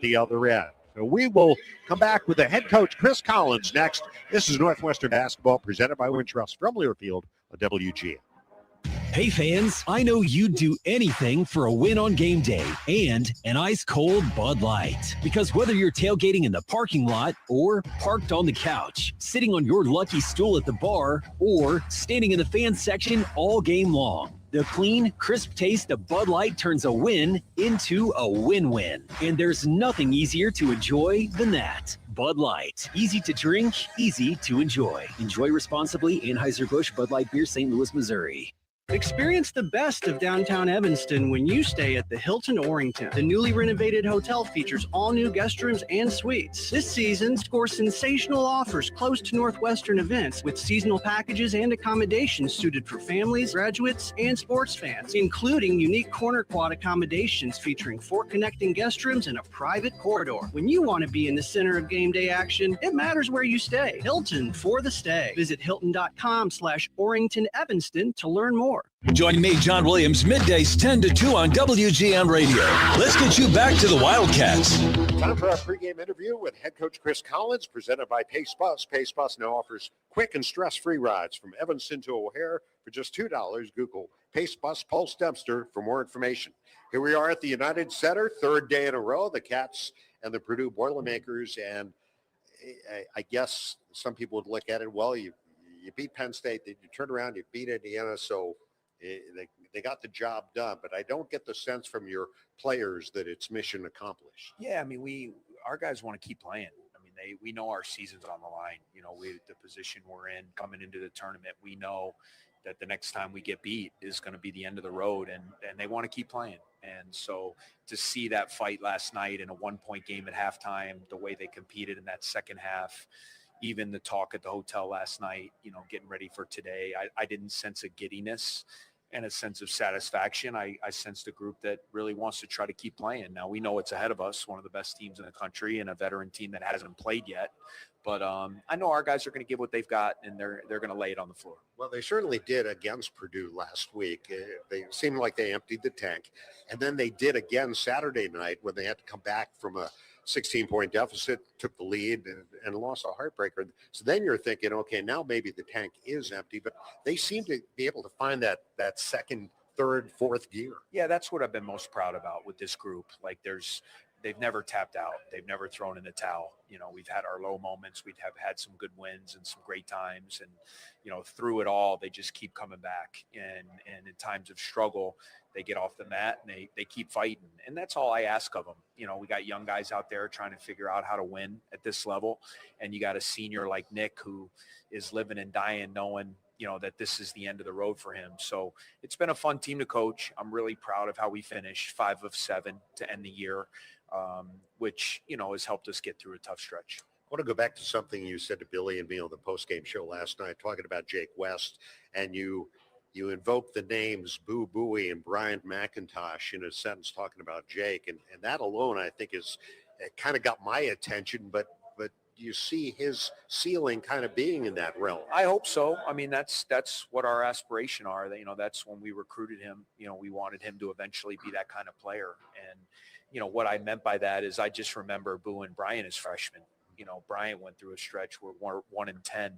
the other end. So we will come back with the head coach, Chris Collins, next. This is Northwestern Basketball presented by Wintrust from Learfield on WGN. Hey fans, I know you'd do anything for a win on game day and an ice-cold Bud Light. Because whether you're tailgating in the parking lot or parked on the couch, sitting on your lucky stool at the bar, or standing in the fan section all game long, the clean, crisp taste of Bud Light turns a win into a win-win. And there's nothing easier to enjoy than that. Bud Light. Easy to drink, easy to enjoy. Enjoy responsibly. Anheuser-Busch Bud Light Beer, St. Louis, Missouri. Experience the best of downtown Evanston when you stay at the Hilton Orrington. The newly renovated hotel features all new guest rooms and suites. This season, score sensational offers close to Northwestern events with seasonal packages and accommodations suited for families, graduates, and sports fans, including unique corner quad accommodations featuring 4 connecting guest rooms and a private corridor. When you want to be in the center of game day action, it matters where you stay. Hilton for the stay. Visit hilton.com/Orrington Evanston to learn more. Join me, John Williams, middays 10 to 2 on WGN Radio. Let's get you back to the Wildcats. Time for our pregame interview with head coach Chris Collins, presented by Pace Bus. Pace Bus now offers quick and stress-free rides from Evanston to O'Hare for just $2. Google Pace Bus Pulse Dempster for more information. Here we are at the United Center, third day in a row, the Cats and the Purdue Boilermakers. And I guess some people would look at it, well, you beat Penn State, then you turn around, you beat Indiana, so they got the job done, but I don't get the sense from your players that it's mission accomplished. Yeah, I mean, our guys want to keep playing. I mean, we know our season's on the line. You know, the position we're in coming into the tournament, we know that the next time we get beat is going to be the end of the road, and they want to keep playing. And so to see that fight last night in a 1-point game at halftime, the way they competed in that second half, even the talk at the hotel last night, you know, getting ready for today, I didn't sense a giddiness and a sense of satisfaction. I sensed a group that really wants to try to keep playing. Now, we know it's ahead of us, one of the best teams in the country and a veteran team that hasn't played yet. But I know our guys are going to give what they've got, and they're going to lay it on the floor. Well, they certainly did against Purdue last week. They seemed like they emptied the tank. And then they did again Saturday night when they had to come back from a 16-point deficit, took the lead, and lost a heartbreaker. So then you're thinking, okay, now maybe the tank is empty. But they seem to be able to find that second, third, fourth gear. Yeah, that's what I've been most proud about with this group. Like they've never tapped out. They've never thrown in the towel. You know, we've had our low moments. We have had some good wins and some great times. And, you know, through it all, they just keep coming back. And in times of struggle, they get off the mat and they keep fighting. And that's all I ask of them. You know, we got young guys out there trying to figure out how to win at this level. And you got a senior like Nick who is living and dying knowing, you know, that this is the end of the road for him. So it's been a fun team to coach. I'm really proud of how we finished 5 of 7 to end the year, which, you know, has helped us get through a tough stretch. I want to go back to something you said to Billy and me on the postgame show last night, talking about Jake West, and you invoked the names Boo Buie and Bryant McIntosh in a sentence talking about Jake, and that alone I think is kind of got my attention, but you see his ceiling kind of being in that realm. I hope so. I mean, that's what our aspiration are. You know, that's when we recruited him. You know, we wanted him to eventually be that kind of player. And, you know, what I meant by that is I just remember Boo and Bryant as freshmen. You know, Bryant went through a stretch where 1 and 10,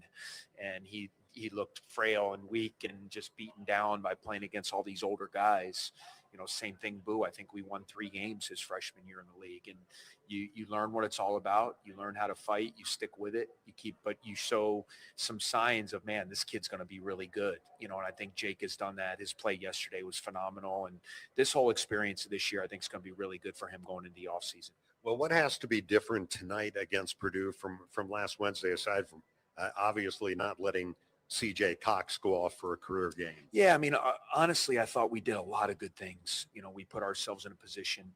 and he looked frail and weak and just beaten down by playing against all these older guys. You know, same thing, Boo. I think we won 3 games his freshman year in the league. And you learn what it's all about. You learn how to fight. You stick with it. But you show some signs of, man, this kid's going to be really good. You know, and I think Jake has done that. His play yesterday was phenomenal. And this whole experience this year, I think is going to be really good for him going into the offseason. Well, what has to be different tonight against Purdue from last Wednesday, aside from obviously not letting C.J. Cox go off for a career game? Yeah, I mean, honestly, I thought we did a lot of good things. You know, we put ourselves in a position.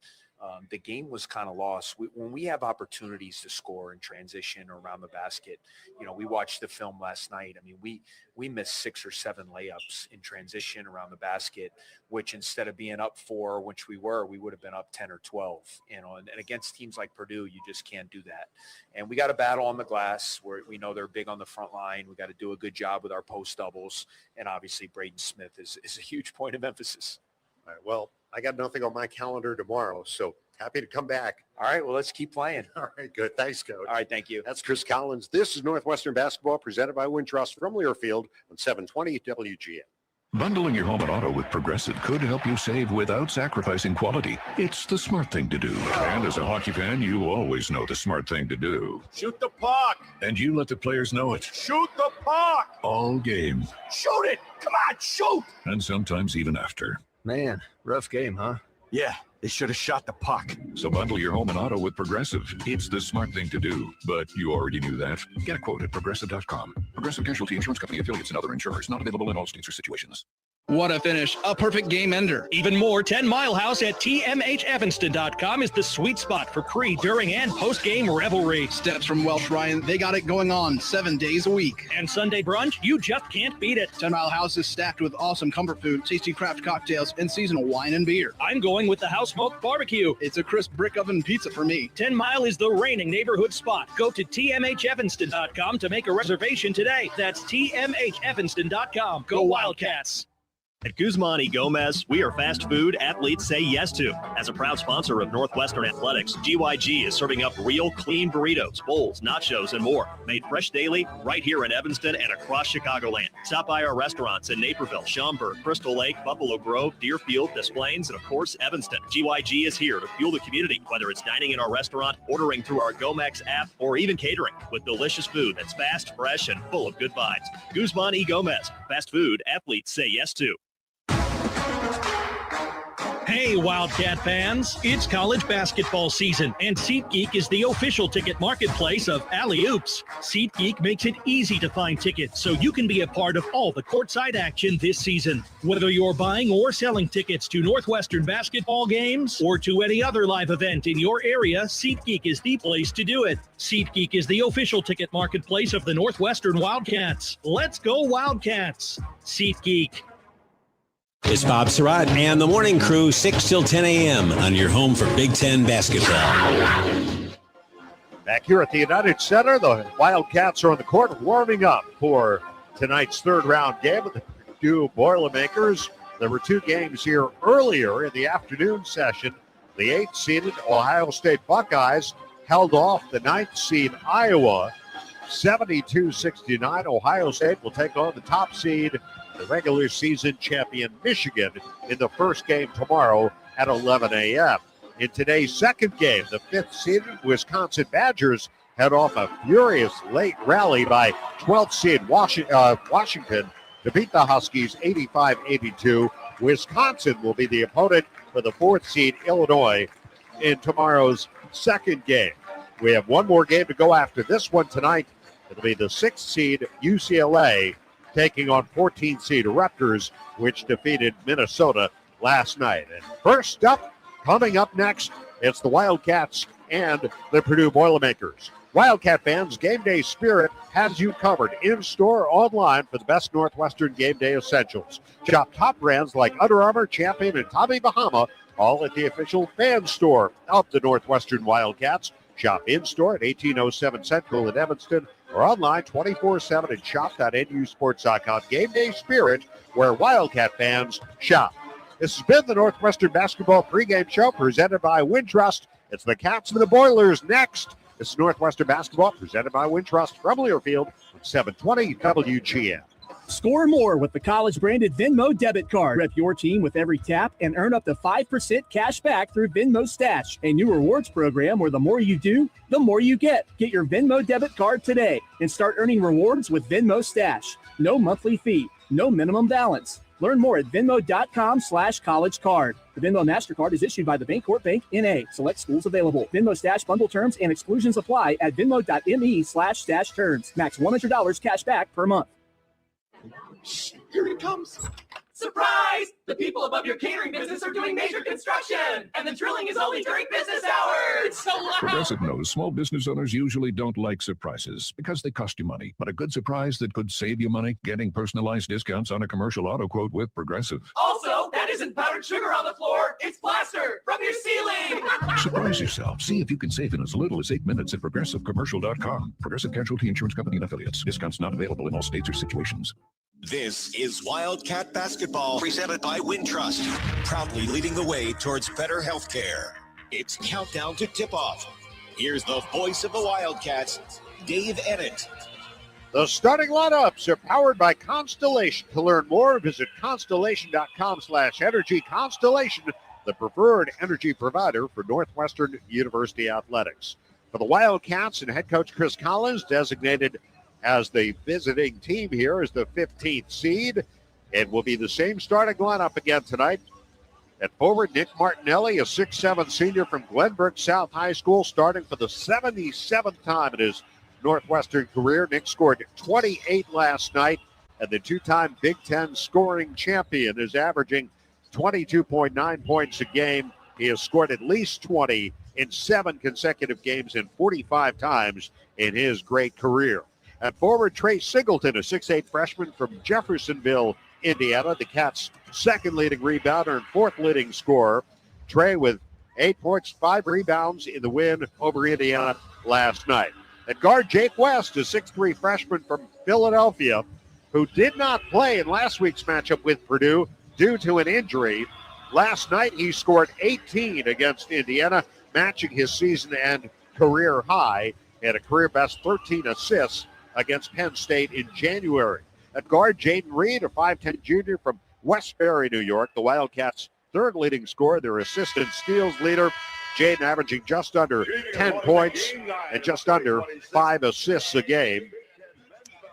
The game was kind of lost. When we have opportunities to score in transition or around the basket, you know, we watched the film last night. I mean, we missed 6 or 7 layups in transition around the basket, which instead of being up 4, which we would have been up 10 or 12, you know, and against teams like Purdue, you just can't do that. And we got to battle on the glass where we know they're big on the front line. We got to do a good job with our post doubles. And obviously Braden Smith is a huge point of emphasis. All right, well, I got nothing on my calendar tomorrow, so Happy to come back. All right, well, let's keep playing. All right, good. Thanks, Coach. All right, thank you. That's Chris Collins. This is Northwestern Basketball presented by Wintrust from Learfield on 720 WGN. Bundling your home and auto with Progressive could help you save without sacrificing quality. It's the smart thing to do. And as a hockey fan, you always know the smart thing to do. Shoot the puck. And you let the players know it. Shoot the puck. All game. Shoot it. Come on, shoot. And sometimes even after. Man, rough game, huh? Yeah, they should have shot the puck. So bundle your home and auto with Progressive. It's the smart thing to do. But you already knew that. Get a quote at Progressive.com. Progressive Casualty Insurance Company affiliates and other insurers. Not available in all states or situations. What a finish. A perfect game ender. Even more, 10 Mile House at TMHEvanston.com is the sweet spot for pre, during, and post-game revelry. Steps from Welsh Ryan, they got it going on 7 days a week. And Sunday brunch, you just can't beat it. 10 Mile House is stacked with awesome comfort food, tasty craft cocktails, and seasonal wine and beer. I'm going with the house smoked barbecue. It's a crisp brick oven pizza for me. 10 Mile is the reigning neighborhood spot. Go to TMHEvanston.com to make a reservation today. That's TMHEvanston.com. Go Wildcats. At Guzman y Gomez, we are fast food athletes say yes to. As a proud sponsor of Northwestern Athletics, GYG is serving up real clean burritos, bowls, nachos, and more. Made fresh daily right here in Evanston and across Chicagoland. Stop by our restaurants in Naperville, Schaumburg, Crystal Lake, Buffalo Grove, Deerfield, Des Plaines, and of course, Evanston. GYG is here to fuel the community, whether it's dining in our restaurant, ordering through our Gomex app, or even catering with delicious food that's fast, fresh, and full of good vibes. Guzman y Gomez, fast food athletes say yes to. Hey, Wildcat fans, it's college basketball season, and SeatGeek is the official ticket marketplace of Alley Oops. SeatGeek makes it easy to find tickets so you can be a part of all the courtside action this season. Whether you're buying or selling tickets to Northwestern basketball games or to any other live event in your area, SeatGeek is the place to do it. SeatGeek is the official ticket marketplace of the Northwestern Wildcats. Let's go Wildcats! SeatGeek. It's Bob Surratt and the morning crew, 6 till 10 a.m. on your home for Big Ten basketball. Back here at the United Center, the Wildcats are on the court warming up for tonight's third-round game with the Purdue Boilermakers. There were two games here earlier in the afternoon session. The 8th-seeded Ohio State Buckeyes held off the 9th-seed Iowa, 72-69. Ohio State will take on the top seed, the regular season champion Michigan, in the first game tomorrow at 11 a.m. In today's second game, the 5th-seeded Wisconsin Badgers head off a furious late rally by 12th-seed Washington to beat the Huskies 85-82. Wisconsin will be the opponent for the 4th-seed Illinois in tomorrow's second game. We have one more game to go after this one tonight. It'll be the 6th-seed UCLA taking on 14th-seed Rutgers, which defeated Minnesota last night. And first up, coming up next, it's the Wildcats and the Purdue Boilermakers. Wildcat fans, Game Day Spirit has you covered in-store, online for the best Northwestern Game Day essentials. Shop top brands like Under Armour, Champion, and Tommy Bahama, all at the official fan store of the Northwestern Wildcats. Shop in-store at 1807 Central in Evanston, or online 24/7 at shop.nusports.com. Game Day Spirit, where Wildcat fans shop. This has been the Northwestern Basketball pregame show presented by Wintrust. It's the Cats and the Boilers next. This is Northwestern Basketball presented by Wintrust from Learfield on 720 WGN. Score more with the college-branded Venmo debit card. Rep your team with every tap and earn up to 5% cash back through Venmo Stash, a new rewards program where the more you do, the more you get. Get your Venmo debit card today and start earning rewards with Venmo Stash. No monthly fee, no minimum balance. Learn more at venmo.com/collegecard. The Venmo MasterCard is issued by the Bancorp Bank, N.A. Select schools available. Venmo Stash bundle terms and exclusions apply at venmo.me/stash terms. Max $100 cash back per month. Here it comes. Surprise! The people above your catering business are doing major construction, and the drilling is only during business hours. It's so loud. Progressive knows small business owners usually don't like surprises because they cost you money. But a good surprise that could save you money, getting personalized discounts on a commercial auto quote with Progressive. Also, that isn't powdered sugar on the floor. It's plaster from your ceiling. Surprise yourself. See if you can save in as little as 8 minutes at ProgressiveCommercial.com. Progressive Casualty Insurance Company and Affiliates. Discounts not available in all states or situations. This is Wildcat Basketball, presented by Wintrust, proudly leading the way towards better health care. It's countdown to tip-off. Here's the voice of the Wildcats, Dave Ennett. The starting lineups are powered by Constellation. To learn more, visit constellation.com/energy. Constellation, the preferred energy provider for Northwestern University athletics. For the Wildcats and head coach Chris Collins, designated as the visiting team here as the 15th seed. It will be the same starting lineup again tonight. At forward, Nick Martinelli, a 6'7" senior from Glenbrook South High School, starting for the 77th time in his Northwestern career. Nick scored 28 last night, and the two-time Big Ten scoring champion is averaging 22.9 points a game. He has scored at least 20 in 7 consecutive games and 45 times in his great career. At forward, Trey Singleton, a 6'8" freshman from Jeffersonville, Indiana, the Cats' second leading rebounder and fourth leading scorer. Trey with 8 points, 5 rebounds in the win over Indiana last night. At guard, Jake West, a 6'3" freshman from Philadelphia, who did not play in last week's matchup with Purdue due to an injury. Last night, he scored 18 against Indiana, matching his season and career high, and a career best 13 assists against Penn State in January. At guard, Jaden Reed, a 5'10" junior from Westbury, New York, the Wildcats' third leading scorer, their assist and steals leader. Jaden averaging just under 10 points and just under 5 assists a game.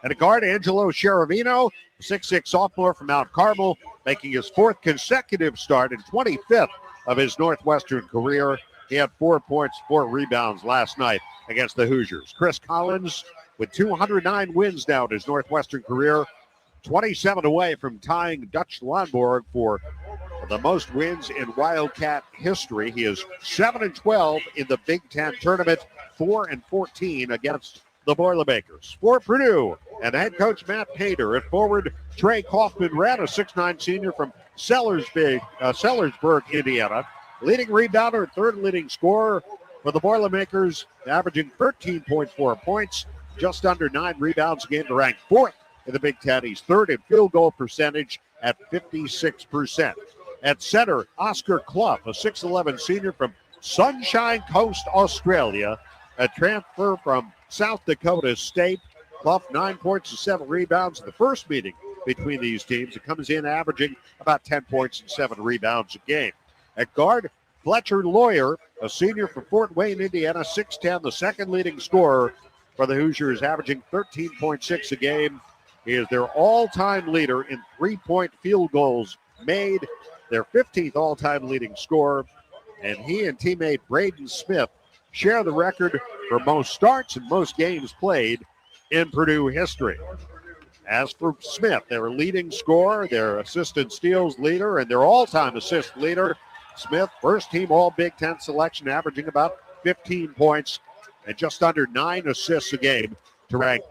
And at guard, Angelo Cheravino, 6'6" sophomore from Mount Carmel, making his 4th consecutive start and 25th of his Northwestern career. He had 4 points, 4 rebounds last night against the Hoosiers. Chris Collins with 209 wins now in his Northwestern career, 27 away from tying Dutch Lonborg for the most wins in Wildcat history. He is 7-12 in the Big Ten tournament, 4-14 against the Boilermakers. For Purdue and head coach Matt Painter. At forward, Trey Kaufman-Wren, a 6'9" senior from Sellersburg, Indiana. Leading rebounder, third leading scorer for the Boilermakers, averaging 13.4 points, just under 9 rebounds a game to rank 4th in the Big Ten. He's 3rd in field goal percentage at 56%. At center, Oscar Clough, a 6'11" senior from Sunshine Coast, Australia, a transfer from South Dakota State. Clough, 9 points and 7 rebounds in the first meeting between these teams. It comes in averaging about 10 points and 7 rebounds a game. At guard, Fletcher Lawyer, a senior from Fort Wayne, Indiana, 6'10", the second leading scorer for the Hoosiers, averaging 13.6 a game. He is their all-time leader in 3-point field goals made, their 15th all-time leading scorer, and he and teammate Braden Smith share the record for most starts and most games played in Purdue history. As for Smith, their leading scorer, their assist and steals leader, and their all-time assist leader, Smith, first-team All-Big Ten selection, averaging about 15 points and just under 9 assists a game to rank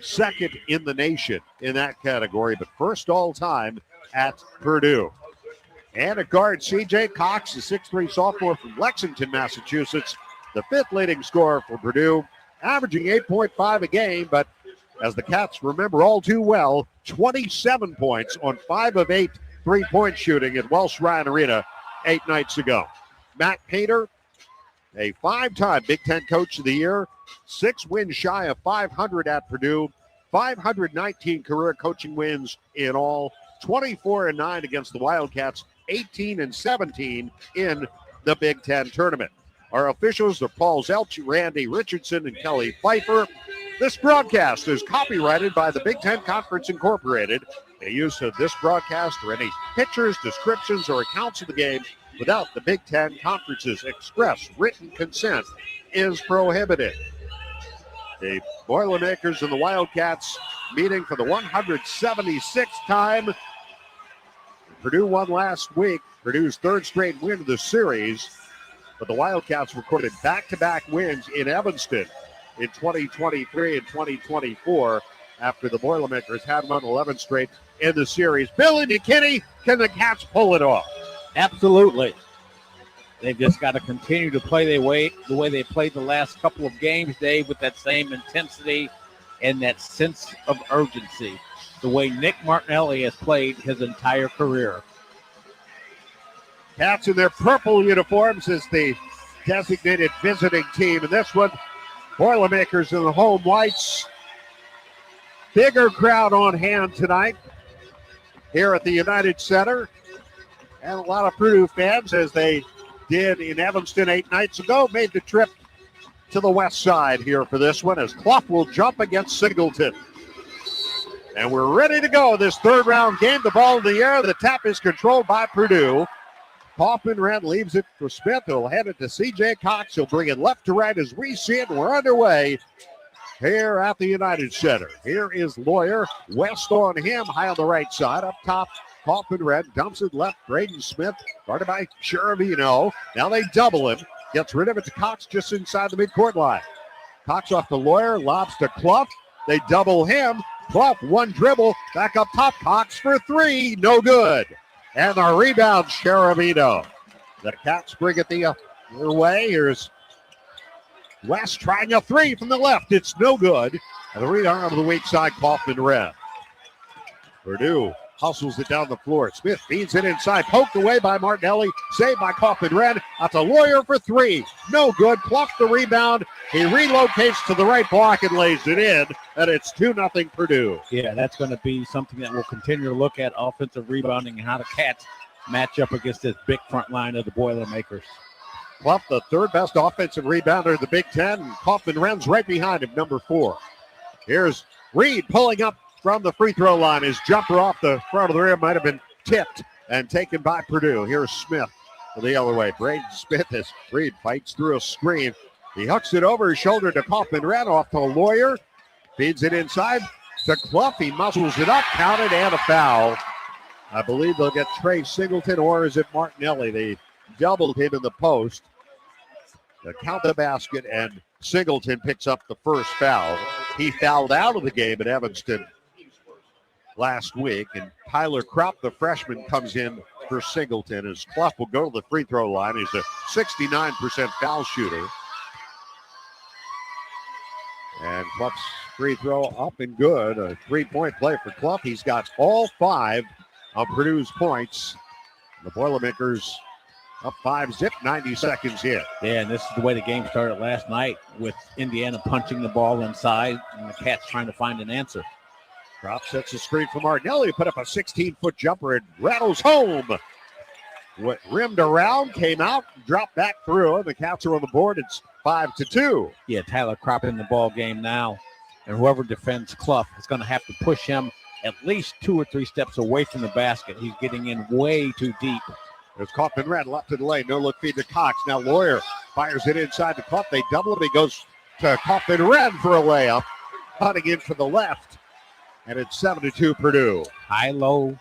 second in the nation in that category, but first all-time at Purdue. And at guard, C.J. Cox, the 6'3" sophomore from Lexington, Massachusetts, the 5th leading scorer for Purdue, averaging 8.5 a game, but as the Cats remember all too well, 27 points on 5 of 8 3-point shooting at Welsh Ryan Arena 8 nights ago. Matt Painter, a 5-time Big Ten Coach of the Year, 6 wins shy of 500 at Purdue, 519 career coaching wins in all, 24-9 against the Wildcats, 18-17 in the Big Ten tournament. Our officials are Paul Zelch, Randy Richardson, and Kelly Pfeiffer. This broadcast is copyrighted by the Big Ten Conference Incorporated. The use of this broadcast or any pictures, descriptions, or accounts of the game without the Big Ten Conference's express written consent is prohibited. The Boilermakers and the Wildcats meeting for the 176th time. Purdue won last week, Purdue's 3rd straight win of the series, but the Wildcats recorded back-to-back wins in Evanston in 2023 and 2024 after the Boilermakers had won 11 straight in the series. Billy McKinney, can the Cats pull it off? Absolutely. They've just got to continue to play the way they played the last couple of games, Dave, with that same intensity and that sense of urgency, the way Nick Martinelli has played his entire career. Cats in their purple uniforms as the designated visiting team. And this one, Boilermakers in the home whites. Bigger crowd on hand tonight here at the United Center. And a lot of Purdue fans, as they did in Evanston 8 nights ago, made the trip to the west side here for this one as Clough will jump against Singleton. And we're ready to go. This third round game, the ball in the air. The tap is controlled by Purdue. Kaufman-Renn leaves it for Smith. He'll hand it to C.J. Cox. He'll bring it left to right as we see it. We're underway here at the United Center. Here is Lawyer. West on him, high on the right side. Up top, Kaufman-Renn dumps it left. Braden Smith, guarded by Cheravino. Now they double him. Gets rid of it to Cox just inside the midcourt line. Cox off the Lawyer, lobs to Clough. They double him. Clough, one dribble, back up top. Cox for three, no good. And the rebound, Cheravino. The Cats bring it the other way. Here's West trying a three from the left. It's no good. And the rebound on the weak side, Kaufman-Renn. Purdue hustles it down the floor. Smith feeds it inside. Poked away by Martinelli. Saved by Kaufman-Renn. Out to Lawyer for three. No good. Clough the rebound. He relocates to the right block and lays it in. And it's 2-0 Purdue. Yeah, that's going to be something that we'll continue to look at, offensive rebounding and how the Cats match up against this big front line of the Boilermakers. Clough, the third best offensive rebounder in the Big Ten. And Kaufman-Renn's right behind him, number 4. Here's Reed pulling up from the free throw line. His jumper off the front of the rim might have been tipped and taken by Purdue. Here's Smith the other way. Braden Smith as Reed fights through a screen. He hooks it over his shoulder to Kaufman-Renn, off to Lawyer. Feeds it inside to Clough. He muscles it up, counted, and a foul. I believe they'll get Trey Singleton, or is it Martinelli? They doubled him in the post. They count the basket, and Singleton picks up the first foul. He fouled out of the game at Evanston last week, and Tyler Kropp, the freshman, comes in for Singleton as Clough will go to the free throw line. He's a 69% foul shooter. And Clough's free throw up and good. A three-point play for Clough. He's got all 5 of Purdue's points. The Boilermakers up 5-0, 90 seconds in. Yeah, and this is the way the game started last night, with Indiana punching the ball inside and the Cats trying to find an answer. Kropp sets a screen for Martinelli. Put up a 16-foot jumper and rattles home. What rimmed around, came out, dropped back through, and the Cats are on the board. It's 5-2. Yeah, Tyler Kropp in the ball game now, and whoever defends Clough is going to have to push him at least 2 or 3 steps away from the basket. He's getting in way too deep. There's Kaufman-Renn left of the lane. No look feed to Cox. Now Lawyer fires it inside the Clough. They double him. He goes to Kaufman-Renn for a layup. Cutting in for the left. And it's 7-2 Purdue. High-low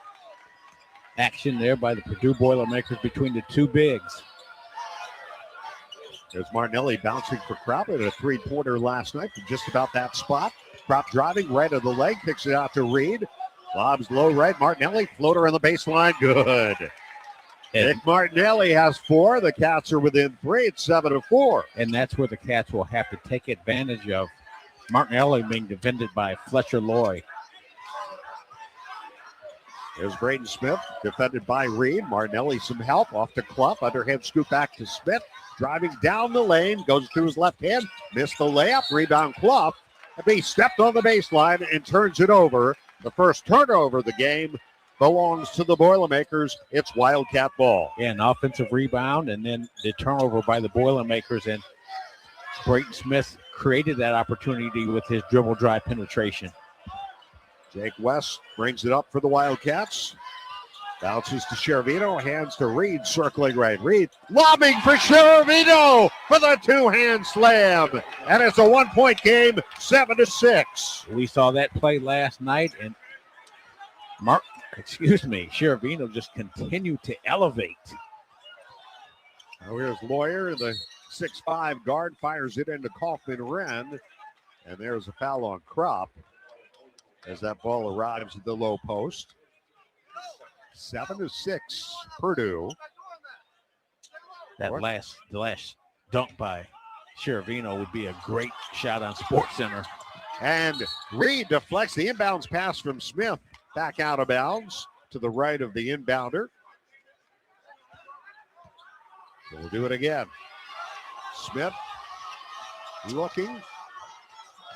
action there by the Purdue Boilermakers between the two bigs. There's Martinelli bouncing for Kropp at a three-pointer last night from just about that spot. Kropp driving right of the leg, kicks it out to Reed. Lobs low right. Martinelli, floater on the baseline. Good. Nick Martinelli has 4. The Cats are within 3. It's 7-4. And that's where the Cats will have to take advantage of Martinelli being defended by Fletcher Loy. There's Braden Smith, defended by Reed. Martinelli some help, off to Clough. Underhand scoop back to Smith. Driving down the lane, goes through his left hand. Missed the layup, rebound Clough. He stepped on the baseline and turns it over. The first turnover of the game belongs to the Boilermakers. It's Wildcat ball. Yeah, an offensive rebound and then the turnover by the Boilermakers. And Braden Smith created that opportunity with his dribble drive penetration. Jake West brings it up for the Wildcats. Bounces to Cheravino, hands to Reed, circling right. Reed lobbing for Cheravino for the two-hand slam. And it's a 1-point game, 7-6. We saw that play last night, and Cheravino just continued to elevate. Now here's Lawyer, the 6'5" guard, fires it into Kaufman-Renn. And there's a foul on Kropp as that ball arrives at the low post. 7-6, Purdue. The last dunk by Cheravino would be a great shot on SportsCenter. And Reed deflects the inbounds pass from Smith back out of bounds to the right of the inbounder. We'll do it again. Smith looking.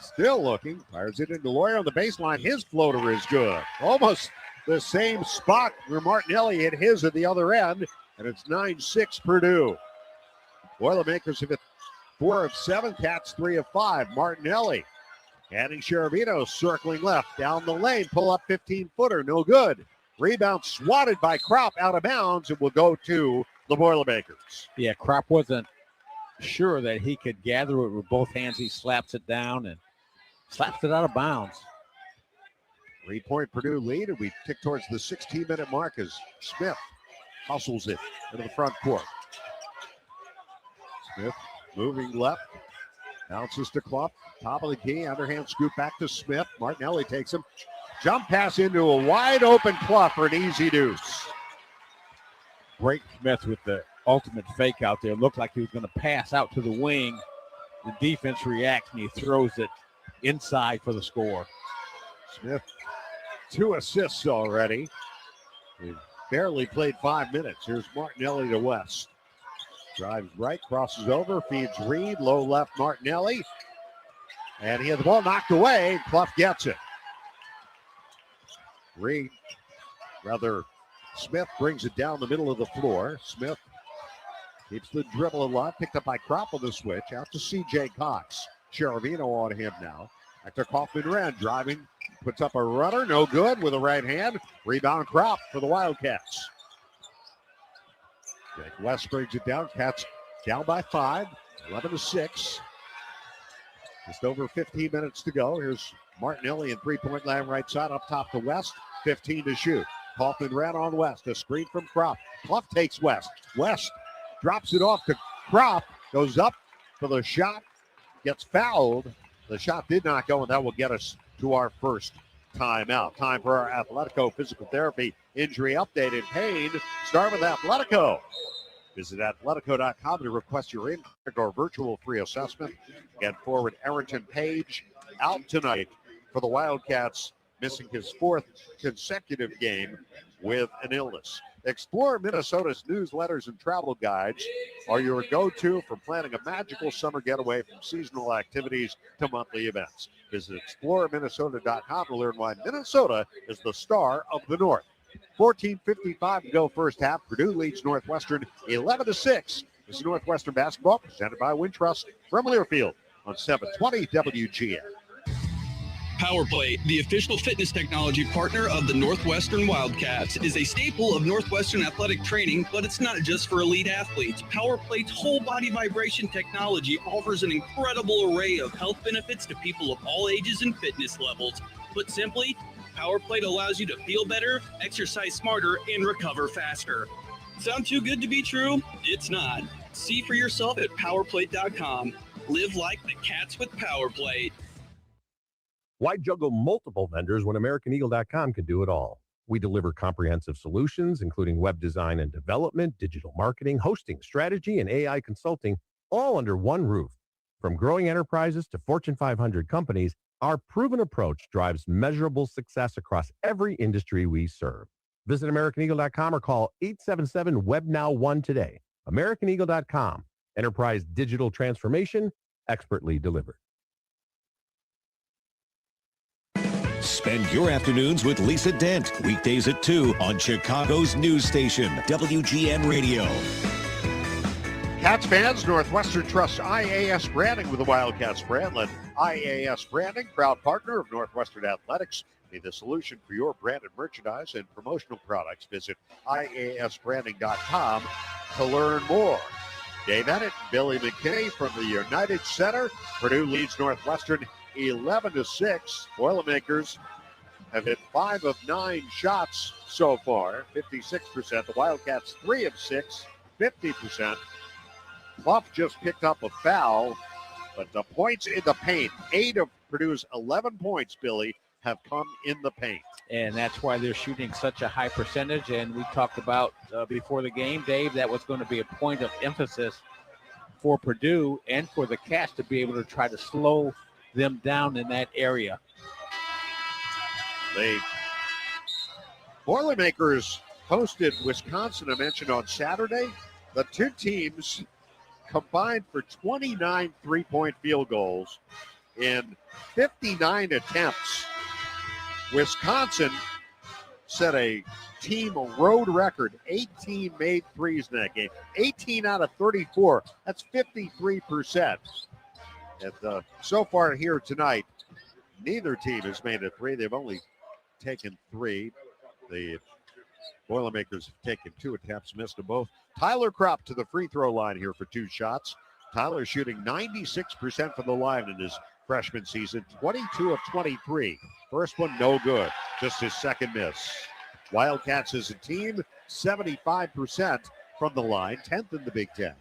Still looking. Fires it into Loyer on the baseline. His floater is good. Almost the same spot where Martinelli hit his at the other end. And it's 9-6 Purdue. Boilermakers have hit 4 of 7. Cats 3 of 5. Martinelli. Adding Sheravino circling left. Down the lane. Pull up 15-footer. No good. Rebound swatted by Kropp out of bounds. It will go to the Boilermakers. Yeah, Kropp wasn't sure that he could gather it with both hands. He slaps it down and slaps it out of bounds. 3-point Purdue lead, and we tick towards the 16-minute mark as Smith hustles it into the front court. Smith moving left, bounces to Clough, top of the key, underhand scoop back to Smith. Martinelli takes him. Jump pass into a wide open Clough for an easy deuce. Great Smith with the ultimate fake out there. Looked like he was going to pass out to the wing. The defense reacts and he throws it inside for the score. Smith, 2 assists already. He barely played 5 minutes. Here's Martinelli to West. Drives right, crosses over, feeds Reed, low left Martinelli. And he had the ball knocked away. Clough gets it. Smith brings it down the middle of the floor. Smith keeps the dribble alive, picked up by Kropp on the switch. Out to C.J. Cox. Sheravino on him now. Back to Kaufman-Wren, driving, puts up a runner, no good with a right hand. Rebound Kropp for the Wildcats. Jake West brings it down. Cats down by 5, 11-6. Just over 15 minutes to go. Here's Martinelli in three-point land right side, up top to West. 15 to shoot. Kaufman-Wren on West. A screen from Kropp. Clough takes West. West drops it off to Kropp. Goes up for the shot. Gets fouled. The shot did not go, and that will get us to our first timeout. Time for our Athletico Physical Therapy Injury Update in Payne. Start with Athletico. Visit athletico.com to request your in or virtual free assessment. Again, forward Arrington Page out tonight for the Wildcats, missing his 4th consecutive game with an illness. Explore Minnesota's newsletters and travel guides are your go-to for planning a magical summer getaway from seasonal activities to monthly events. Visit exploreminnesota.com to learn why Minnesota is the star of the North. 14:55 to go first half. Purdue leads Northwestern 11-6. This is Northwestern basketball presented by Wintrust from Learfield on 720 WGN. PowerPlate, the official fitness technology partner of the Northwestern Wildcats, is a staple of Northwestern athletic training, but it's not just for elite athletes. PowerPlate's whole body vibration technology offers an incredible array of health benefits to people of all ages and fitness levels. Put simply, PowerPlate allows you to feel better, exercise smarter, and recover faster. Sound too good to be true? It's not. See for yourself at PowerPlate.com. Live like the Cats with PowerPlate. Why juggle multiple vendors when AmericanEagle.com can do it all? We deliver comprehensive solutions, including web design and development, digital marketing, hosting, strategy, and AI consulting, all under one roof. From growing enterprises to Fortune 500 companies, our proven approach drives measurable success across every industry we serve. Visit AmericanEagle.com or call 877-WEBNOW1 today. AmericanEagle.com. Enterprise digital transformation, expertly delivered. Spend your afternoons with Lisa Dent, weekdays at 2 on Chicago's news station, WGN Radio. Cats fans, Northwestern trusts IAS Branding with the Wildcats brand. Let IAS Branding, proud partner of Northwestern Athletics, be the solution for your branded merchandise and promotional products. Visit IASbranding.com to learn more. Dave Ennett, Billy McKinney from the United Center. Purdue leads Northwestern 11-6. Boilermakers have hit 5 of 9 shots so far, 56%. The Wildcats 3 of 6, 50%. Clough just picked up a foul, but the points in the paint, 8 of Purdue's 11 points, Billy, have come in the paint. And that's why they're shooting such a high percentage. And we talked about before the game, Dave, that was going to be a point of emphasis for Purdue and for the Cats to be able to try to slow them down in that area. The Boilermakers hosted Wisconsin, I mentioned on Saturday. The two teams combined for 29 three-point field goals in 59 attempts. Wisconsin set a team road record, 18 made threes in that game. 18 out of 34. That's 53%. And so far here tonight, neither team has made a three. They've only taken three. The Boilermakers have taken 2 attempts, missed them both. Tyler Kropp to the free throw line here for 2 shots. Tyler shooting 96% from the line in his freshman season, 22 of 23. First one, no good. Just his second miss. Wildcats as a team, 75% from the line, 10th in the Big Ten.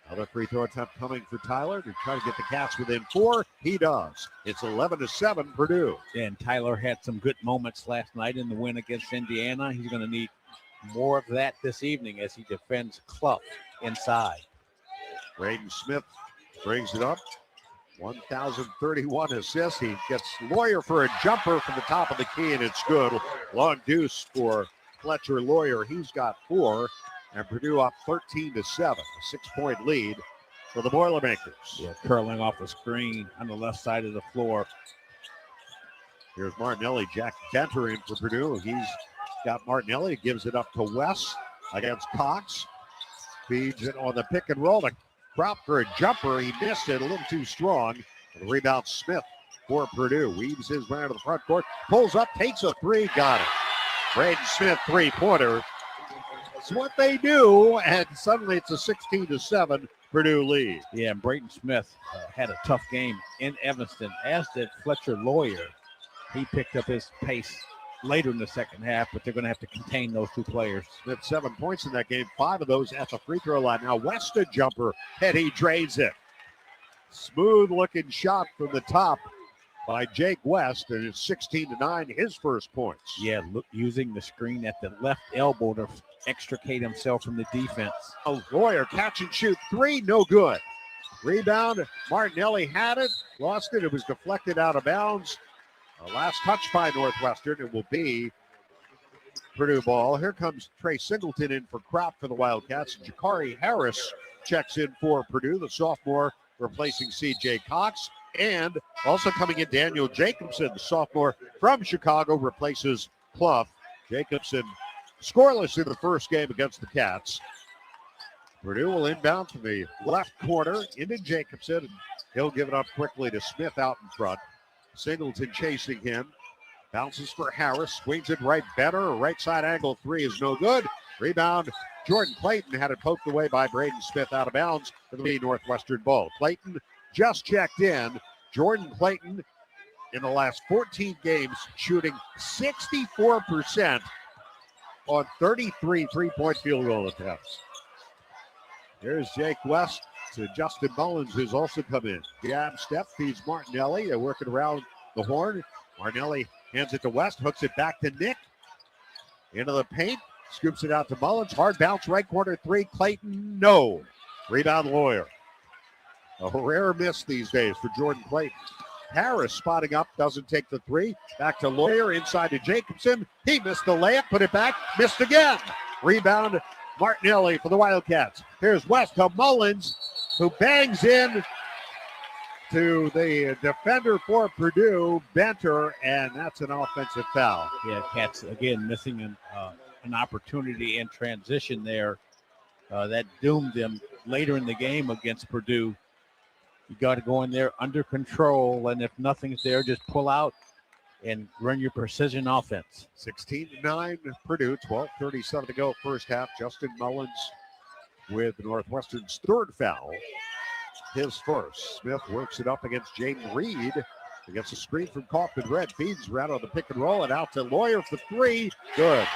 Another free throw attempt coming for Tyler to try to get the Cats within 4. He does. It's 11-7 Purdue. And Tyler had some good moments last night in the win against Indiana. He's going to need more of that this evening as he defends Clough inside. Braden Smith brings it up. 1,031 assists. He gets Lawyer for a jumper from the top of the key, and it's good. Long deuce for Fletcher Lawyer. He's got 4. And Purdue up 13-7, a 6-point lead for the Boilermakers. Yeah, curling off the screen on the left side of the floor. Here's Martinelli, Jack Denter in for Purdue. He's got Martinelli, gives it up to West against Cox. Feeds it on the pick and roll to Kropp for a jumper. He missed it a little too strong. The rebound Smith for Purdue. Weaves his way to the front court, pulls up, takes a 3, got it. Braden Smith three-pointer. It's what they do, and suddenly it's a 16-7 Purdue lead. Yeah, and Braden Smith had a tough game in Evanston, as did Fletcher Lawyer. He picked up his pace later in the second half, but they're going to have to contain those 2 players. Smith 7 points in that game, 5 of those at the free throw line. Now West a jumper, and he drains it. Smooth-looking shot from the top by Jake West, and it's 16-9, his first points. Yeah, using the screen at the left elbow to extricate himself from the defense. Oh, Lawyer catch and shoot 3, no good. Rebound, Martinelli had it, lost it. It was deflected out of bounds. Last touch by Northwestern. It will be Purdue ball. Here comes Trey Singleton in for Kropp for the Wildcats. Jakari Harris checks in for Purdue, the sophomore replacing C.J. Cox. And also coming in, Daniel Jacobson, the sophomore from Chicago, replaces Clough. Jacobson scoreless in the first game against the Cats. Purdue will inbound from the left corner into Jacobson, and he'll give it up quickly to Smith out in front. Singleton chasing him. Bounces for Harris, swings it right better. A right side angle 3 is no good. Rebound, Jordan Clayton had it poked away by Braden Smith out of bounds. It'll be Northwestern ball. Clayton just checked in. Jordan Clayton in the last 14 games shooting 64% on 33 three-point field goal attempts. There's Jake West to Justin Mullins, who's also come in. Jab step, feeds Martinelli. They're working around the horn. Martinelli hands it to West, hooks it back to Nick. Into the paint, scoops it out to Mullins. Hard bounce, right corner 3. Clayton, no. Rebound Lawyer. A rare miss these days for Jordan Clayton. Harris spotting up, doesn't take the 3. Back to Lawyer, inside to Jacobson. He missed the layup, put it back, missed again. Rebound, Martinelli for the Wildcats. Here's West to Mullins, who bangs in to the defender for Purdue, Benter, and that's an offensive foul. Yeah, Cats again missing an opportunity in transition there. That doomed them later in the game against Purdue. You got to go in there under control, and if nothing's there, just pull out and run your precision offense. 16-9 Purdue, 12:37 to go first half. Justin Mullins with Northwestern's 3rd foul. His first. Smith works it up against Jaden Reed. Against a screen from Kaufman Red. Feeds right on the pick and roll and out to Lawyer for 3. Good.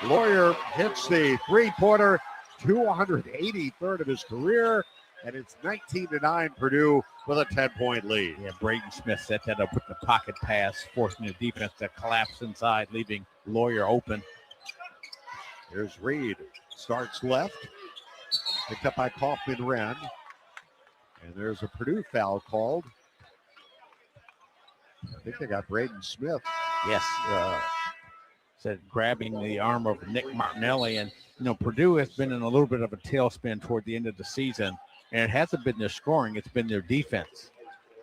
Lawyer hits the 3-pointer, 283rd of his career. And it's 19-9 Purdue with a 10-point lead. Yeah, Braden Smith set that up with the pocket pass, forcing the defense to collapse inside, leaving Lawyer open. Here's Reed. Starts left. Picked up by Kaufman Wren. And there's a Purdue foul called. I think they got Braden Smith. Yes. said grabbing the arm of Nick Martinelli. And, Purdue has been in a little bit of a tailspin toward the end of the season, and it hasn't been their scoring, it's been their defense.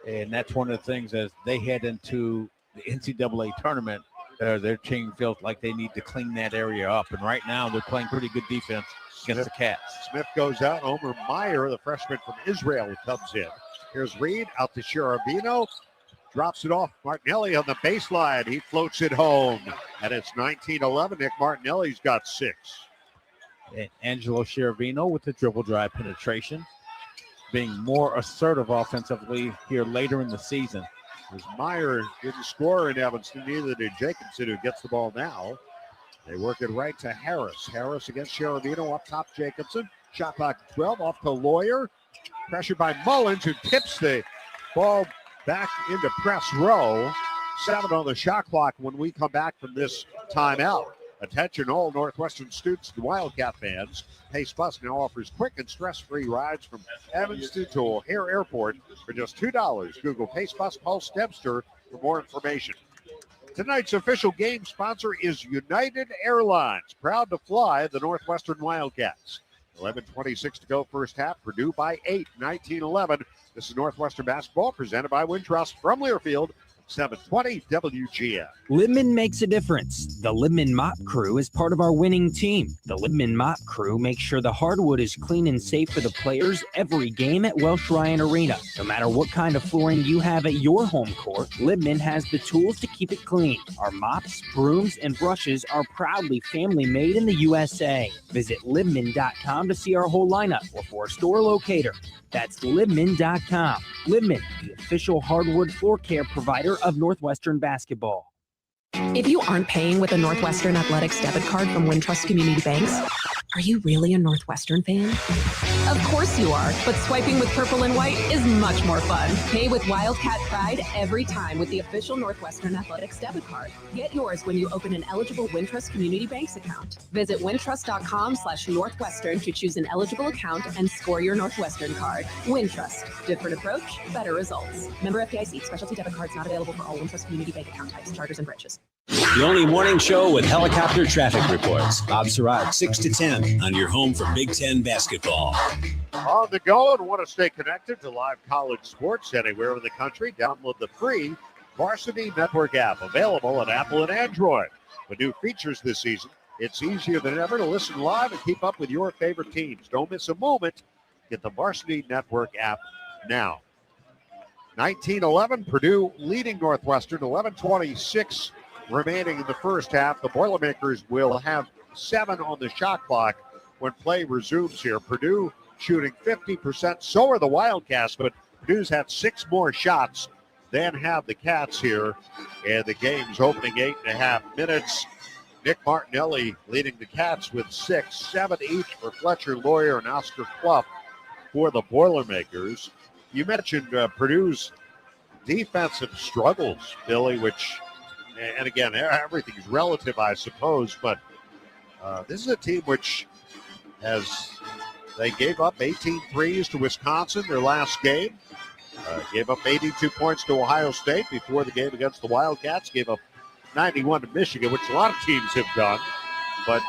And that's one of the things as they head into the NCAA tournament, their team feels like they need to clean that area up. And right now they're playing pretty good defense against the Cats. Smith goes out. Omer Meyer, the freshman from Israel, comes in. Here's Reed out to Sherabino. Drops it off. Martinelli on the baseline. He floats it home. And it's 19-11. Nick Martinelli's got 6. And Angelo Sherabino with the dribble drive penetration, being more assertive offensively here later in the season. As Meyer didn't score in Evanston, neither did Jacobson, who gets the ball now. They work it right to Harris. Harris against Sherabino, up top Jacobson. Shot clock 12, off to Lawyer. Pressured by Mullins, who tips the ball back into press row. 7 on the shot clock when we come back from this timeout. Attention all Northwestern students and Wildcat fans. Pace Bus now offers quick and stress-free rides from Evanston to O'Hare Airport for just $2. Google Pace Bus Pulse Dempster for more information. Tonight's official game sponsor is United Airlines, proud to fly the Northwestern Wildcats. 11:26 to go first half. Purdue by 8, 19-11. This is Northwestern basketball presented by Wintrust from Learfield. 720 WGN. Libman makes a difference. The Libman Mop Crew is part of our winning team. The Libman Mop Crew makes sure the hardwood is clean and safe for the players every game at Welsh Ryan Arena. No matter what kind of flooring you have at your home court, Libman has the tools to keep it clean. Our mops, brooms, and brushes are proudly family made in the USA. Visit Libman.com to see our whole lineup or for a store locator. That's Libman.com. Libman, the official hardwood floor care provider of Northwestern basketball. If you aren't paying with a Northwestern Athletics debit card from Wintrust Community Banks, are you really a Northwestern fan? Of course you are, but swiping with purple and white is much more fun. Pay with Wildcat Pride every time with the official Northwestern Athletics debit card. Get yours when you open an eligible Wintrust Community Banks account. Visit wintrust.com/Northwestern to choose an eligible account and score your Northwestern card. Wintrust. Different approach, better results. Member FDIC. Specialty debit cards not available for all Wintrust Community Bank account types, charters, and branches. The only morning show with helicopter traffic reports. Bob Surratt, 6 to 10 on your home for Big Ten basketball. On the go and want to stay connected to live college sports anywhere in the country? Download the free Varsity Network app, available on Apple and Android. With new features this season, it's easier than ever to listen live and keep up with your favorite teams. Don't miss a moment. Get the Varsity Network app now. 19-11, Purdue leading Northwestern, 11:26 remaining in the first half. The Boilermakers will have 7 on the shot clock when play resumes here. Purdue shooting 50%. So are the Wildcats, but Purdue's had 6 more shots than have the Cats here. And the game's opening 8.5 minutes. Nick Martinelli leading the Cats with 6, 7 each for Fletcher Lawyer and Oscar Clough for the Boilermakers. You mentioned Purdue's defensive struggles, Billy, which, and again, everything's relative, I suppose, but this is a team which they gave up 18 threes to Wisconsin their last game, gave up 82 points to Ohio State before the game against the Wildcats, gave up 91 to Michigan, which a lot of teams have done, but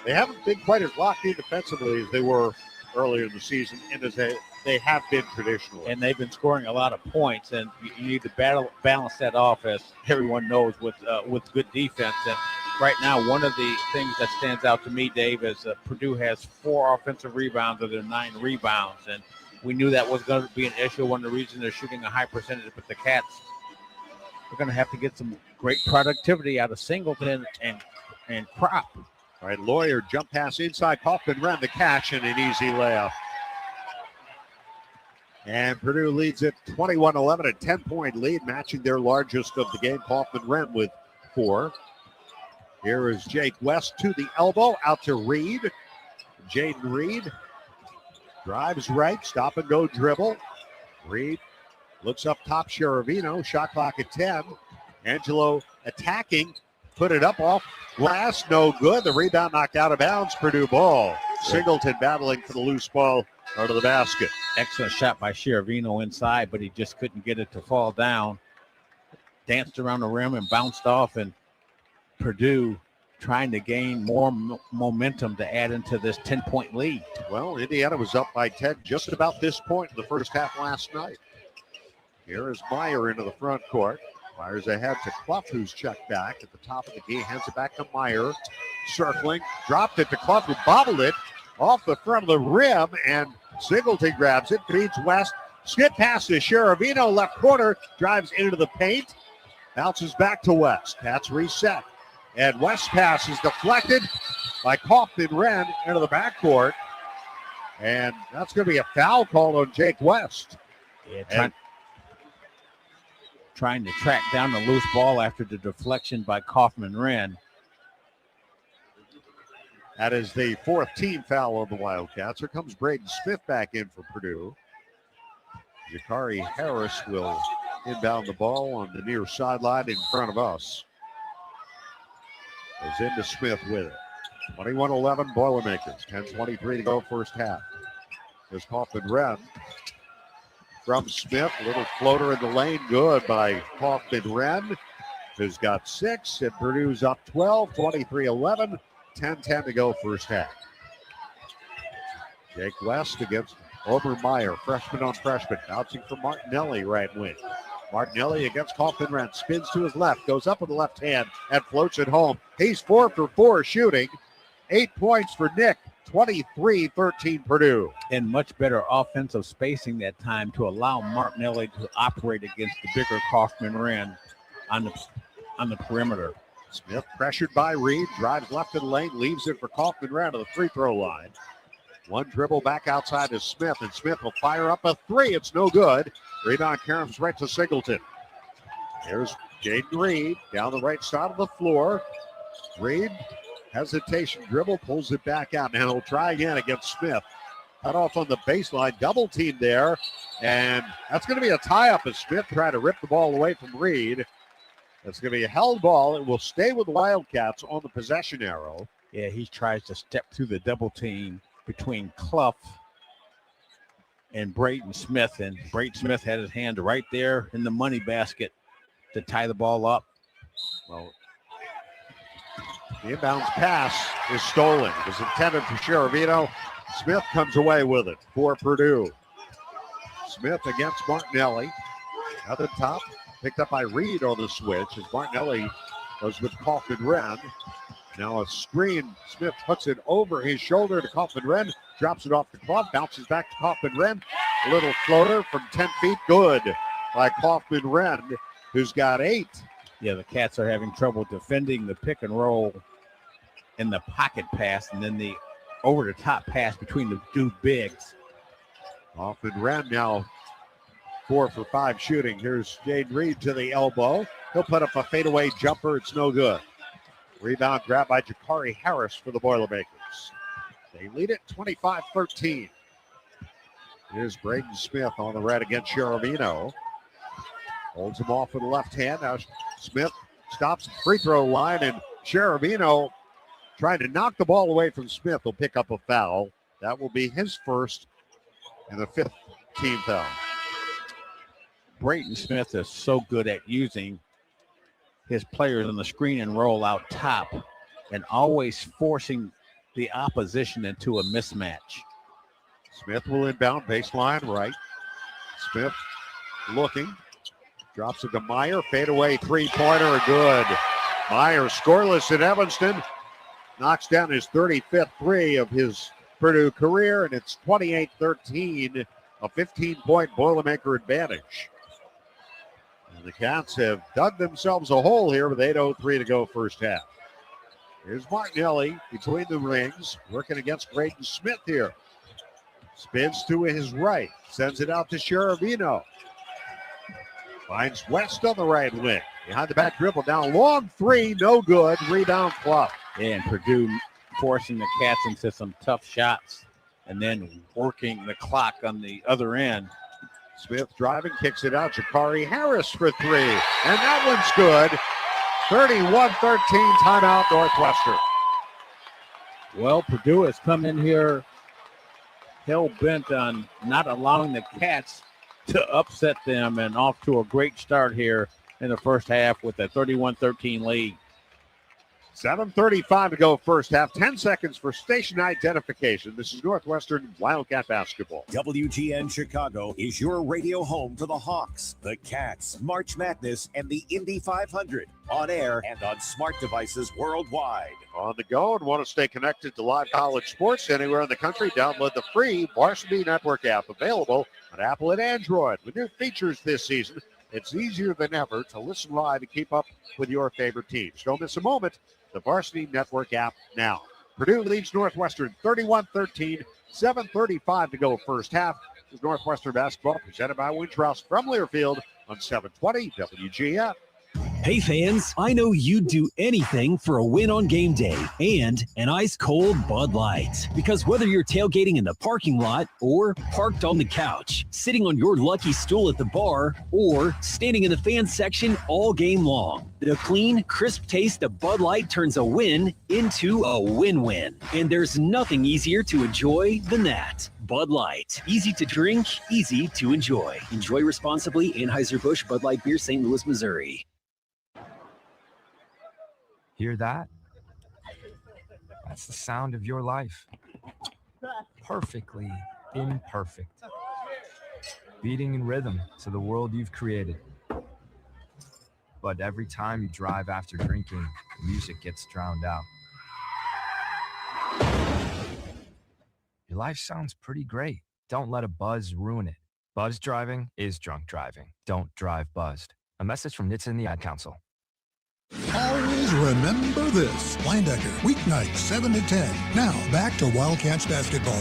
they haven't been quite as locked in defensively as they were earlier in the season, and as they have been traditionally. And they've been scoring a lot of points, and you need to balance that off, as everyone knows, with good defense. And right now, one of the things that stands out to me, Dave, is Purdue has 4 offensive rebounds of their 9 rebounds, and we knew that was going to be an issue. One of the reasons they're shooting a high percentage, but the Cats are going to have to get some great productivity out of Singleton and Crop. All right, Lawyer jump pass inside. Kaufman ran the catch and an easy layup. And Purdue leads it 21-11, a 10-point lead, matching their largest of the game. Kaufman ran with 4. Here is Jake West to the elbow, out to Reed. Jaden Reed drives right, stop and go dribble. Reed looks up top, Sherabino, shot clock at 10. Angelo attacking, put it up off glass, no good. The rebound knocked out of bounds, Purdue ball. Singleton battling for the loose ball out of the basket. Excellent shot by Sherabino inside, but he just couldn't get it to fall down. Danced around the rim and bounced off, and Purdue trying to gain more momentum to add into this 10-point lead. Well, Indiana was up by 10 just about this point in the first half last night. Here is Meyer into the front court. Meyer's ahead to Clough, who's checked back at the top of the key. Hands it back to Meyer. Circling. Dropped it to Clough, who bobbled it off the front of the rim. And Singleton grabs it. Feeds West. Skip pass to Sheravino. Left corner. Drives into the paint. Bounces back to West. That's reset. And West pass is deflected by Kaufman-Wren into the backcourt. And that's going to be a foul called on Jake West. Yeah, trying to track down the loose ball after the deflection by Kaufman-Wren. That is the fourth team foul on the Wildcats. Here comes Braden Smith back in for Purdue. Jakari Harris will inbound the ball on the near sideline in front of us. Goes into Smith with it. 21-11 Boilermakers. 10:23 to go first half. There's Kaufman-Wren. From Smith, a little floater in the lane, good by Kaufman-Wren, who's got 6, and Purdue's up 12, 23-11, 10-10 to go first half. Jake West against Obermeyer, freshman on freshman, bouncing for Martinelli, right wing. Martinelli against Kaufman-Wren, spins to his left, goes up with the left hand, and floats it home. He's 4 for 4 shooting, 8 points for Nick. 23-13 Purdue. And much better offensive spacing that time to allow Martinelli to operate against the bigger Kaufman-Wren on the perimeter. Smith pressured by Reed, drives left in the lane, leaves it for Kaufman-Wren to the free throw line. One dribble back outside to Smith, and Smith will fire up a 3. It's no good. Rebound comes right to Singleton. There's Jaden Reed down the right side of the floor. Reed, hesitation dribble, pulls it back out. Now he'll try again against Smith. Cut off on the baseline, double team there. And that's going to be a tie-up as Smith tried to rip the ball away from Reed. That's going to be a held ball. It will stay with the Wildcats on the possession arrow. Yeah, he tries to step through the double team between Clough and Brayton Smith. And Brayton Smith had his hand right there in the money basket to tie the ball up. Well, the inbounds pass is stolen. It was intended for Sheravino. Smith comes away with it for Purdue. Smith against Martinelli. At the top, picked up by Reed on the switch as Martinelli goes with Kaufman-Wren. Now a screen. Smith puts it over his shoulder to Kaufman-Wren. Drops it off the Clough. Bounces back to Kaufman-Wren. A little floater from 10 feet. Good by Kaufman-Wren, who's got 8. Yeah, the Cats are having trouble defending the pick and roll and the pocket pass, and then the over-the-top pass between the two bigs. Kaufman-Wren now 4 for 5 shooting. Here's Jaden Reed to the elbow. He'll put up a fadeaway jumper. It's no good. Rebound grab by Jakari Harris for the Boilermakers. They lead it 25-13. Here's Braden Smith on the red against Sheravino. Holds him off with the left hand. Now Smith stops the free throw line, and Sheravino trying to knock the ball away from Smith will pick up a foul. That will be his first and the 5th team foul. Brayton Smith is so good at using his players on the screen and roll out top and always forcing the opposition into a mismatch. Smith will inbound baseline right. Smith looking. Drops it to Meyer. Fadeaway three-pointer. Good. Meyer scoreless in Evanston. Knocks down his 35th 3 of his Purdue career, and it's 28-13, a 15-point Boilermaker advantage. And the Cats have dug themselves a hole here with 8:03 to go first half. Here's Martinelli between the rings, working against Braden Smith here. Spins to his right, sends it out to Sheravino. Finds West on the right wing. Behind the back dribble, down long 3, no good. Rebound Clough. And Purdue forcing the Cats into some tough shots and then working the clock on the other end. Smith driving, kicks it out. Jakari Harris for 3. And that one's good. 31-13, timeout Northwestern. Well, Purdue has come in here hell-bent on not allowing the Cats to upset them, and off to a great start here in the first half with a 31-13 lead. 7:35 to go first half. 10 seconds for station identification. This is Northwestern Wildcat basketball. WGN Chicago is your radio home for the Hawks, the Cats, March Madness, and the Indy 500. On air and on smart devices worldwide. On the go and want to stay connected to live college sports anywhere in the country? Download the free Varsity Network app, available on Apple and Android. With new features this season, it's easier than ever to listen live and keep up with your favorite teams. Don't miss a moment. The Varsity Network app now. Purdue leads Northwestern 31-13, 7:35 to go first half. This is Northwestern basketball presented by Wintrust from Learfield on 720 WGN. Hey fans, I know you'd do anything for a win on game day and an ice-cold Bud Light. Because whether you're tailgating in the parking lot or parked on the couch, sitting on your lucky stool at the bar, or standing in the fan section all game long, the clean, crisp taste of Bud Light turns a win into a win-win. And there's nothing easier to enjoy than that. Bud Light. Easy to drink, easy to enjoy. Enjoy responsibly. Anheuser-Busch Bud Light Beer, St. Louis, Missouri. Hear that? That's the sound of your life. Perfectly imperfect. Beating in rhythm to the world you've created. But every time you drive after drinking, the music gets drowned out. Your life sounds pretty great. Don't let a buzz ruin it. Buzz driving is drunk driving. Don't drive buzzed. A message from NHTSA and the Ad Council. Always remember this. Linebacker, weeknights 7 to 10. Now back to Wildcats basketball.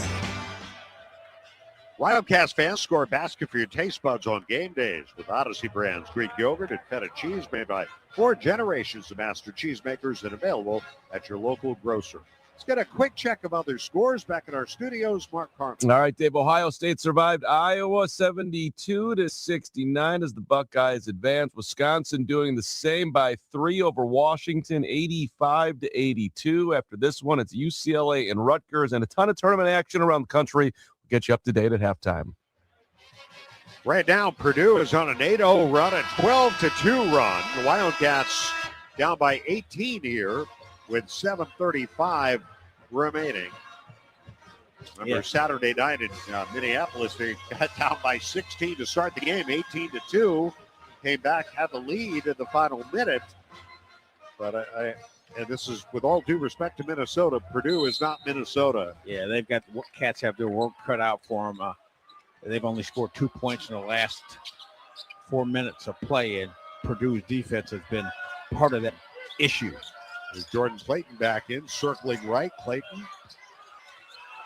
Wildcats fans, score a basket for your taste buds on game days with Odyssey Brands Greek yogurt and feta cheese made by 4 generations of master cheesemakers and available at your local grocer. Let's get a quick check of other scores back in our studios. Mark Carmen. All right, Dave. Ohio State survived Iowa 72-69 as the Buckeyes advanced. Wisconsin doing the same by 3 over Washington, 85-82. After this one, it's UCLA and Rutgers, and a ton of tournament action around the country. We'll get you up to date at halftime. Right now, Purdue is on an 8-0 run, a 12-2 run. The Wildcats down by 18 here, with 7:35 remaining. Remember, Saturday night in Minneapolis, they got down by 16 to start the game, 18-2. Came back, had the lead in the final minute. But and this is with all due respect to Minnesota, Purdue is not Minnesota. Yeah, they've got Cats have their work cut out for them. They've only scored 2 points in the last 4 minutes of play, and Purdue's defense has been part of that issue. There's Jordan Clayton back in, circling right. Clayton.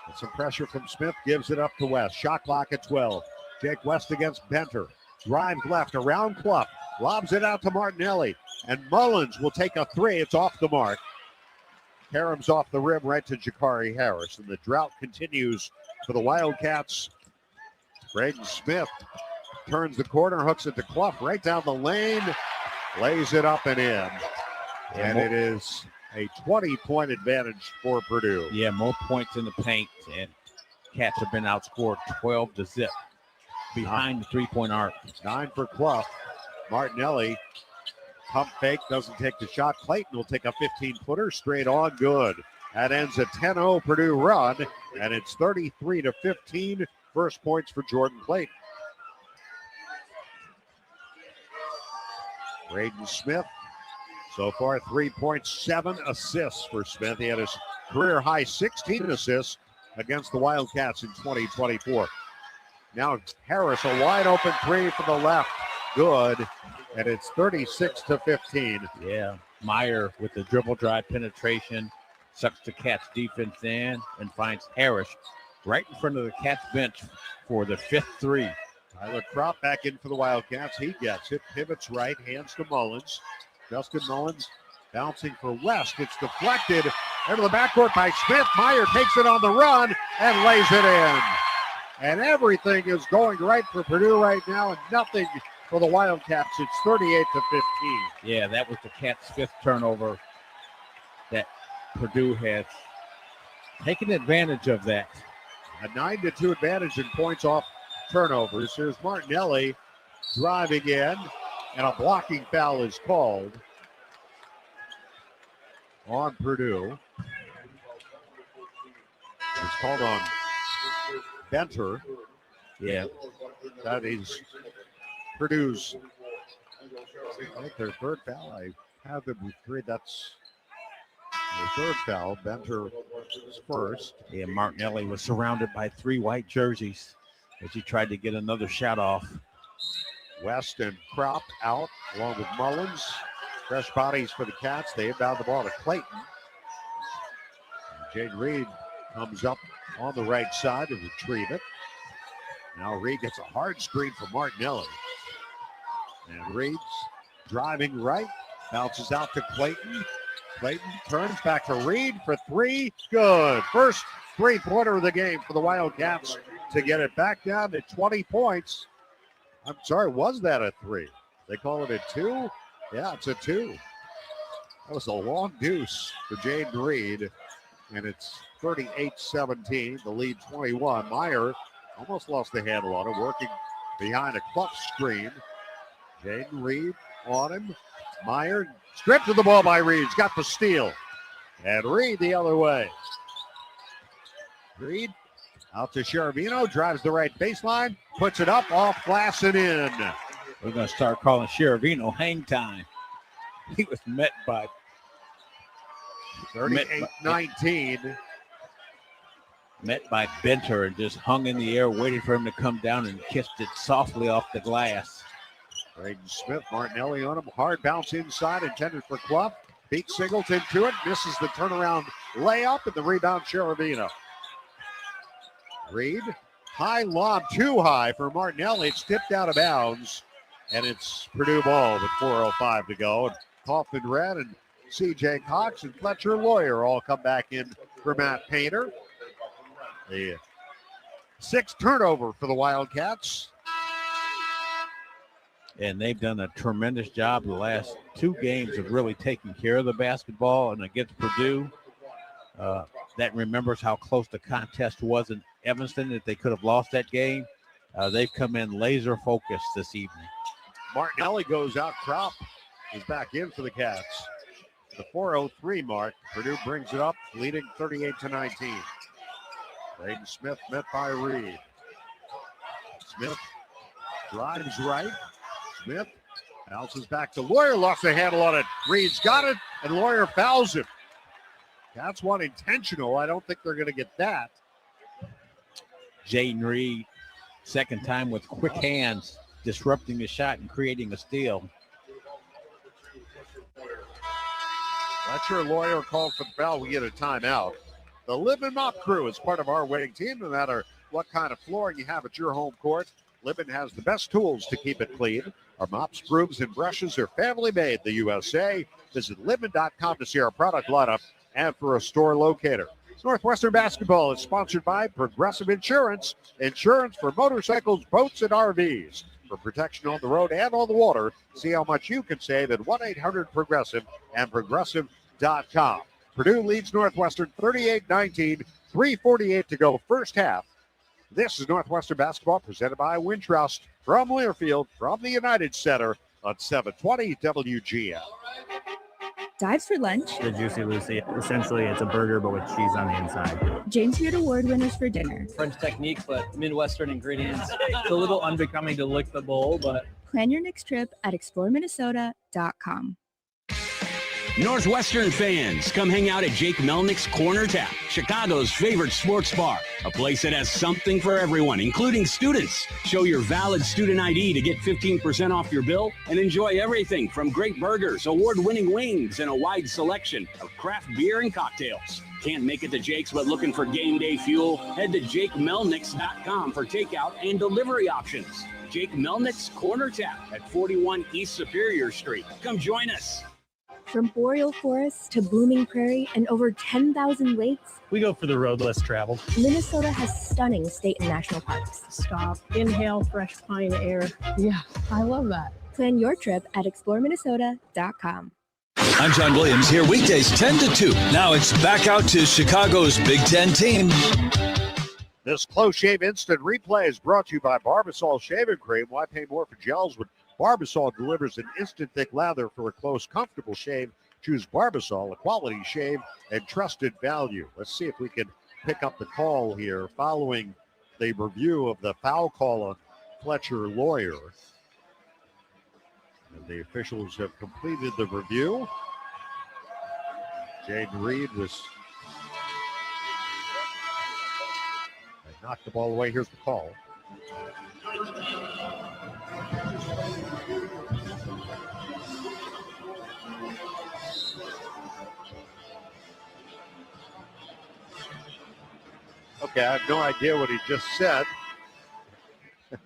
And some pressure from Smith, gives it up to West. Shot clock at 12. Jake West against Benter. Drive left around Clough. Lobs it out to Martinelli. And Mullins will take a 3. It's off the mark. Karam's off the rim right to Jakari Harris. And the drought continues for the Wildcats. Braden Smith turns the corner, hooks it to Clough right down the lane. Lays it up and in. And it is a 20-point advantage for Purdue. Yeah, more points in the paint, and Cats have been outscored 12-0 behind the three-point arc. 9 for Clough. Martinelli, pump fake, doesn't take the shot. Clayton will take a 15-footer straight on, good. That ends a 10-0 Purdue run, and it's 33-15. First points for Jordan Clayton. Braden Smith. So far, 3 points, 7 assists for Smith. He had his career-high 16 assists against the Wildcats in 2024. Now Harris, a wide-open 3 from the left. Good. And it's 36-15. Yeah, Meyer with the dribble drive penetration sucks the Cats defense in and finds Harris right in front of the Cats bench for the 5th 3. Tyler Kropp back in for the Wildcats. He gets it, pivots right, hands to Mullins. Justin Mullins bouncing for West. It's deflected into the backcourt by Smith. Meyer takes it on the run and lays it in. And everything is going right for Purdue right now, and nothing for the Wildcats. It's 38-15. Yeah, that was the Cats' 5th turnover that Purdue has taken advantage of that. A 9-2 advantage in points off turnovers. Here's Martinelli driving in, and a blocking foul is called. on Purdue. It's called on Benter. Yeah. That is Purdue's, I think their third foul. I have them with 3. That's the third foul. Benter is first. Yeah, Martinelli was surrounded by 3 white jerseys as he tried to get another shot off. West and Kropp out along with Mullins. Fresh bodies for the Cats. They inbound the ball to Clayton. Jaden Reed comes up on the right side to retrieve it. Now Reed gets a hard screen from Martinelli. And Reed's driving right. Bounces out to Clayton. Clayton turns back to Reed for 3. Good. First 3-pointer of the game for the Wildcats to get it back down to 20 points. I'm sorry, was that a 3? They call it a 2? Yeah, it's a 2. That was a long deuce for Jaden Reed. And it's 38-17. The lead 21. Meyer almost lost the handle on it, working behind a Clough screen. Jaden Reed on him. Meyer stripped of the ball by Reed. He's got the steal. And Reed the other way. Reed out to Sheravino. Drives the right baseline. Puts it up off glass and in. We're going to start calling Sheravino hang time. He was met by 38-19. Met by Benter and just hung in the air, waiting for him to come down and kissed it softly off the glass. Braden Smith, Martinelli on him. Hard bounce inside, intended for Clough. Beat Singleton to it. Misses the turnaround layup, and the rebound, Sheravino. Reed, high lob, too high for Martinelli. It's tipped out of bounds, and it's Purdue ball with 4:05 to go. And Kaufman Red and C.J. Cox and Fletcher Lawyer all come back in for Matt Painter. The 6th turnover for the Wildcats. And they've done a tremendous job the last 2 games of really taking care of the basketball. And against Purdue, that remembers how close the contest was in Evanston, that they could have lost that game. They've come in laser focused this evening. Martinelli goes out. Kropp is back in for the Cats. The 4:03 mark. Purdue brings it up, leading 38-19. Braden Smith met by Reed. Smith drives right. Smith bounces back to Lawyer. Lost the handle on it. Reed's got it, and Lawyer fouls him. That's one intentional. I don't think they're going to get that. Jaden Reed, second time with quick hands, disrupting the shot and creating a steal. Not sure Lawyer called for the foul. We get a timeout. The Libman Mop Crew is part of our winning team. No matter what kind of flooring you have at your home court, Libman has the best tools to keep it clean. Our mops, brooms, and brushes are family made in the USA. Visit Libman.com to see our product lineup and for a store locator. Northwestern basketball is sponsored by Progressive Insurance. Insurance for motorcycles, boats, and RVs. For protection on the road and on the water, see how much you can save at 1-800-PROGRESSIVE and Progressive.com. Purdue leads Northwestern 38-19, 3:48 to go first half. This is Northwestern basketball presented by Wintrust from Learfield, from the United Center on 720 WGN. Dives for lunch. The Juicy Lucy. Essentially, it's a burger, but with cheese on the inside. James Beard Award winners for dinner. French technique, but Midwestern ingredients. It's a little unbecoming to lick the bowl, but... Plan your next trip at exploreminnesota.com. Northwestern fans, come hang out at Jake Melnick's Corner Tap, Chicago's favorite sports bar. A place that has something for everyone, including students. Show your valid student ID to get 15% off your bill and enjoy everything from great burgers, award-winning wings, and a wide selection of craft beer and cocktails. Can't make it to Jake's but looking for game day fuel? Head to JakeMelnick's.com for takeout and delivery options. Jake Melnick's Corner Tap at 41 East Superior Street. Come join us. From boreal forests to blooming prairie and over 10,000 lakes, We go for the road less traveled. Minnesota has stunning state and national parks. Stop, inhale fresh pine air. Yeah, I love that. Plan your trip at exploreminnesota.com. I'm John Williams here weekdays 10 to 2. Now it's back out to Chicago's Big Ten team. This Close Shave Instant Replay is brought to you by Barbasol Shaving Cream. Why pay more for gels when Barbasol delivers an instant thick lather for a close, comfortable shave Choose Barbasol, a quality shave and trusted value. Let's see if we can pick up the call here following the review of the foul call on Fletcher Lawyer. And the officials have completed the review. Jaden Reed knocked the ball away. Here's the call. Okay, I have no idea what he just said.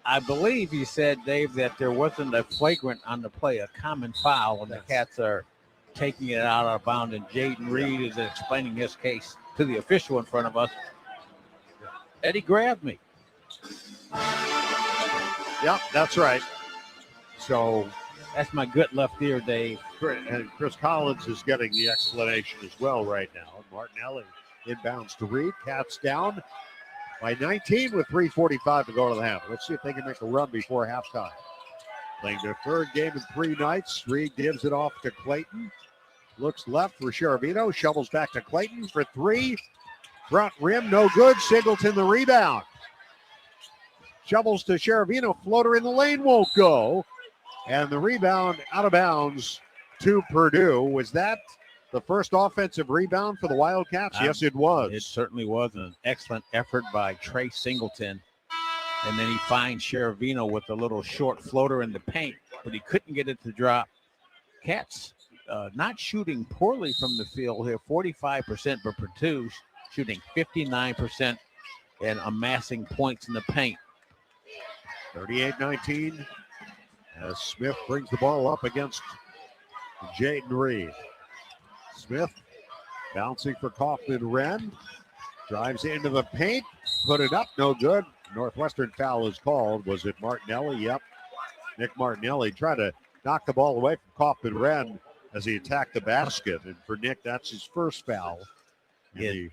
I believe he said, Dave, that there wasn't a flagrant on the play, a common foul, and the Cats are taking it out of bounds, and Jaden Reed is explaining his case to the official in front of us. Eddie grabbed me. Yep, that's right. So that's my good left ear, Dave. And Chris Collins is getting the explanation as well right now. Martinelli inbounds to Reed. Cats down by 19 with 3:45 to go to the half. Let's see if they can make a run before halftime. Playing their third game in 3 nights. Reed gives it off to Clayton. Looks left for Sheravino. Shovels back to Clayton for 3. Front rim, no good. Singleton the rebound. Shovels to Sheravino. Floater in the lane won't go. And the rebound out of bounds to Purdue. Was that the first offensive rebound for the Wildcats? Yes, it was. It certainly was an excellent effort by Trey Singleton. And then he finds Sheravino with a little short floater in the paint, but he couldn't get it to drop. Cats not shooting poorly from the field here, 45%, but Purdue shooting 59% and amassing points in the paint. 38-19 as Smith brings the ball up against Jaden Reed. Smith bouncing for Kaufman-Wren. Drives into the paint. Put it up. No good. Northwestern foul is called. Was it Martinelli? Yep. Nick Martinelli tried to knock the ball away from Kaufman-Wren as he attacked the basket. And for Nick, that's his first foul. The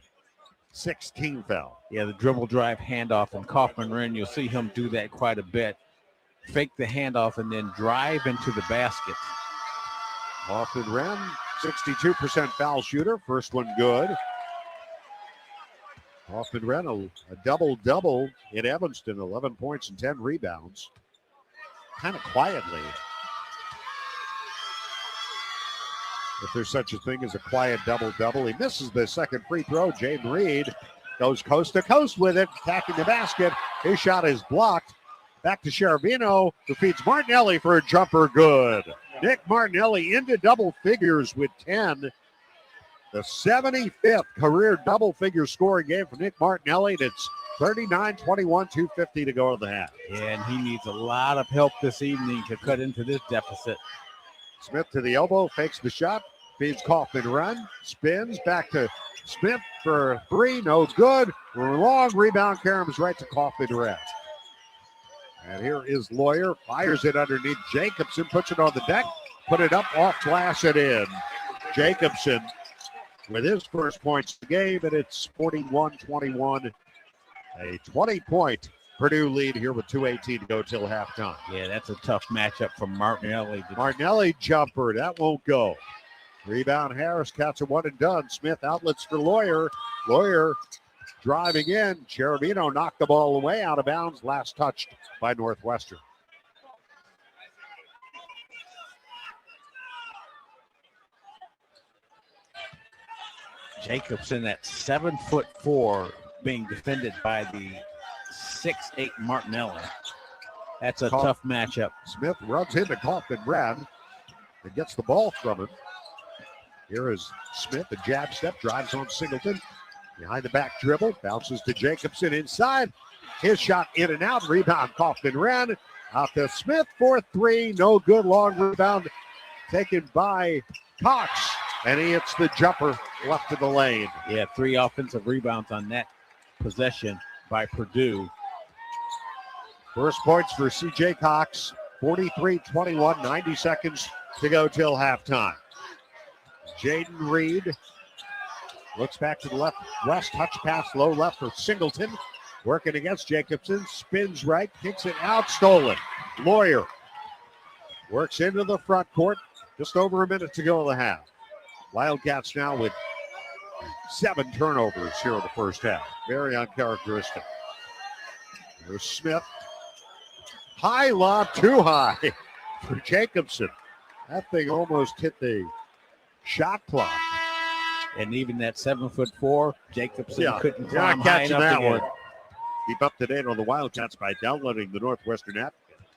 16th foul. Yeah, the dribble drive handoff and Kaufman-Wren, you'll see him do that quite a bit. Fake the handoff and then drive into the basket. Kaufman-Wren, 62% foul shooter. First one good. Kaufman-Wren, a double-double in Evanston, 11 points and 10 rebounds. Kind of quietly. If there's such a thing as a quiet double-double. He misses the second free throw. Jaden Reed goes coast to coast with it, attacking the basket. His shot is blocked. Back to Sheravino, who feeds Martinelli for a jumper. Good. Nick Martinelli into double figures with 10. The 75th career double-figure scoring game for Nick Martinelli. It's 39-21, 2:50 to go to the half. Yeah, and he needs a lot of help this evening to cut into this deficit. Smith to the elbow, fakes the shot, feeds Kaufman-Wren, spins back to Smith for 3, no good. Long rebound, Karam's right to Kaufman-Wren. And here is Lawyer, fires it underneath Jacobson, puts it on the deck, put it up, off glass and in. Jacobson with his first points of the game, and it's 41-21. A 20-point Purdue lead here with 2:18 to go till halftime. Yeah, that's a tough matchup for Martinelli. Martinelli jumper, that won't go. Rebound Harris, Cats are one and done. Smith outlets for Lawyer. Lawyer driving in. Sheravino knocked the ball away out of bounds. Last touched by Northwestern. Jacobson at 7'4", being defended by the 6'8" Martinelli. That's a tough matchup. Smith runs into Kaufman-Wren and gets the ball from him. Here is Smith, a jab step, drives on Singleton. Behind the back dribble, bounces to Jacobson inside. His shot in and out, rebound Kaufman-Wren. Out to Smith for 3, no good, long rebound taken by Cox. And he hits the jumper left of the lane. Yeah, 3 offensive rebounds on that possession by Purdue. First points for C.J. Cox, 43-21, 90 seconds to go till halftime. Jaden Reed looks back to the left, West touch pass, low left for Singleton. Working against Jacobson, spins right, kicks it out, stolen. Lawyer works into the front court, just over a minute to go in the half. Wildcats now with 7 turnovers here in the first half. Very uncharacteristic. There's Smith. High lob, too high for Jacobson. That thing almost hit the shot clock. And even that 7'4", Jacobson couldn't climb high catching enough that to one. get. Keep up to date on the Wildcats by downloading the Northwestern app.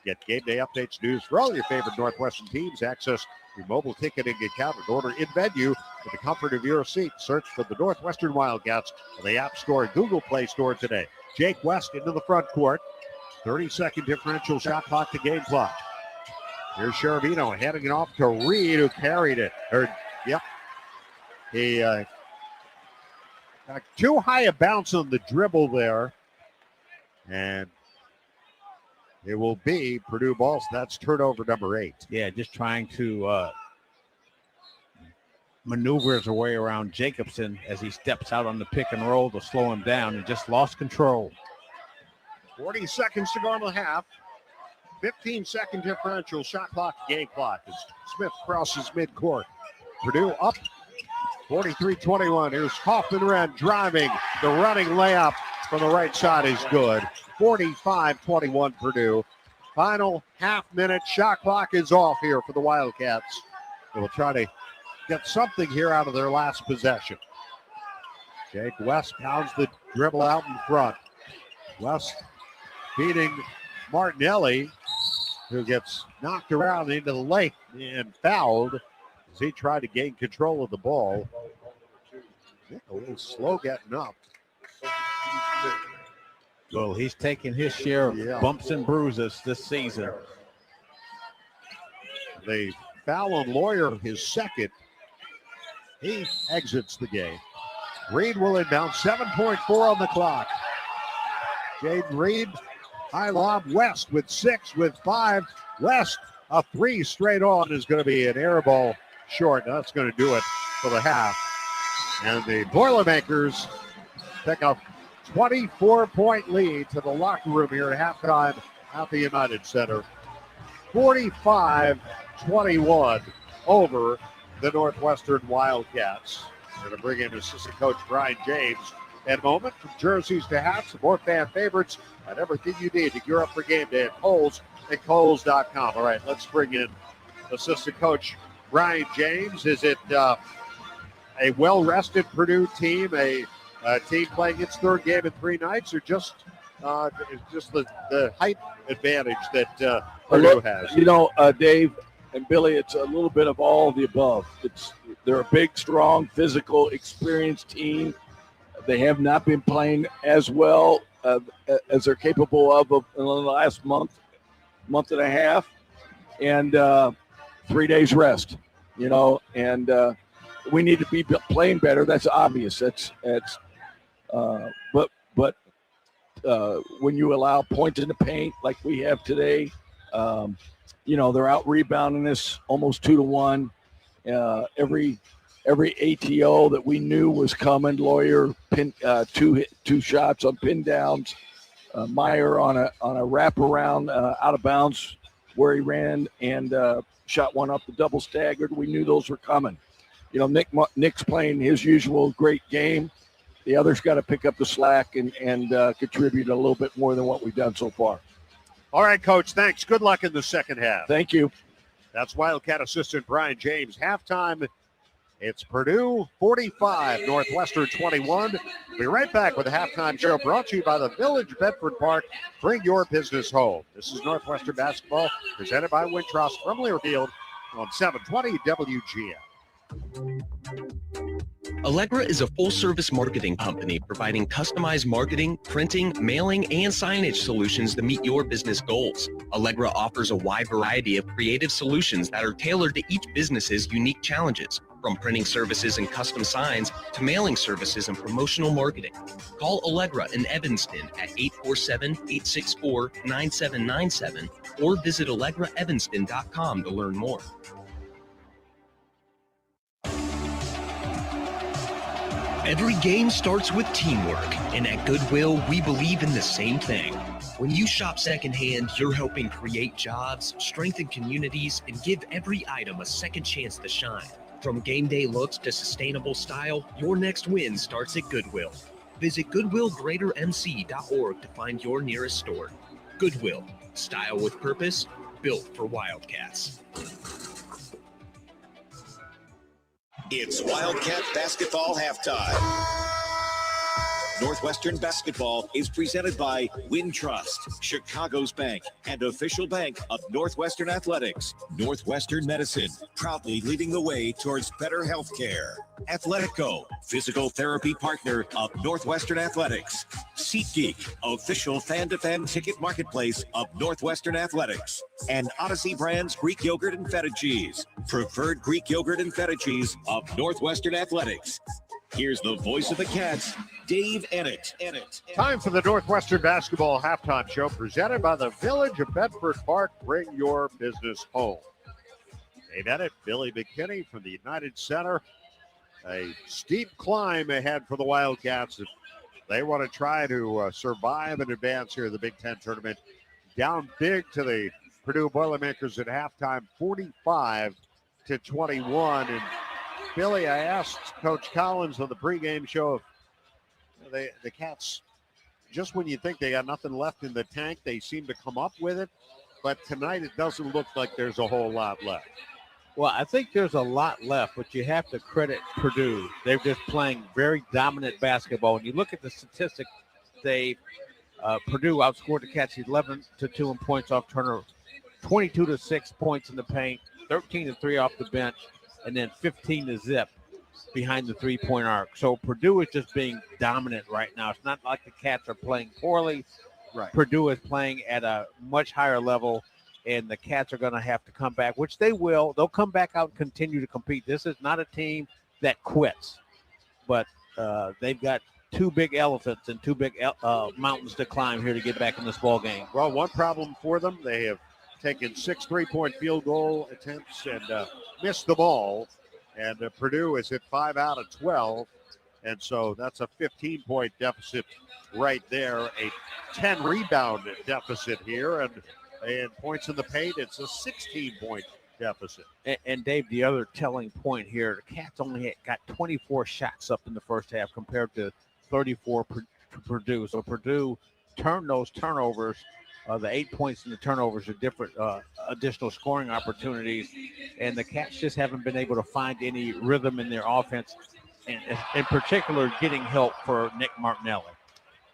Get game day updates, news for all your favorite Northwestern teams. Access your mobile ticketing account and order in venue with the comfort of your seat. Search for the Northwestern Wildcats on the App Store and Google Play Store today. Jake West into the front court. 30-second differential shot clock to game clock. Here's Sheravino handing it off to Reed, who carried it. He got too high a bounce on the dribble there. And it will be Purdue ball. So that's turnover number 8. Yeah, just trying to maneuver his way around Jacobson as he steps out on the pick and roll to slow him down and just lost control. 40 seconds to go in the half. 15-second differential shot clock, game clock as Smith crosses midcourt. Purdue up 43-21. Here's Kaufman-Wren driving. The running layup from the right side is good. 45-21 Purdue. Final half minute. Shot clock is off here for the Wildcats. They will try to get something here out of their last possession. Jake West pounds the dribble out in front. West beating Martinelli, who gets knocked around into the lake and fouled as he tried to gain control of the ball. A little slow getting up. Well, he's taken his share of bumps and bruises this season. They foul on Lawyer, his second. He exits the game. Reed will inbound, 7.4 on the clock. Jaden Reed, high lob. West with 6, with 5. West, a 3 straight on is going to be an air ball short. That's going to do it for the half. And the Boilermakers pick up 24-point lead to the locker room here at halftime at the United Center. 45-21 over the Northwestern Wildcats. We're going to bring in assistant coach Brian James in a moment. From jerseys to hats, more fan favorites, and everything you need to gear up for game day at Kohl's and Kohl's.com. All right, let's bring in assistant coach Brian James. Is it a well-rested Purdue team, a team playing its third game in 3 nights, or just the height advantage that Purdue has? You know, Dave and Billy, it's a little bit of all of the above. They're a big, strong, physical, experienced team. They have not been playing as well as they're capable of in the last month and a half, and 3 days rest. You know, and we need to be playing better. That's obvious. But when you allow points in the paint like we have today, you know, they're out rebounding us almost 2-1. Every ATO that we knew was coming. Lawyer pin two shots on pin downs. Meyer on a wraparound out of bounds where he ran and shot one up the double staggered. We knew those were coming. You know, Nick's playing his usual great game. The others got to pick up the slack and contribute a little bit more than what we've done so far. All right, Coach, thanks. Good luck in the second half. Thank you. That's Wildcat assistant Brian James. Halftime, it's Purdue 45, Northwestern 21. We'll be right back with the halftime show brought to you by the Village Bedford Park. Bring your business home. This is Northwestern basketball presented by Wintrust from Learfield on 720 WGN. Allegra is a full-service marketing company providing customized marketing, printing, mailing, and signage solutions that meet your business goals. Allegra offers a wide variety of creative solutions that are tailored to each business's unique challenges, from printing services and custom signs to mailing services and promotional marketing. Call Allegra in Evanston at 847-864-9797 or visit AllegraEvanston.com to learn more. Every game starts with teamwork, and at Goodwill, we believe in the same thing. When you shop secondhand, you're helping create jobs, strengthen communities, and give every item a second chance to shine. From game day looks to sustainable style, your next win starts at Goodwill. Visit GoodwillGreaterMC.org to find your nearest store. Goodwill, style with purpose, built for Wildcats. It's Wildcat basketball halftime. Northwestern basketball is presented by Wintrust, Chicago's bank and official bank of Northwestern Athletics. Northwestern Medicine, proudly leading the way towards better health care. Athletico, physical therapy partner of Northwestern Athletics. SeatGeek, official fan-to-fan ticket marketplace of Northwestern Athletics. And Odyssey Brands Greek Yogurt and Feta Cheese, preferred Greek Yogurt and Feta Cheese of Northwestern Athletics. Here's the voice of the Cats, Dave Ennett. Time for the Northwestern Basketball Halftime Show, presented by the Village of Bedford Park. Bring your business home. Dave Ennett, Billy McKinney from the United Center. A steep climb ahead for the Wildcats. They want to try to survive and advance here in the Big Ten tournament. Down big to the Purdue Boilermakers at halftime, 45-21. And Billy, I asked Coach Collins on the pregame show if the Cats, just when you think they got nothing left in the tank, they seem to come up with it. But tonight it doesn't look like there's a whole lot left. Well, I think there's a lot left, but you have to credit Purdue. They're just playing very dominant basketball. When you look at the statistics, Purdue outscored the Cats 11-2 in points off turnover, 22-6 points in the paint, 13-3 off the bench, and then 15-0 behind the three-point arc. So Purdue is just being dominant right now. It's not like the Cats are playing poorly. Right. Purdue is playing at a much higher level, and the Cats are going to have to come back, which they will. They'll come back out and continue to compete. This is not a team that quits, but they've got two big elephants and two big mountains to climb here to get back in this ball game. Well, one problem for them, they have taken 6 3-point field goal attempts and missed the ball. And Purdue is at 5 out of 12. And so that's a 15-point deficit right there. A 10-rebound deficit here. And points in the paint, it's a 16-point deficit. And Dave, the other telling point here, the Cats only got 24 shots up in the first half compared to 34 to Purdue. So Purdue turned those turnovers. The 8 points in the turnovers are different additional scoring opportunities, and the Cats just haven't been able to find any rhythm in their offense, and in particular getting help for Nick Martinelli.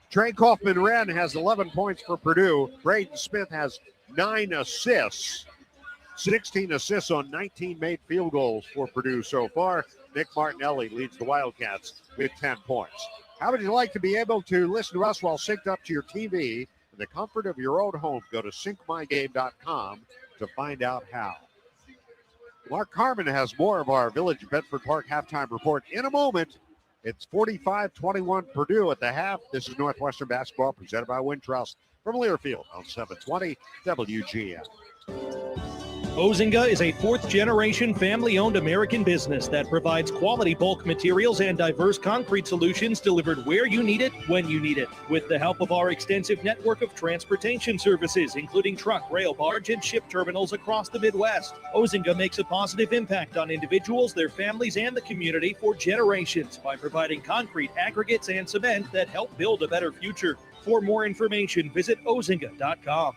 Trey Kaufman-Wren has 11 points for Purdue. Braden Smith has 9 assists, 16 assists on 19 made field goals for Purdue so far. Nick Martinelli leads the Wildcats with 10 points. How would you like to be able to listen to us while synced up to your TV in the comfort of your own home? Go to syncmygame.com to find out how. Mark Harmon has more of our Village Bedford Park halftime report in a moment. It's 45-21 Purdue at the half. This is Northwestern basketball presented by Wintrust from Learfield on 720 WGN. Ozinga is a fourth-generation family-owned American business that provides quality bulk materials and diverse concrete solutions delivered where you need it, when you need it. With the help of our extensive network of transportation services, including truck, rail, barge, and ship terminals across the Midwest, Ozinga makes a positive impact on individuals, their families, and the community for generations by providing concrete, aggregates, and cement that help build a better future. For more information, visit ozinga.com.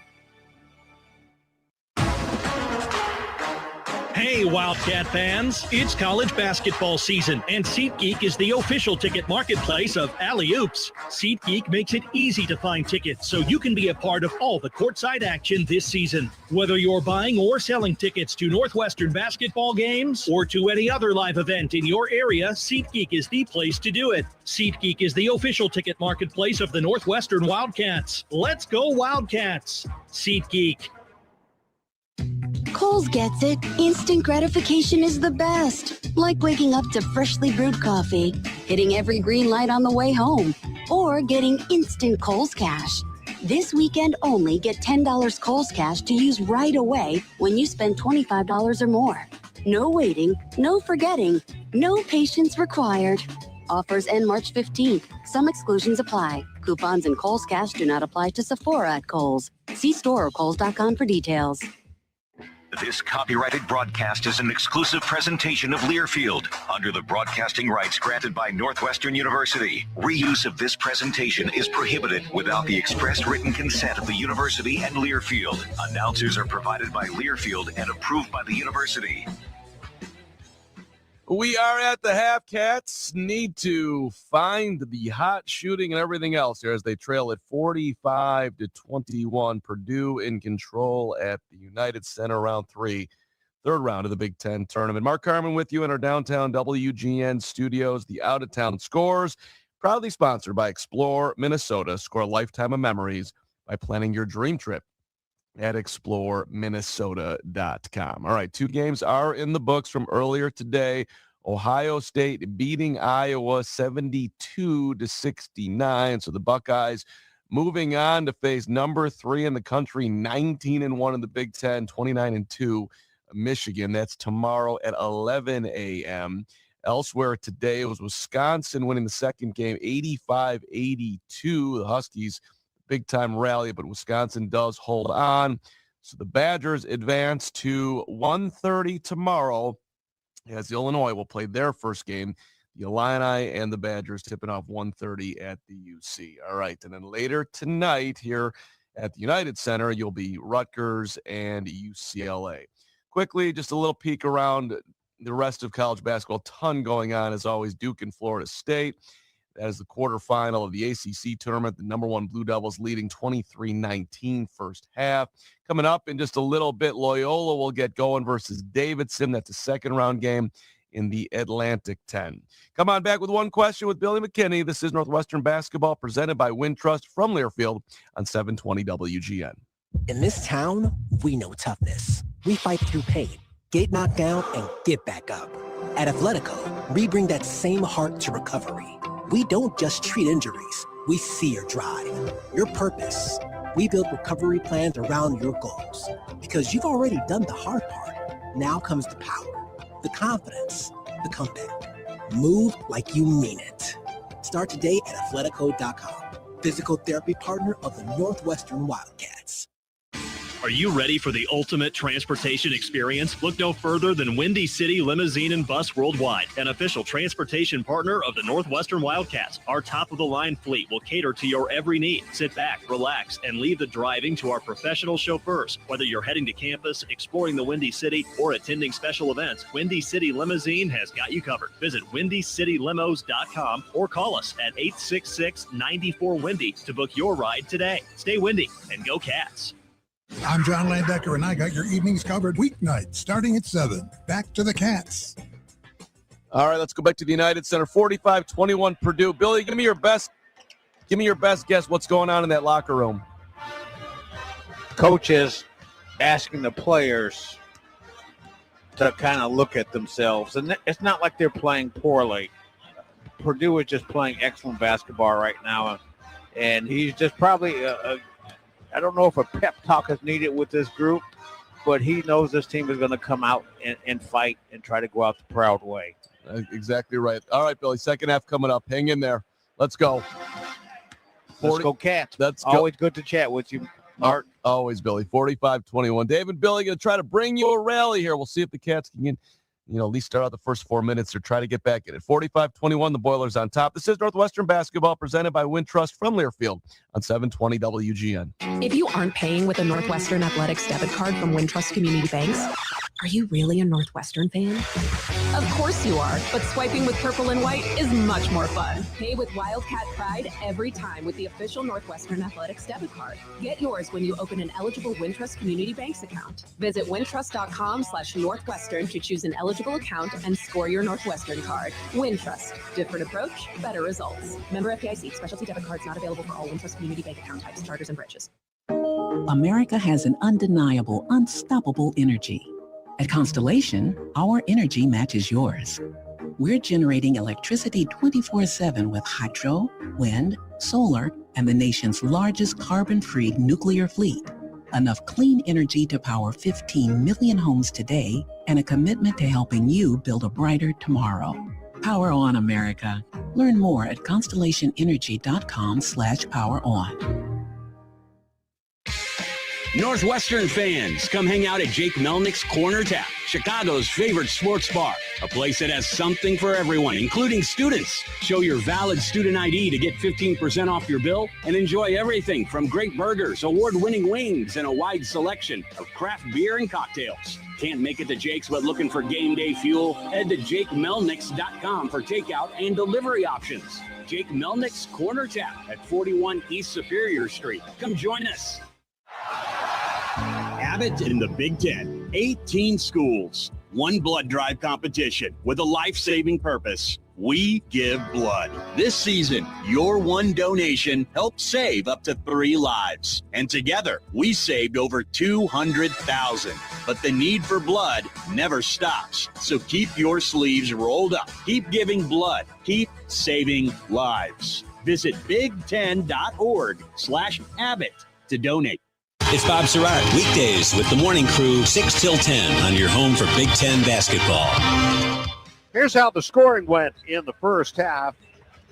Hey, Wildcat fans, it's college basketball season, and SeatGeek is the official ticket marketplace of Alley Oops. SeatGeek makes it easy to find tickets so you can be a part of all the courtside action this season. Whether you're buying or selling tickets to Northwestern basketball games or to any other live event in your area, SeatGeek is the place to do it. SeatGeek is the official ticket marketplace of the Northwestern Wildcats. Let's go Wildcats! SeatGeek. Kohl's gets it. Instant gratification is the best. Like waking up to freshly brewed coffee, hitting every green light on the way home, or getting instant Kohl's Cash. This weekend only, get $10 Kohl's Cash to use right away when you spend $25 or more. No waiting, no forgetting, no patience required. Offers end March 15th. Some exclusions apply. Coupons and Kohl's Cash do not apply to Sephora at Kohl's. See store or Kohl's.com for details. This copyrighted broadcast is an exclusive presentation of Learfield under the broadcasting rights granted by Northwestern University. Reuse of this presentation is prohibited without the express written consent of the university and Learfield. Announcers are provided by Learfield and approved by the university. We are at the half. Cats need to find the hot shooting and everything else here as they trail at 45-21. Purdue in control at the United Center, round 3, third round of the Big Ten tournament. Mark Carmen with you in our downtown WGN studios. The out-of-town scores, proudly sponsored by Explore Minnesota. Score a lifetime of memories by planning your dream trip at exploreminnesota.com. All right, 2 games are in the books from earlier today. Ohio State beating Iowa 72-69. So the Buckeyes moving on to face number 3 in the country, 19-1 in the Big Ten, 29-2 Michigan. That's tomorrow at 11 a.m. Elsewhere today, it was Wisconsin winning the second game, 85-82. The Huskies big-time rally, but Wisconsin does hold on. So the Badgers advance to 1:30 tomorrow as Illinois will play their first game. The Illini and the Badgers tipping off 1:30 at the UC. All right, and then later tonight here at the United Center, you'll be Rutgers and UCLA. Quickly, just a little peek around the rest of college basketball. Ton going on, as always. Duke and Florida State. That is the quarterfinal of the ACC tournament. The number 1 Blue Devils leading 23-19 first half. Coming up in just a little bit, Loyola will get going versus Davidson. That's a second-round game in the Atlantic 10. Come on back with one question with Billy McKinney. This is Northwestern Basketball presented by Wintrust from Learfield on 720 WGN. In this town, we know toughness. We fight through pain, get knocked down, and get back up. At Athletico, we bring that same heart to recovery. We don't just treat injuries, we see your drive, your purpose. We build recovery plans around your goals because you've already done the hard part. Now comes the power, the confidence, the comeback. Move like you mean it. Start today at Athletico.com. Physical therapy partner of the Northwestern Wildcats. Are you ready for the ultimate transportation experience? Look no further than Windy City Limousine and Bus Worldwide, an official transportation partner of the Northwestern Wildcats. Our top-of-the-line fleet will cater to your every need. Sit back, relax, and leave the driving to our professional chauffeurs. Whether you're heading to campus, exploring the Windy City, or attending special events, Windy City Limousine has got you covered. Visit WindyCityLimos.com or call us at 866-94-WINDY to book your ride today. Stay windy and go Cats. I'm John Landecker, and I got your evenings covered weeknights starting at 7. Back to the Cats. All right, let's go back to the United Center. 45-21 Purdue. Billy, give me your best guess what's going on in that locker room. Coaches asking the players to kind of look at themselves. And it's not like they're playing poorly. Purdue is just playing excellent basketball right now. And he's just probably I don't know if a pep talk is needed with this group, but he knows this team is going to come out and fight and try to go out the proud way. Exactly right. All right, Billy, second half coming up. Hang in there. Let's go. Let's go, Cats. That's always good to chat with you, Art. Always, Billy. 45-21. Dave and Billy going to try to bring you a rally here. We'll see if the Cats can get, at least start out the first 4 minutes or try to get back in it. 45-21, the Boilers on top. This is Northwestern Basketball presented by Wintrust from Learfield on 720 WGN. If you aren't paying with a Northwestern Athletics debit card from Wintrust Community Banks, are you really a Northwestern fan? Of course you are, but swiping with purple and white is much more fun. Pay with Wildcat Pride every time with the official Northwestern Athletics debit card. Get yours when you open an eligible Wintrust Community Banks account. Visit wintrust.com/Northwestern to choose an eligible account and score your Northwestern card. Wintrust. Different approach, better results. Member FDIC. Specialty debit cards not available for all Wintrust Community Bank account types, charters, and branches. America has an undeniable, unstoppable energy. At Constellation, our energy matches yours. We're generating electricity 24/7 with hydro, wind, solar, and the nation's largest carbon-free nuclear fleet. Enough clean energy to power 15 million homes today, and a commitment to helping you build a brighter tomorrow. Power on, America. Learn more at constellationenergy.com/poweron. Northwestern fans, come hang out at Jake Melnick's Corner Tap, Chicago's favorite sports bar. A place that has something for everyone, including students. Show your valid student ID to get 15% off your bill and enjoy everything from great burgers, award-winning wings, and a wide selection of craft beer and cocktails. Can't make it to Jake's but looking for game day fuel? Head to JakeMelnicks.com for takeout and delivery options. Jake Melnick's Corner Tap at 41 East Superior Street. Come join us. Abbott in the Big Ten, 18 schools, one blood drive competition with a life-saving purpose. We give blood. This season, your one donation helped save up to 3 lives. And together, we saved over 200,000. But the need for blood never stops. So keep your sleeves rolled up. Keep giving blood. Keep saving lives. Visit big10.org/Abbott to donate. It's Bob Surratt, weekdays with the morning crew, 6 till 10 on your home for Big Ten basketball. Here's how the scoring went in the first half.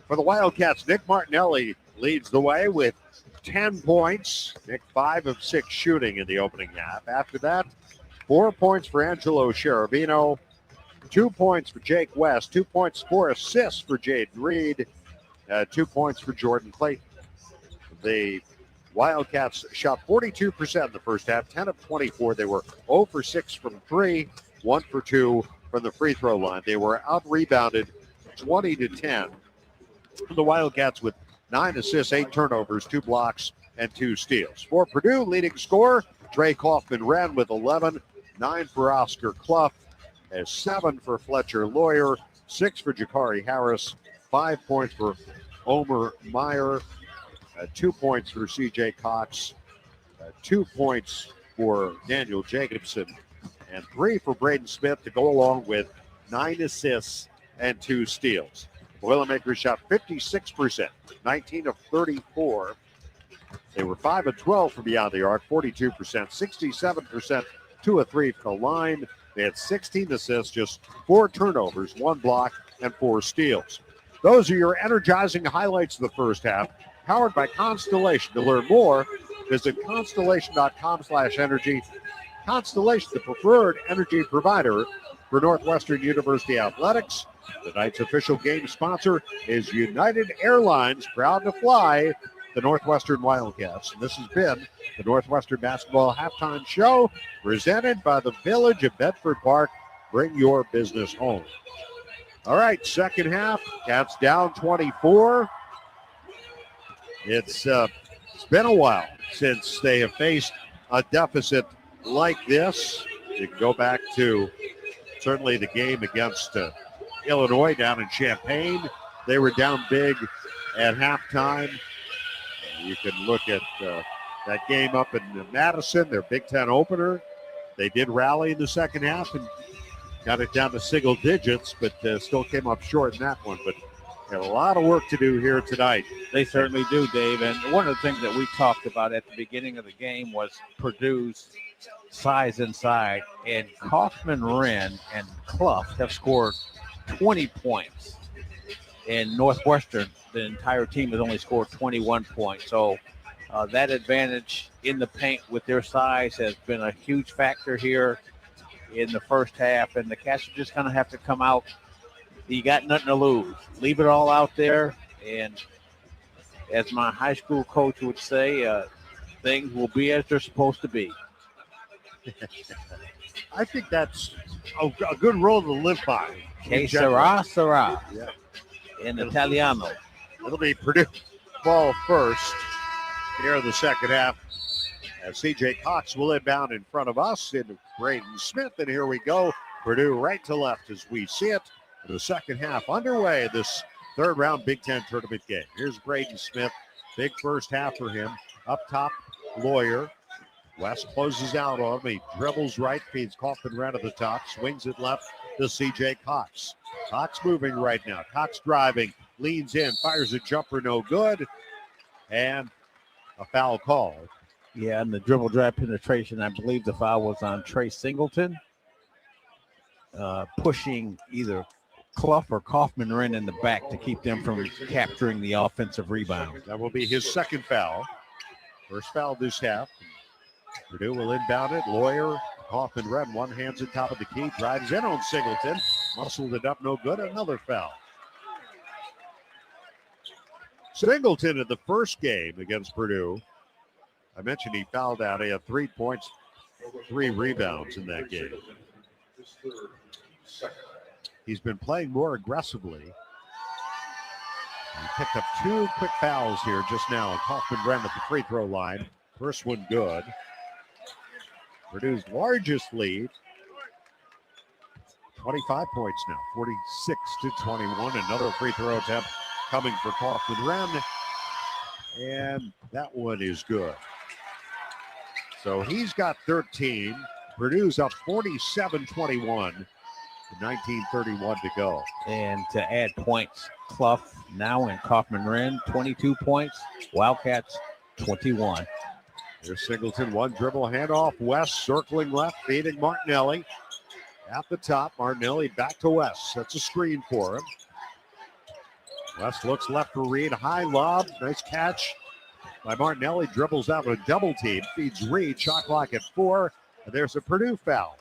For the Wildcats, Nick Martinelli leads the way with 10 points. Nick 5 of 6 shooting in the opening half. After that, 4 points for Angelo Cherubino, 2 points for Jake West, 2 points, 4 assists for Jaden Reed, 2 points for Jordan Clayton. The Wildcats shot 42% in the first half, 10 of 24. They were 0 for 6 from 3, 1 for 2 from the free throw line. They were out-rebounded 20-10. The Wildcats with 9 assists, 8 turnovers, 2 blocks, and 2 steals. For Purdue, leading scorer, Trey Kaufman-Wren with 11, 9 for Oscar Clough, 7 for Fletcher Lawyer, 6 for Jakari Harris, 5 points for Omer Meyer, 2 points for C.J. Cox, 2 points for Daniel Jacobson, and 3 for Braden Smith to go along with 9 assists and 2 steals. Boilermakers shot 56%, 19 of 34. They were 5 of 12 from beyond the arc, 42%, 67%, 2 of 3 from the line. They had 16 assists, just 4 turnovers, 1 block, and 4 steals. Those are your energizing highlights of the first half, powered by Constellation. To learn more, visit constellation.com/energy. Constellation, the preferred energy provider for Northwestern University Athletics. Tonight's official game sponsor is United Airlines, proud to fly the Northwestern Wildcats. And this has been the Northwestern Basketball Halftime Show, presented by the Village of Bedford Park. Bring your business home. All right, second half, Cats down 24. It's been a while since they have faced a deficit like this. You can go back to certainly the game against Illinois down in Champaign. They were down big at halftime. You can look at that game up in Madison, their Big Ten opener. They did rally in the second half and got it down to single digits, but still came up short in that one. But got a lot of work to do here tonight. They certainly do, Dave. And one of the things that we talked about at the beginning of the game was Purdue's size inside. And Kaufman-Wren and Clough have scored 20 points. And Northwestern, the entire team, has only scored 21 points. So that advantage in the paint with their size has been a huge factor here in the first half. And the Cats are just going to have to come out. You got nothing to lose. Leave it all out there. And as my high school coach would say, things will be as they're supposed to be. I think that's a good rule to live by. Que sera, sera. Yeah. In Italiano. It'll be Purdue ball first here in the second half. As C.J. Cox will inbound in front of us into Braden Smith. And here we go. Purdue right to left as we see it. The second half underway, this third round Big Ten tournament game. Here's Braden Smith. Big first half for him. Up top, Lawyer. West closes out on him. He dribbles right, feeds Kaufman-Wren at the top, swings it left to C.J. Cox. Cox moving right now. Cox driving, leans in, fires a jumper, no good. And a foul call. Yeah, and the dribble drive penetration, I believe the foul was on Trey Singleton. Pushing either Clough or Kaufman-Wren in the back to keep them from capturing the offensive rebound. That will be his second foul. First foul this half. Purdue will inbound it. Lawyer, Hoffman Red, one hands on top of the key, drives in on Singleton. Muscled it up, no good. Another foul. Singleton in the first game against Purdue. I mentioned he fouled out. He had 3 points, 3 rebounds in that game. He's been playing more aggressively. He picked up 2 quick fouls here just now. And Kaufman Bren at the free throw line. First one good. Purdue's largest lead. 25 points now. 46-21. Another free throw attempt coming for Kaufman Wren. And that one is good. So he's got 13. Purdue's up 47-21. 19:31 to go. And to add points, Clough now in Kaufman Wren, 22 points. Wildcats, 21. Here's Singleton, one dribble handoff. West circling left, feeding Martinelli. At the top, Martinelli back to West. That's a screen for him. West looks left for Reed. High lob. Nice catch by Martinelli. Dribbles out with a double team. Feeds Reed. Shot clock at 4. And there's a Purdue foul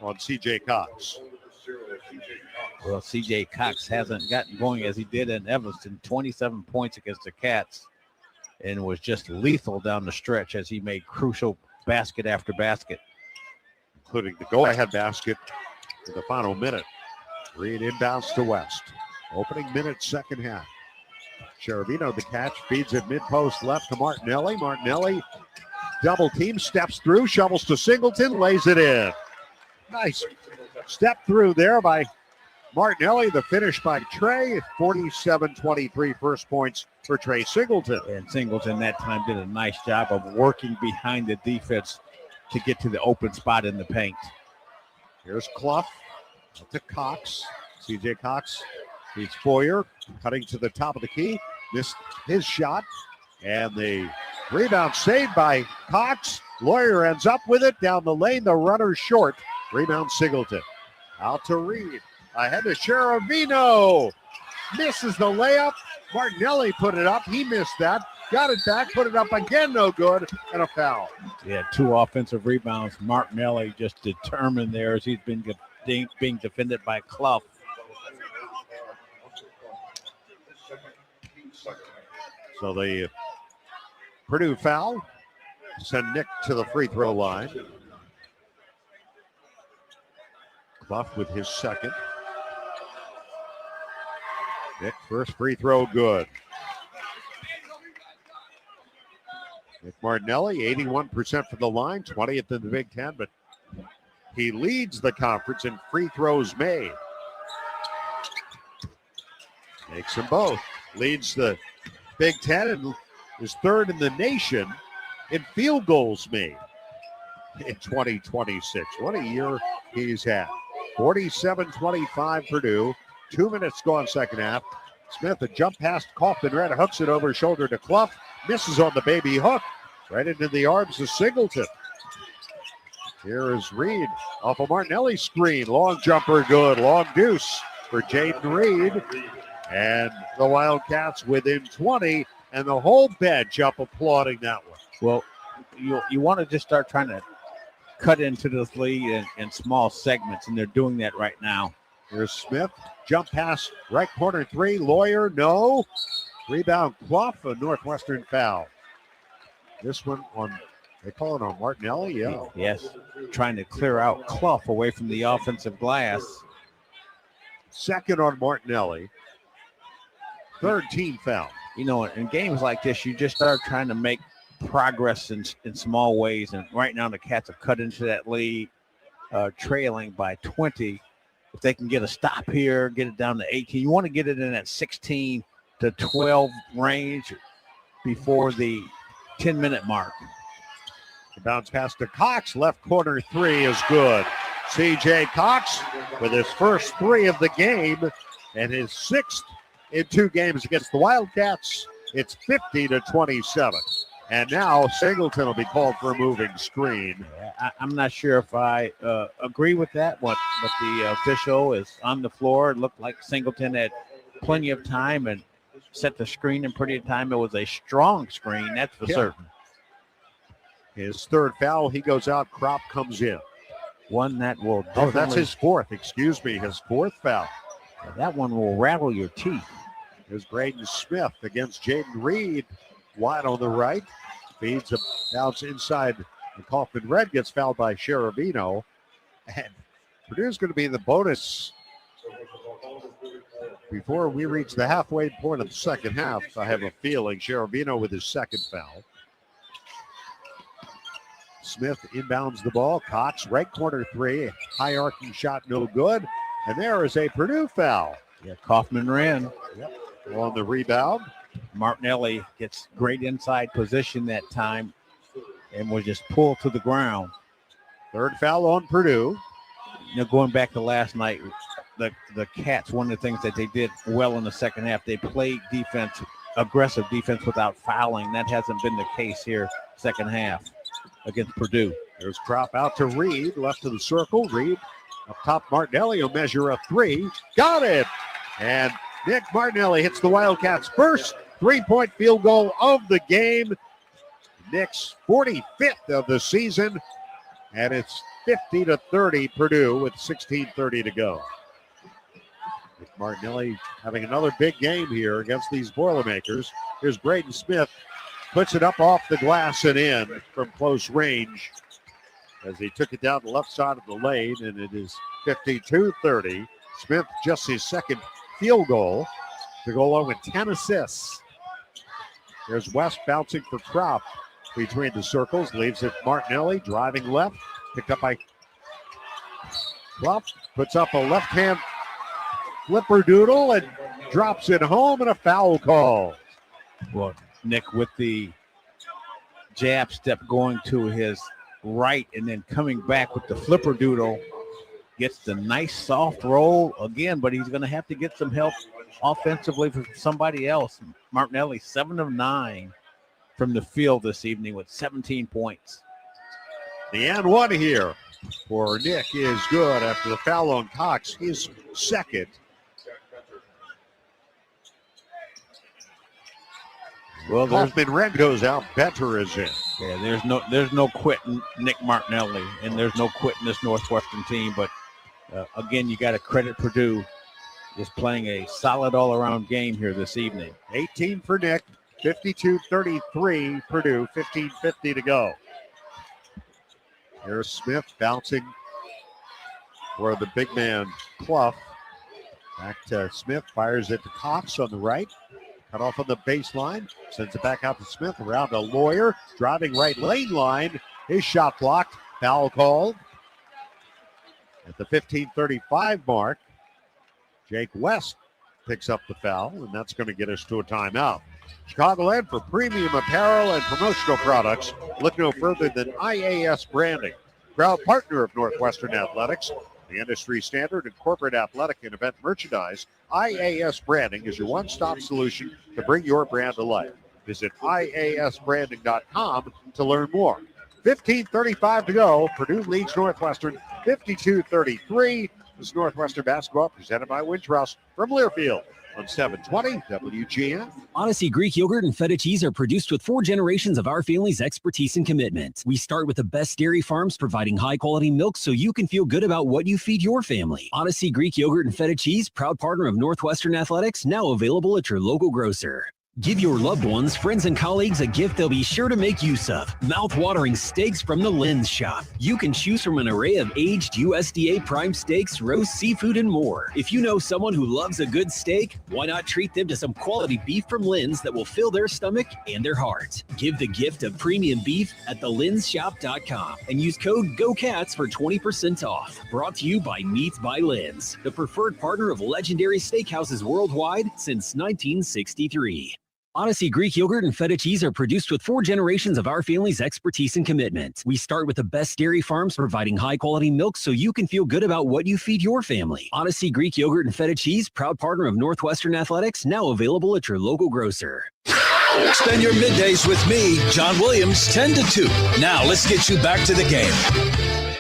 on C.J. Cox. Well, C.J. Cox hasn't gotten going as he did in Evanston. 27 points against the Cats and was just lethal down the stretch as he made crucial basket after basket. Including the go-ahead basket in the final minute. Reed inbounds to West. Opening minute, second half. Cherubino the catch, feeds it mid-post left to Martinelli. Martinelli, double team, steps through, shovels to Singleton, lays it in. Nice step through there by Martinelli. The finish by Trey. 47-23 first points for Trey Singleton. And Singleton that time did a nice job of working behind the defense to get to the open spot in the paint. Here's Clough to Cox. C.J. Cox beats Foyer, cutting to the top of the key. Missed his shot. And the rebound saved by Cox. Lawyer ends up with it down the lane. The runner short. Rebound Singleton. Out to Reed. Ahead to Cherubino. Misses the layup. Martinelli put it up. He missed that. Got it back. Put it up again. No good. And a foul. Yeah, 2 offensive rebounds. Martinelli just determined there as he's been being defended by Clough. So the Purdue foul send Nick to the free throw line. Clough with his second. Nick, first free throw, good. Nick Martinelli, 81% from the line, 20th in the Big Ten, but he leads the conference in free throws made. Makes them both. Leads the Big Ten and is third in the nation in field goals made in 2026. What a year he's had. 47-25 Purdue. 2 minutes gone second half. Smith, a jump past Kaufman Red, hooks it over shoulder to Clough. Misses on the baby hook. Right into the arms of Singleton. Here is Reed off of Martinelli's screen. Long jumper good. Long deuce for Jaden Reed. And the Wildcats within 20. And the whole bench up applauding that one. Well, you want to just start trying to cut into this lead in small segments, and they're doing that right now. Here's Smith. Jump pass, right corner 3. Lawyer, no. Rebound, Clough, a Northwestern foul. This one on, they call it on Martinelli, yeah. Yes, trying to clear out Clough away from the offensive glass. Second on Martinelli. Third team foul. You know, in games like this, you just start trying to make progress in small ways, and right now the Cats have cut into that lead, trailing by 20. If they can get a stop here, get it down to 18, you want to get it in that 16 to 12 range before the 10-minute mark. The bounce pass to Cox, left corner 3 is good. C.J. Cox with his first 3 of the game and his 6th in 2 games against the Wildcats. It's 50-27. And now Singleton will be called for a moving screen. I'm not sure if I agree with that, but the official is on the floor. It looked like Singleton had plenty of time and set the screen in pretty time. It was a strong screen, that's for certain. His third foul. He goes out. Kropp comes in. One that will Oh, that's his fourth. Excuse me. His fourth foul. That one will rattle your teeth. Here's Braden Smith against Jaden Reed. Wide on the right. Feeds a bounce inside. And Kaufman Red gets fouled by Cherubino. And Purdue's going to be in the bonus before we reach the halfway point of the second half. I have a feeling Cherubino with his second foul. Smith inbounds the ball. Cox, right corner three. High arcing shot, no good. And there is a Purdue foul. Yeah, Kaufman ran. Yep. On the rebound. Martinelli gets great inside position that time and was just pulled to the ground. Third foul on Purdue. You know, going back to last night, the Cats, one of the things that they did well in the second half, they played defense, aggressive defense without fouling. That hasn't been the case here second half against Purdue. There's Kropp out to Reed, left of the circle. Reed up top. Martinelli will measure a three. Got it! And Nick Martinelli hits the Wildcats' first three-point field goal of the game. Nick's 45th of the season. And it's 50-30 Purdue with 16:30 to go. Nick Martinelli having another big game here against these Boilermakers. Here's Braden Smith. Puts it up off the glass and in from close range as he took it down the left side of the lane, and it is 52-30. Smith just his second field goal to go along with 10 assists. There's West bouncing for Kropp between the circles, leaves it Martinelli, driving left, picked up by Kropp, puts up a left-hand flipper doodle and drops it home, and a foul call. Well, Nick with the jab step going to his right and then coming back with the flipper doodle, gets the nice soft roll again, but he's going to have to get some help offensively from somebody else. Martinelli, 7 of 9 from the field this evening with 17 points. The and one here for Nick is good after the foul on Cox, his second. Well, Kaufman Red goes out. Better is in. Yeah, there's no quitting Nick Martinelli, and there's no quitting this Northwestern team. But again, you got to credit Purdue is playing a solid all-around game here this evening. 18 for Nick, 52-33 Purdue, 15:50 to go. Here's Smith bouncing for the big man Clough. Back to Smith, fires it to Cox on the right. Cut off on the baseline, sends it back out to Smith, around to Lawyer, driving right lane line. His shot blocked, foul called. At the 15:35 mark, Jake West picks up the foul, and that's going to get us to a timeout. Chicagoland, for premium apparel and promotional products, look no further than IAS Branding, proud partner of Northwestern Athletics. The industry standard in corporate athletic and event merchandise, IAS Branding is your one-stop solution to bring your brand to life. Visit IASbranding.com to learn more. 15:35 to go. Purdue leads Northwestern 52-33. This is Northwestern basketball presented by Wintrust from Learfield on 720 WGN. Odyssey Greek yogurt and feta cheese are produced with 4 generations of our family's expertise and commitment. We start with the best dairy farms providing high-quality milk so you can feel good about what you feed your family. Odyssey Greek yogurt and feta cheese, proud partner of Northwestern Athletics, now available at your local grocer. Give your loved ones, friends, and colleagues a gift they'll be sure to make use of. Mouth-watering steaks from the Lynn's Shop. You can choose from an array of aged USDA prime steaks, roast seafood, and more. If you know someone who loves a good steak, why not treat them to some quality beef from Lynn's that will fill their stomach and their heart. Give the gift of premium beef at thelinnsshop.com and use code GOCATS for 20% off. Brought to you by Meats by Lynn's, the preferred partner of legendary steakhouses worldwide since 1963. Odyssey Greek yogurt and feta cheese are produced with 4 generations of our family's expertise and commitment. We start with the best dairy farms providing high-quality milk so you can feel good about what you feed your family. Odyssey Greek yogurt and feta cheese, proud partner of Northwestern Athletics, now available at your local grocer. Spend your middays with me, John Williams, 10 to 2. Now let's get you back to the game.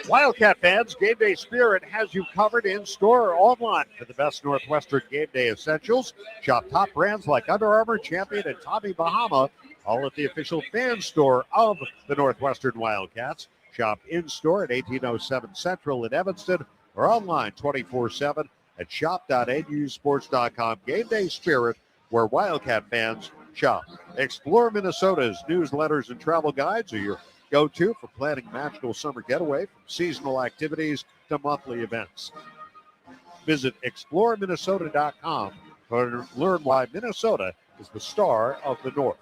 Wildcat fans, Game Day Spirit has you covered in store or online for the best Northwestern Game Day essentials. Shop top brands like Under Armour, Champion, and Tommy Bahama all at the official fan store of the Northwestern Wildcats. Shop in-store at 1807 Central in Evanston or online 24/7 at shop.nusports.com. Game day spirit where Wildcat fans shop. Explore Minnesota's newsletters and travel guides are your go-to for planning magical summer getaway, from seasonal activities to monthly events. Visit exploreminnesota.com to learn why Minnesota is the star of the North.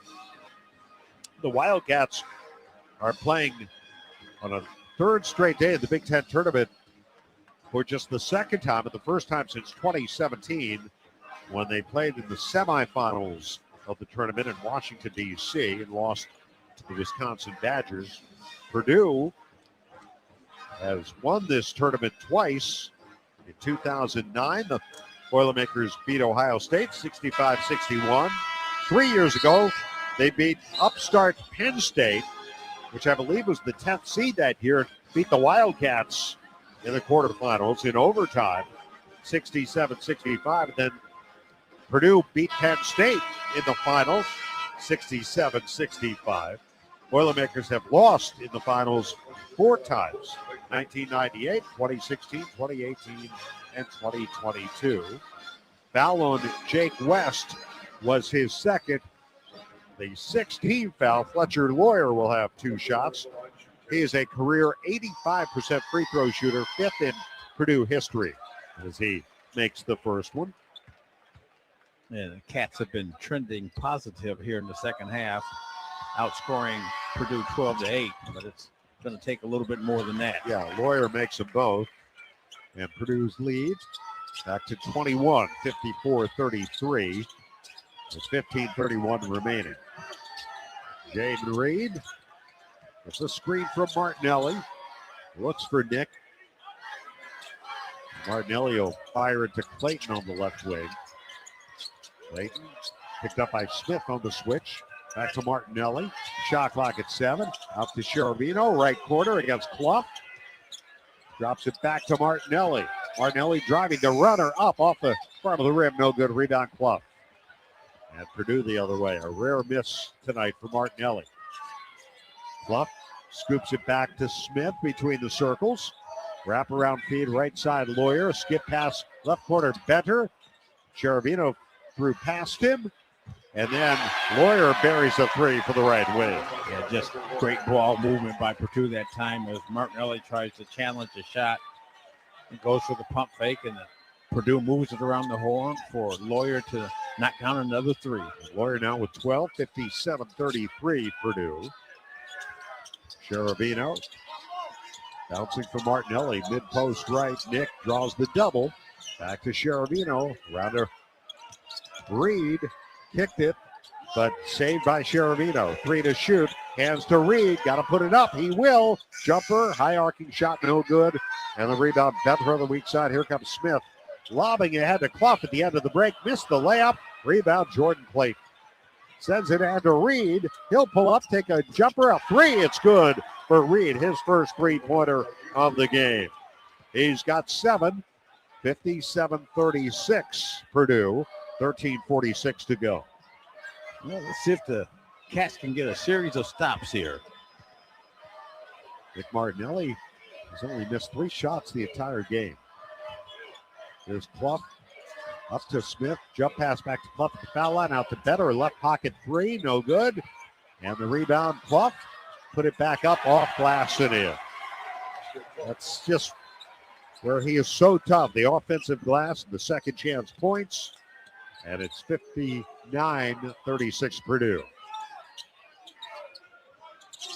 The Wildcats are playing on a third straight day of the Big Ten tournament for just the second time, and the first time since 2017 when they played in the semifinals of the tournament in Washington, D.C. and lost to the Wisconsin Badgers. Purdue has won this tournament twice. In 2009, the Boilermakers beat Ohio State 65-61. 3 years ago, they beat upstart Penn State, which I believe was the 10th seed that year, beat the Wildcats in the quarterfinals in overtime, 67-65. And then Purdue beat Penn State in the finals, 67-65. Boilermakers have lost in the finals 4 times, 1998, 2016, 2018, and 2022. Foul on Jake West was his second. The 16th foul, Fletcher Lawyer will have 2 shots. He is a career 85% free throw shooter, 5th in Purdue history, as he makes the first one. Yeah, the Cats have been trending positive here in the second half, outscoring Purdue 12-8, but it's going to take a little bit more than that. Yeah, Lawyer makes them both. And Purdue's lead back to 21, 54-33. With 15:31 remaining. Jaden Reed. It's a screen from Martinelli. Looks for Nick. Martinelli will fire it to Clayton on the left wing. Clayton picked up by Smith on the switch. Back to Martinelli. Shot clock at 7. Out to Cherovino. Right corner against Clough. Drops it back to Martinelli. Martinelli driving the runner up off the front of the rim. No good. Rebound Clough. And Purdue the other way. A rare miss tonight for Martinelli. Clough scoops it back to Smith between the circles. Wraparound feed right side Lawyer. Skip pass left corner Benter. Cherovino threw past him. And then Lawyer buries a 3 for the right wing. Yeah, just great ball movement by Purdue that time as Martinelli tries to challenge the shot and goes for the pump fake, and Purdue moves it around the horn for Lawyer to knock down another 3. Lawyer now with 12, 57-33 Purdue. Cherovino bouncing for Martinelli, mid-post right. Nick draws the double. Back to Cherovino. Around to Reed. Kicked it, but saved by Cherovino. 3 to shoot. Hands to Reed. Got to put it up. He will. Jumper. High arcing shot. No good. And the rebound. Benter on the weak side. Here comes Smith. Lobbing ahead to Clough at the end of the break. Missed the layup. Rebound Jordan Clayton. Sends it ahead to Reed. He'll pull up. Take a jumper. A 3. It's good for Reed. His first 3-pointer of the game. He's got 7. 57-36 Purdue. 13:46 to go. Well, let's see if the Cats can get a series of stops here. Nick Martinelli has only missed 3 shots the entire game. There's Clough up to Smith. Jump pass back to Clough at the foul line. Out to Better. Left pocket 3. No good. And the rebound, Clough. Put it back up off glass and in. That's just where he is so tough. The offensive glass, the second chance points. And it's 59-36 Purdue.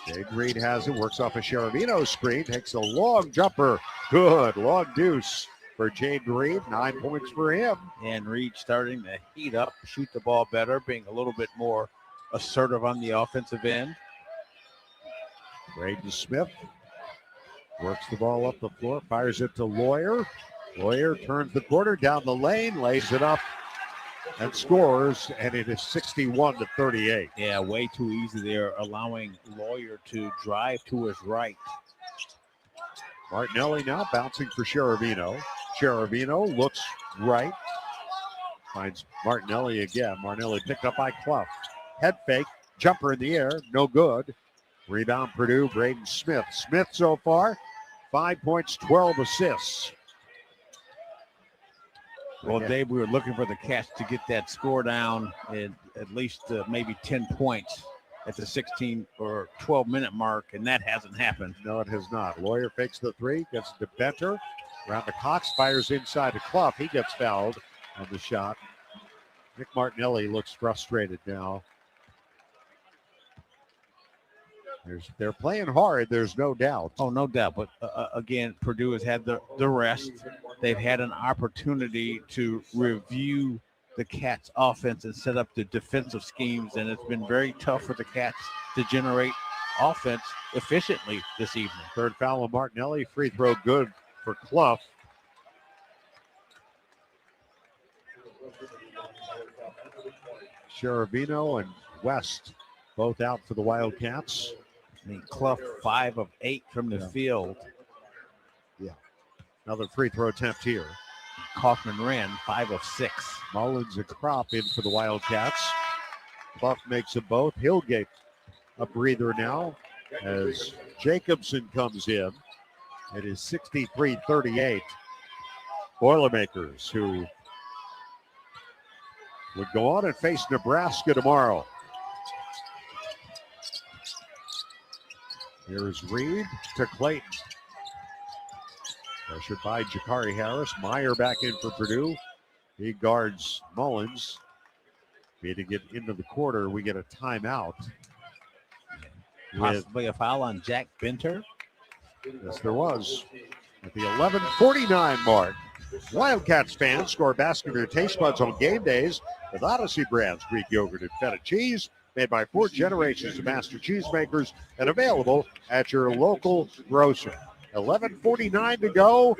Jade Reed has it, works off a Cherovino screen, takes a long jumper. Good, long deuce for Jade Reed. 9 points for him. And Reed starting to heat up, shoot the ball better, being a little bit more assertive on the offensive end. Braden Smith works the ball up the floor, fires it to Lawyer. Lawyer turns the corner down the lane, lays it up, and scores, and it is 61-38. Yeah, way too easy there, allowing Lawyer to drive to his right. Martinelli now bouncing for Cherovino. Cherovino looks right. Finds Martinelli again. Martinelli picked up by Clough. Head fake. Jumper in the air, no good. Rebound Purdue, Braden Smith. Smith so far, 5 points, 12 assists. Well, Dave, we were looking for the Cats to get that score down at least maybe 10 points at the 16 or 12-minute mark, and that hasn't happened. No, it has not. Lawyer fakes the three, gets to Benter. Around the Cox, fires inside to Clough. He gets fouled on the shot. Nick Martinelli looks frustrated now. They're playing hard, there's no doubt. Oh, no doubt. But, again, Purdue has had the rest. They've had an opportunity to review the Cats' offense and set up the defensive schemes, and it's been very tough for the Cats to generate offense efficiently this evening. Third foul on Martinelli. Free throw good for Clough. Cherubino and West both out for the Wildcats. I mean, Clough 5 of 8 from the field. Yeah. Another free throw attempt here. Kaufman Wren 5 of 6. Mullins and Kropp in for the Wildcats. Clough makes them both. He'll get a breather now as Jacobson comes in. It is 63-38. Boilermakers, who would go on and face Nebraska tomorrow. Here's Reed to Clayton. Pressured by Jakari Harris. Meyer back in for Purdue. He guards Mullins. To get into the quarter, we get a timeout. Possibly a foul on Jack Benter. Yes, there was. At the 11:49 mark, Wildcats fans score a basket of their taste buds on game days with Odyssey Brands Greek yogurt and feta cheese, made by 4 generations of master cheesemakers and available at your local grocer. 11:49 to go.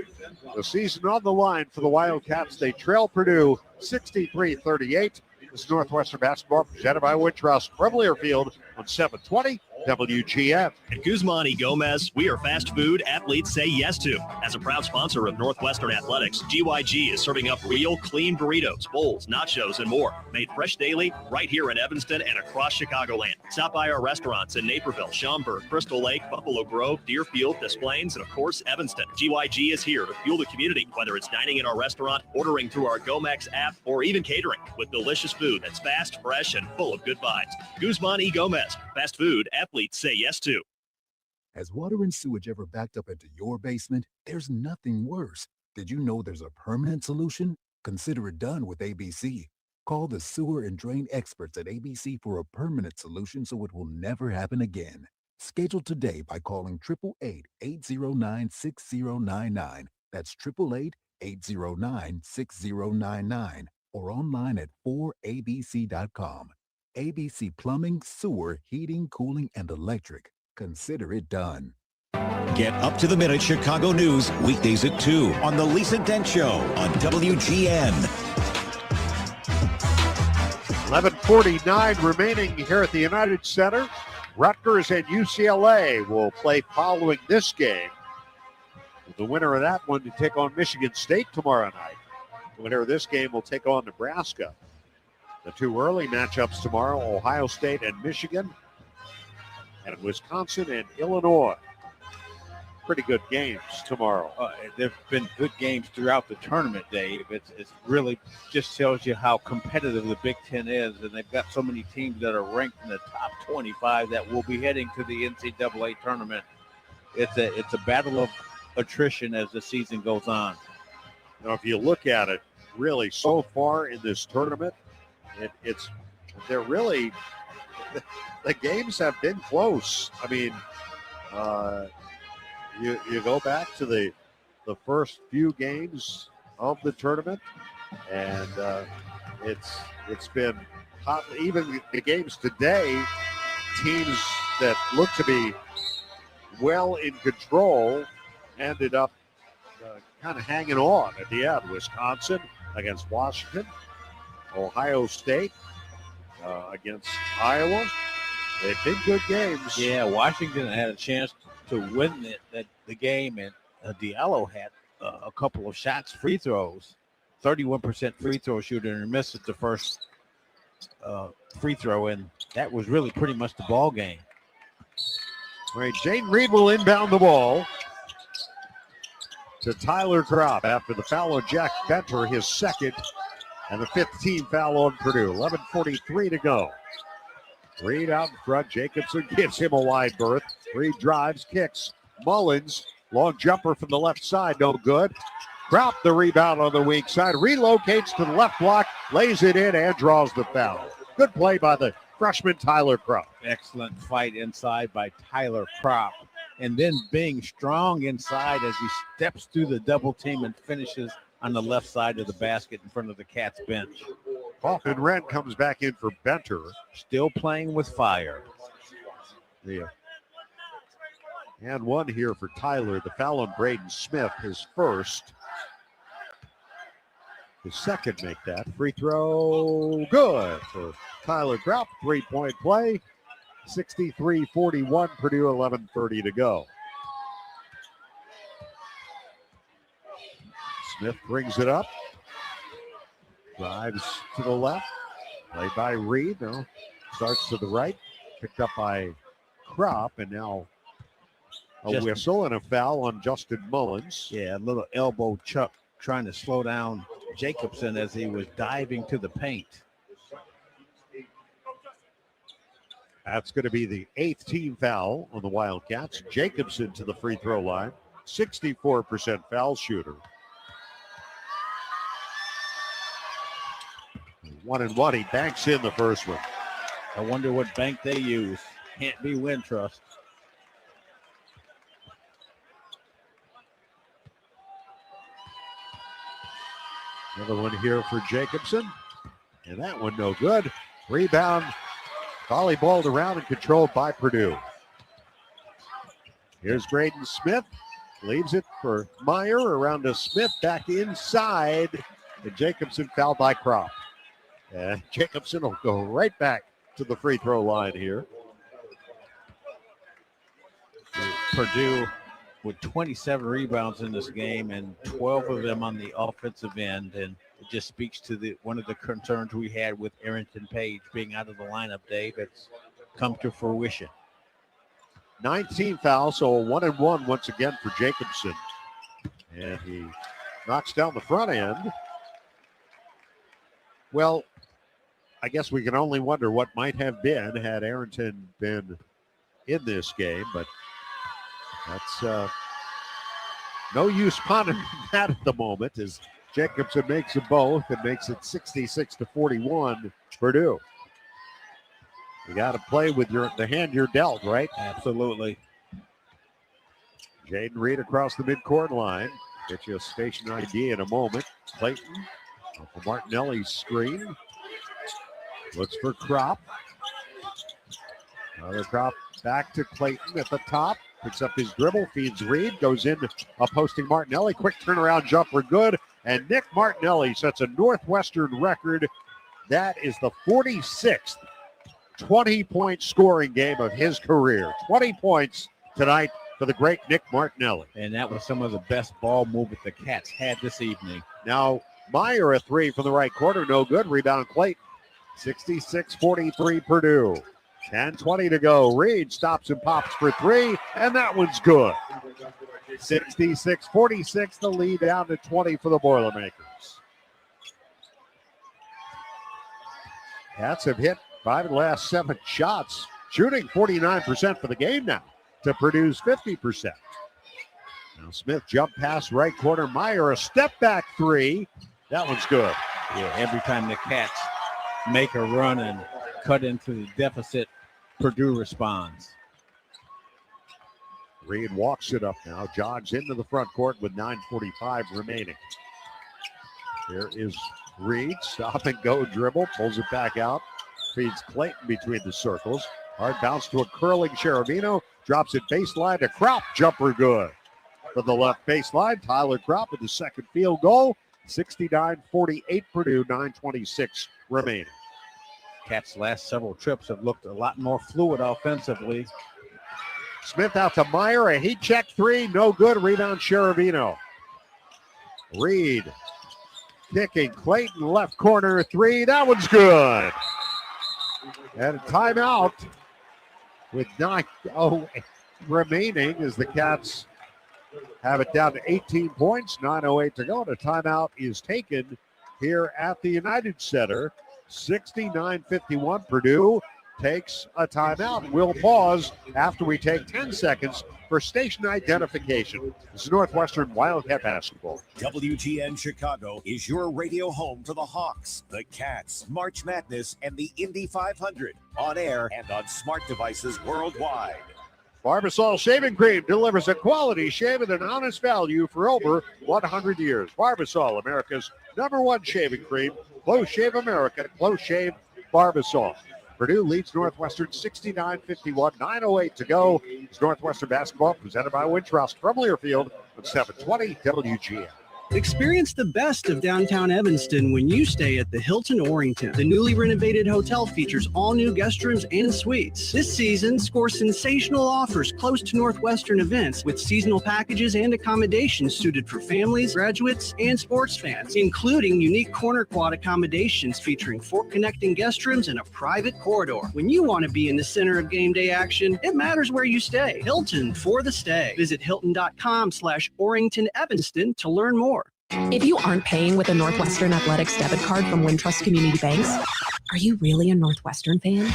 The season on the line for the Wildcats. They trail Purdue 63-38. This is Northwestern basketball presented by Wintrust from Learfield on 720 WGN. At Guzman y Gomez, we are fast food athletes say yes to. As a proud sponsor of Northwestern Athletics, GYG is serving up real clean burritos, bowls, nachos, and more. Made fresh daily right here in Evanston and across Chicagoland. Stop by our restaurants in Naperville, Schaumburg, Crystal Lake, Buffalo Grove, Deerfield, Des Plaines, and of course, Evanston. GYG is here to fuel the community, whether it's dining in our restaurant, ordering through our GoMax app, or even catering with delicious food that's fast, fresh, and full of good vibes. Guzman y Gomez, fast food athletes say yes to. Has water and sewage ever backed up into your basement? There's nothing worse. Did you know there's a permanent solution? Consider it done with ABC. Call the sewer and drain experts at ABC for a permanent solution so it will never happen again. Schedule today by calling 888-809-6099. That's 888-809-6099 or online at 4abc.com. ABC Plumbing, Sewer, Heating, Cooling, and Electric. Consider it done. Get up-to-the-minute Chicago news weekdays at 2 on The Lisa Dent Show on WGN. 11:49 remaining here at the United Center. Rutgers and UCLA will play following this game. The winner of that one to take on Michigan State tomorrow night. The winner of this game will take on Nebraska. The 2 early matchups tomorrow, Ohio State and Michigan, and Wisconsin and Illinois. Pretty good games tomorrow. There have been good games throughout the tournament, Dave. It's really just tells you how competitive the Big Ten is, and they've got so many teams that are ranked in the top 25 that will be heading to the NCAA tournament. It's a battle of attrition as the season goes on. Now, if you look at it, really, so far in this tournament, they're really, the games have been close. I mean, you go back to the first few games of the tournament, and it's been hot. Even the games today, teams that look to be well in control ended up kind of hanging on at the end. Wisconsin against Washington. Ohio State against Iowa. They've been good games. Yeah, Washington had a chance to win the game, and Diallo had a couple of shots, free throws, 31% free throw shooter, and missed the first free throw, and That was really pretty much the ball game. All right, Jaden Reed will inbound the ball to Tyler Kropp after the foul on Jack Benter, his second, and the 15th foul on Purdue. 11:43 to go. Reed out in front. Jacobson gives him a wide berth. Reed drives, kicks. Mullins, long jumper from the left side, no good. Kropp the rebound on the weak side. Relocates to the left block, lays it in, and draws the foul. Good play by the freshman Tyler Kropp. Excellent fight inside by Tyler Kropp. And then being strong inside as he steps through the double team and finishes on the left side of the basket in front of the Cats bench. Hoffman Wren comes back in for Benter. Still playing with fire. Yeah. And one here for Tyler. The foul on Braden Smith, his first. His second make that. Free throw, good for Tyler Kropp. 3-point play. 63-41, Purdue, 11:30 to go. Smith brings it up. Drives to the left. Played by Reed. No, starts to the right. Picked up by Kropp, and now a whistle and a foul on Justin Mullins. Yeah, a little elbow chuck trying to slow down Jacobson as he was diving to the paint. That's going to be the 8th team foul on the Wildcats. Jacobson to the free throw line. 64% foul shooter. 1-1. He banks in the first one. I wonder what bank they use. Can't be Wintrust. Another one here for Jacobson. And that one no good. Rebound. Volleyballed around and controlled by Purdue. Here's Braden Smith. Leaves it for Meyer. Around to Smith. Back inside. And Jacobson fouled by Kropp. And Jacobson will go right back to the free throw line here. Purdue with 27 rebounds in this game and 12 of them on the offensive end. And it just speaks to one of the concerns we had with Arrington Page being out of the lineup, Dave. It's come to fruition. 19 fouls, so a 1-1 once again for Jacobson. And he knocks down the front end. Well, I guess we can only wonder what might have been had Arrington been in this game, but that's no use pondering that at the moment as Jacobson makes them both and makes it 66-41 Purdue. You got to play with the hand you're dealt, right? Absolutely. Jaden Reed across the midcourt line. Get you a station ID in a moment. Clayton off of Martinelli's screen. Looks for Kropp. Another Kropp back to Clayton at the top. Picks up his dribble, feeds Reed, goes in opposing Martinelli. Quick turnaround jumper, good. And Nick Martinelli sets a Northwestern record. That is the 46th 20-point scoring game of his career. 20 points tonight for the great Nick Martinelli. And that was some of the best ball movement the Cats had this evening. Now, Meyer a three from the right corner, no good. Rebound Clayton. 66-43 Purdue. 10:20 to go. Reed stops and pops for three, and that one's good. 66-46, the lead down to 20 for the Boilermakers. Cats have hit 5 of the last 7 shots, shooting 49% for the game now to Purdue's 50%. Now Smith jump pass right corner. Meyer a step back three. That one's good. Yeah, every time the Cats make a run and cut into the deficit, Purdue responds. Reed walks it up now, jogs into the front court with 9:45 remaining. Here is Reed, stop and go dribble, pulls it back out, feeds Clayton between the circles. Hard bounce to a curling Cherubino, drops it baseline to Kropp, jumper good. For the left baseline, Tyler Kropp with the second field goal. 69-48 Purdue, 9:26 remaining. Cats' last several trips have looked a lot more fluid offensively. Smith out to Meyer, a heat check three, no good. Rebound Cherubino. Reed kicking Clayton left corner three. That one's good. And a timeout with 9:08 remaining as the Cats have it down to 18 points, 9:08 to go. And a timeout is taken here at the United Center. 69-51 Purdue takes a timeout. We'll pause after we take 10 seconds for station identification. This is Northwestern Wildcat basketball. WGN Chicago is your radio home for the Hawks, the Cats, March Madness, and the Indy 500 on air and on smart devices worldwide. Barbasol Shaving Cream delivers a quality shave at an honest value for over 100 years. Barbasol, America's #1 shaving cream. Close Shave America, Close Shave Barbasol. Purdue leads Northwestern 69-51, 9:08 to go. It's Northwestern basketball presented by Wintrust from Learfield on 720 WGN. Experience the best of downtown Evanston when you stay at the Hilton Orrington. The newly renovated hotel features all new guest rooms and suites. This season, score sensational offers close to Northwestern events with seasonal packages and accommodations suited for families, graduates, and sports fans, including unique corner quad accommodations featuring 4 connecting guest rooms and a private corridor. When you want to be in the center of game day action, it matters where you stay. Hilton for the stay. Visit hilton.com/Orrington Evanston to learn more. If you aren't paying with a Northwestern Athletics debit card from Wintrust Community Banks, are you really a Northwestern fan?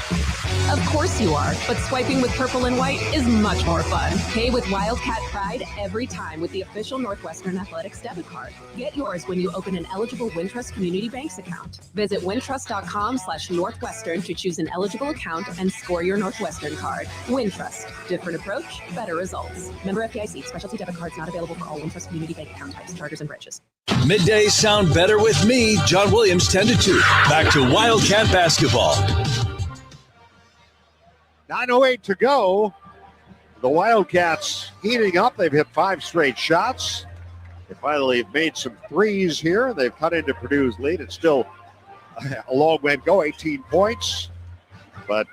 Of course you are, but swiping with purple and white is much more fun. Pay with Wildcat Pride every time with the official Northwestern Athletics debit card. Get yours when you open an eligible Wintrust Community Banks account. Visit wintrust.com/Northwestern to choose an eligible account and score your Northwestern card. Wintrust. Different approach, better results. Member FDIC. Specialty debit cards not available for all Wintrust Community Bank account types, charters, and branches. Middays sound better with me, John Williams, 10-2. Back to Wildcat basketball. 9:08 to go. The Wildcats heating up. They've hit 5 straight shots. They finally have made some threes here. They've cut into Purdue's lead. It's still a long way to go, 18 points. But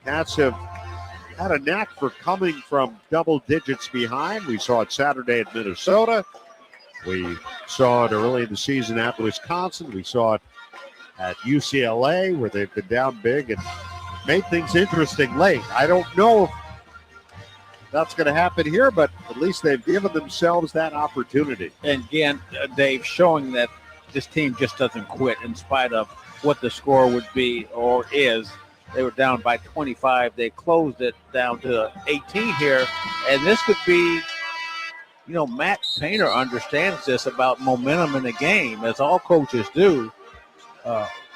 Cats have had a knack for coming from double digits behind. We saw it Saturday at Minnesota. We saw it early in the season at Wisconsin. We saw it at UCLA where they've been down big and made things interesting late. I don't know if that's going to happen here, but at least they've given themselves that opportunity. And again, Dave, showing that this team just doesn't quit in spite of what the score would be or is. They were down by 25. They closed it down to 18 here. And this could be, you know, Matt Painter understands this about momentum in the game, as all coaches do.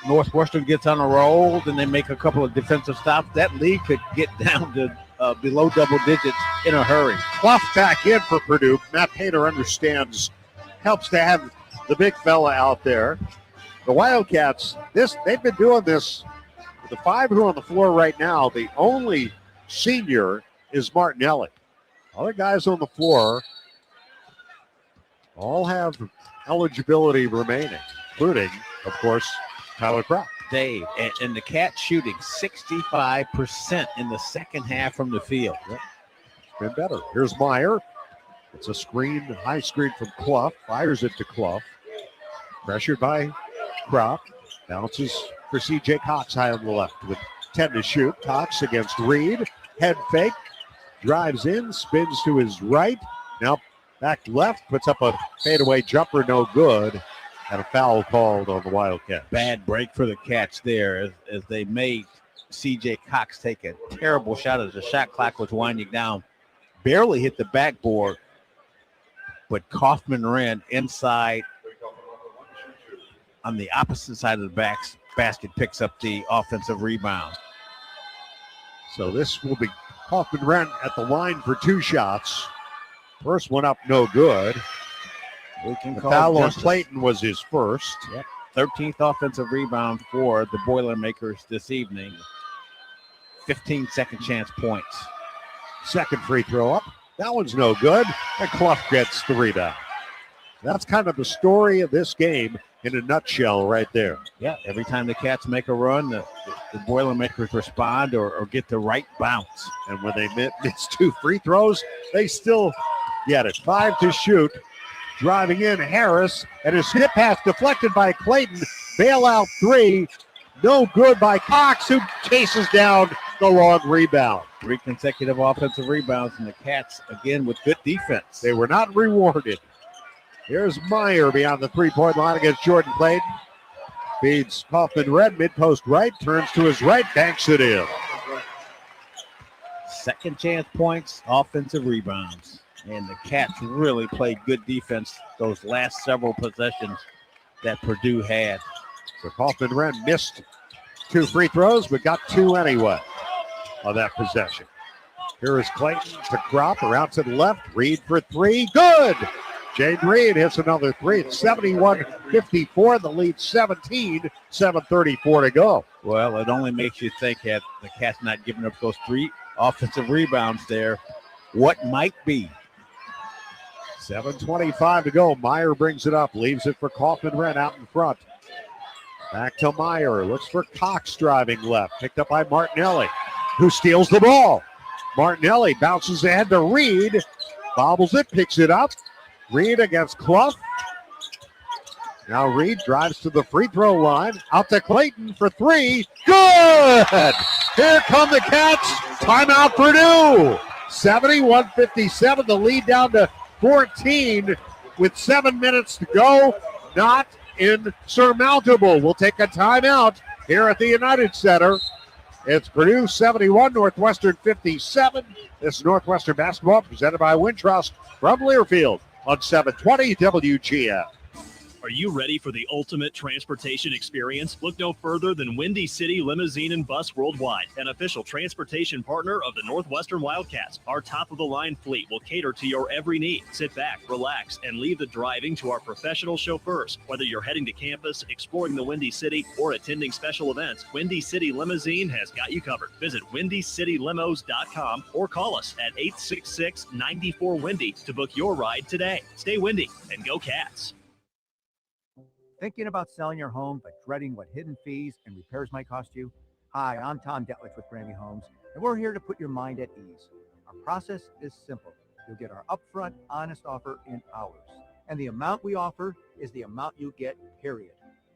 Northwestern gets on a roll, then they make a couple of defensive stops. That lead could get down to below double digits in a hurry. Clough back in for Purdue. Matt Painter understands, helps to have the big fella out there. The Wildcats, they've been doing this. The 5 who are on the floor right now, the only senior is Martinelli. Other guys on the floor all have eligibility remaining, including, of course, Tyler Croft. Dave, and the Cats shooting 65% in the second half from the field. Yep. It's been better. Here's Meyer. It's a screen, high screen from Clough. Fires it to Clough. Pressured by Croft. Bounces for C.J. Cox high on the left with 10 to shoot. Cox against Reed. Head fake. Drives in, spins to his right. Now back left, puts up a fadeaway jumper, no good. And a foul called on the Wildcats. Bad break for the Cats there as they made C.J. Cox take a terrible shot as the shot clock was winding down. Barely hit the backboard, but Kaufman ran inside on the opposite side of the basket, picks up the offensive rebound. So this will be Kaufman ran at the line for 2 shots. First one up, no good. We can the call foul on justice. Clayton was his first. Yep. 13th offensive rebound for the Boilermakers this evening. 15 second chance points. Second free throw up. That one's no good. And Clough gets the rebound. That's kind of the story of this game in a nutshell right there. Yeah, every time the Cats make a run, the Boilermakers respond or get the right bounce. And when they miss 2 free throws, they still get it. 5 to shoot. Driving in Harris, and his hit pass deflected by Clayton. Bailout 3. No good by Cox, who chases down the long rebound. 3 consecutive offensive rebounds, and the Cats, again, with good defense. They were not rewarded. Here's Meyer beyond the three-point line against Jordan Clayton. Feeds Kaufman Red, mid-post right, turns to his right, banks it in. Second chance points, offensive rebounds. And the Cats really played good defense those last several possessions that Purdue had. So Kaufman Red missed 2 free throws, but got 2 anyway on that possession. Here is Clayton to Crop, around to the left. Reed for 3, good! Jade Reed hits another 3. It's 71-54. The lead 17, 7:34 to go. Well, it only makes you think that the Cats not giving up those 3 offensive rebounds there, what might be. 7:25 to go. Meyer brings it up, leaves it for Kaufman Red out in front. Back to Meyer, looks for Cox driving left, picked up by Martinelli, who steals the ball. Martinelli bounces ahead to Reed, bobbles it, picks it up. Reed against Clough. Now Reed drives to the free throw line, out to Clayton for 3. Good! Here come the Cats. Timeout Purdue. 71-57, the lead down to 14 with 7 minutes to go. Not insurmountable. We'll take a timeout here at the United Center. It's Purdue 71, Northwestern 57. This is Northwestern basketball presented by Wintrust from Learfield on 720 WGN. Are you ready for the ultimate transportation experience? Look no further than Windy City Limousine and Bus Worldwide, an official transportation partner of the Northwestern Wildcats. Our top-of-the-line fleet will cater to your every need. Sit back, relax, and leave the driving to our professional chauffeurs. Whether you're heading to campus, exploring the Windy City, or attending special events, Windy City Limousine has got you covered. Visit WindyCityLimos.com or call us at 866-94-WINDY to book your ride today. Stay windy and go Cats. Thinking about selling your home but dreading what hidden fees and repairs might cost you? Hi, I'm Tom Detlich with Grammy Homes, and we're here to put your mind at ease. Our process is simple. You'll get our upfront, honest offer in hours. And the amount we offer is the amount you get, period.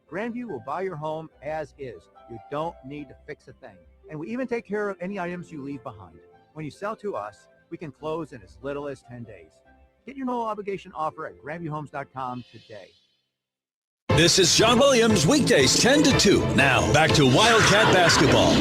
Grandview will buy your home as is. You don't need to fix a thing. And we even take care of any items you leave behind. When you sell to us, we can close in as little as 10 days. Get your no obligation offer at grandviewhomes.com today. This is John Williams, weekdays 10 to 2. Now, back to Wildcat basketball.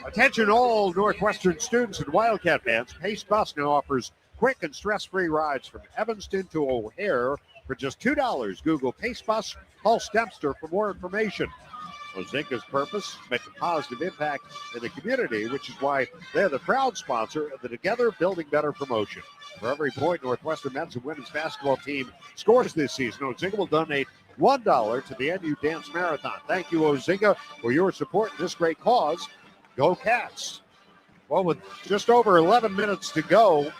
Attention all Northwestern students and Wildcat fans. Pace Bus now offers quick and stress-free rides from Evanston to O'Hare for just $2. Google Pace Bus Pulse Dempster for more information. Ozinka's purpose, make a positive impact in the community, which is why they're the proud sponsor of the Together Building Better promotion. For every point Northwestern men's and women's basketball team scores this season, Ozinka will donate $1 to the NU Dance Marathon. Thank you, Ozinka, for your support in this great cause. Go Cats. Well, with just over 11 minutes to go,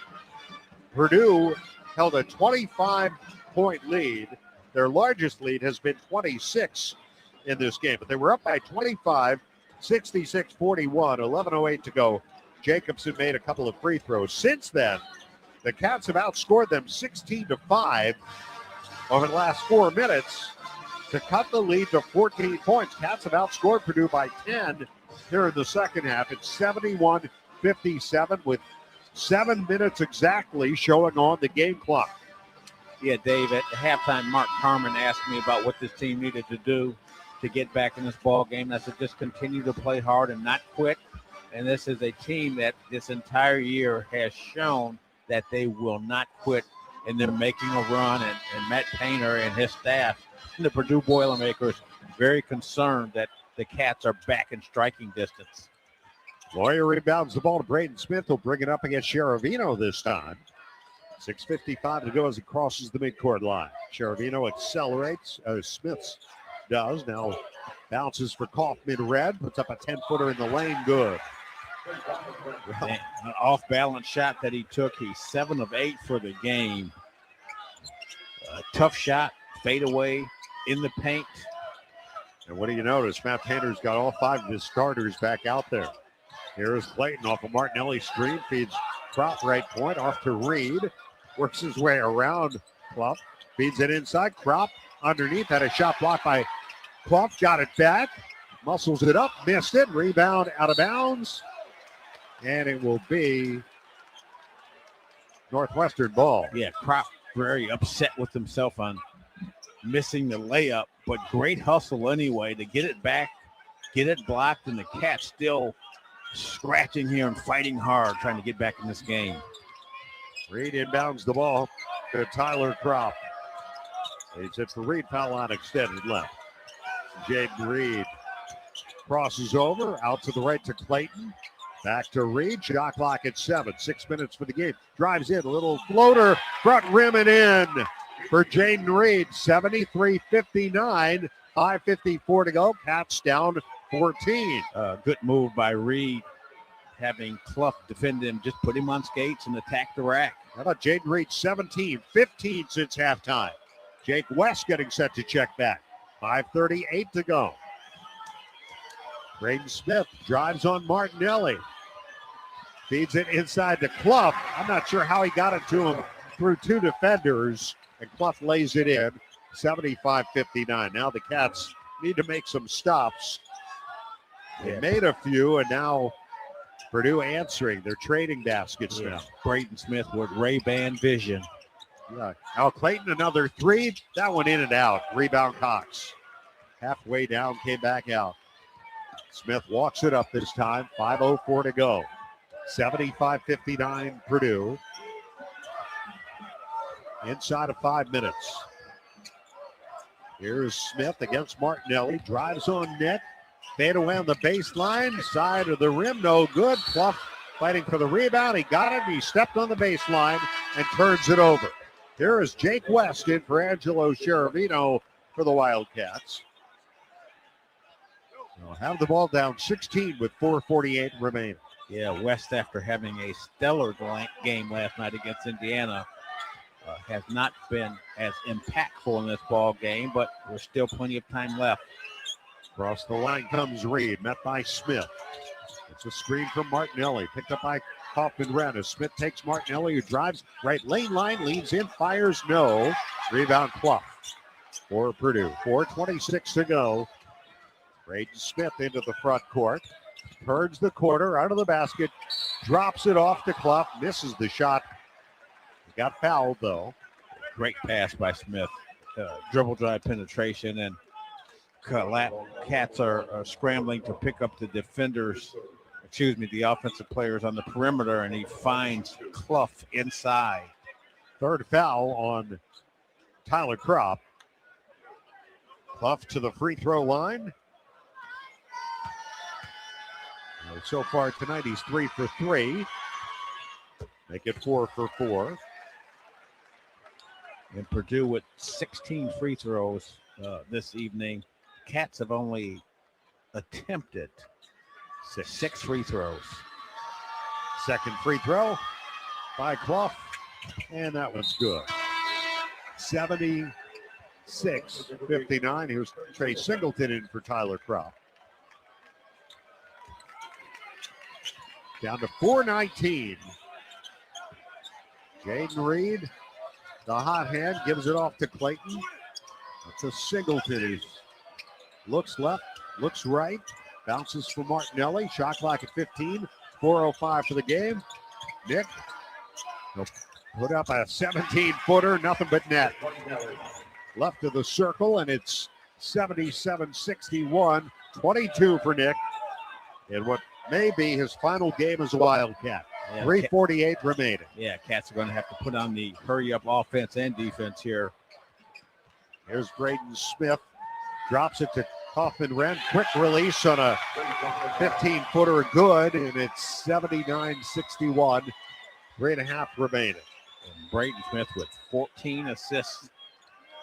Purdue held a 25-point lead. Their largest lead has been 26 in this game, but they were up by 25, 66-41, 11:08 to go. Jacobson made a couple of free throws. Since then, the Cats have outscored them 16-5 over the last 4 minutes to cut the lead to 14 points. Cats have outscored Purdue by 10 here in the second half. It's 71-57 with 7 minutes exactly showing on the game clock. Yeah, Dave, at halftime, Mark Carmen asked me about what this team needed to do to get back in this ball game. I said, just continue to play hard and not quit. And this is a team that this entire year has shown that they will not quit, and they're making a run. And Matt Painter and his staff, and the Purdue Boilermakers, very concerned that the Cats are back in striking distance. Lawyer rebounds the ball to Braden Smith. He'll bring it up against Sheravino this time. 6:55 to go as he crosses the midcourt line. Sheravino accelerates. Smith does. Now bounces for Kaufman Red. Puts up a 10-footer in the lane. Good. An off-balance shot that he took. He's 7 of 8 for the game. Tough shot. Fade away in the paint. And what do you notice? Matt Painter's got all 5 of his starters back out there. Here is Clayton off of Martinelli's screen. Feeds Crop right point off to Reed. Works his way around Clough. Feeds it inside. Crop underneath. Had a shot blocked by Clough got it back. Muscles it up. Missed it. Rebound out of bounds. And it will be Northwestern ball. Yeah, Crop very upset with himself on missing the layup, but great hustle anyway to get it back, get it blocked, and the Cats still scratching here and fighting hard, trying to get back in this game. Reed inbounds the ball to Tyler Crop. He's at the Reed foul line extended left. Jaden Reed crosses over, out to the right to Clayton. Back to Reed, shot clock at 7, 6 minutes for the game. Drives in, a little floater, front rim and in for Jaden Reed. 73-59, 5:54 to go. Cats down 14. Good move by Reed, having Clough defend him, just put him on skates and attack the rack. How about Jaden Reed, 17, 15 since halftime. Jake West getting set to check back. 5:38 to go. Braden Smith drives on Martinelli. Feeds it inside to Clough. I'm not sure how he got it to him through two defenders, and Clough lays it in. 75-59. Now the Cats need to make some stops. They made a few, and now Purdue answering. They're trading baskets now. Braden Smith with Ray-Ban vision. Yeah. Al Clayton, another three. That one in and out. Rebound Cox. Halfway down, came back out. Smith walks it up this time. 5:04 to go. 75-59 Purdue. Inside of 5 minutes. Here's Smith against Martinelli. Drives on net. Fade away on the baseline. Side of the rim. No good. Clough fighting for the rebound. He got it. He stepped on the baseline and turns it over. Here is Jake West in for Angelo Cherovino for the Wildcats. They'll have the ball down 16 with 4:48 remaining. Yeah, West, after having a stellar game last night against Indiana, has not been as impactful in this ball game, but there's still plenty of time left. Across the line comes Reed, met by Smith. It's a screen from Martinelli, picked up by Kaufman-Renn as Smith takes Martinelli, who drives right lane line, leads in, fires no. Rebound Clough for Purdue. 4:26 to go. Braden Smith into the front court. Turns the corner out of the basket. Drops it off to Clough. Misses the shot. He got fouled, though. Great pass by Smith. Dribble drive penetration. And Cats are scrambling to pick up the defenders. The offensive players on the perimeter. And he finds Clough inside. Third foul on Tyler Crop. Clough to the free throw line. So far tonight, he's 3 for 3. Make it 4 for 4. And Purdue with 16 free throws this evening. Cats have only attempted 6 free throws. Second free throw by Clough, and that one's good. 76-59. Here's Trey Singleton in for Tyler Crop. Down to 4:19. Jaden Reed, the hot hand, gives it off to Clayton. It's a Singleton. He looks left, looks right, bounces for Martinelli. Shot clock at 15. 4:05 for the game. Nick will put up a 17-footer, nothing but net. Left of the circle, and it's 77-61. 22 for Nick. And what may be his final game as a Wildcat. 3:48 remaining. Yeah, Cats are going to have to put on the hurry-up offense and defense here. Here's Braden Smith. Drops it to Kaufman-Renn. Quick release on a 15-footer good, and it's 79-61. 3.5 remaining. And Braden Smith with 14 assists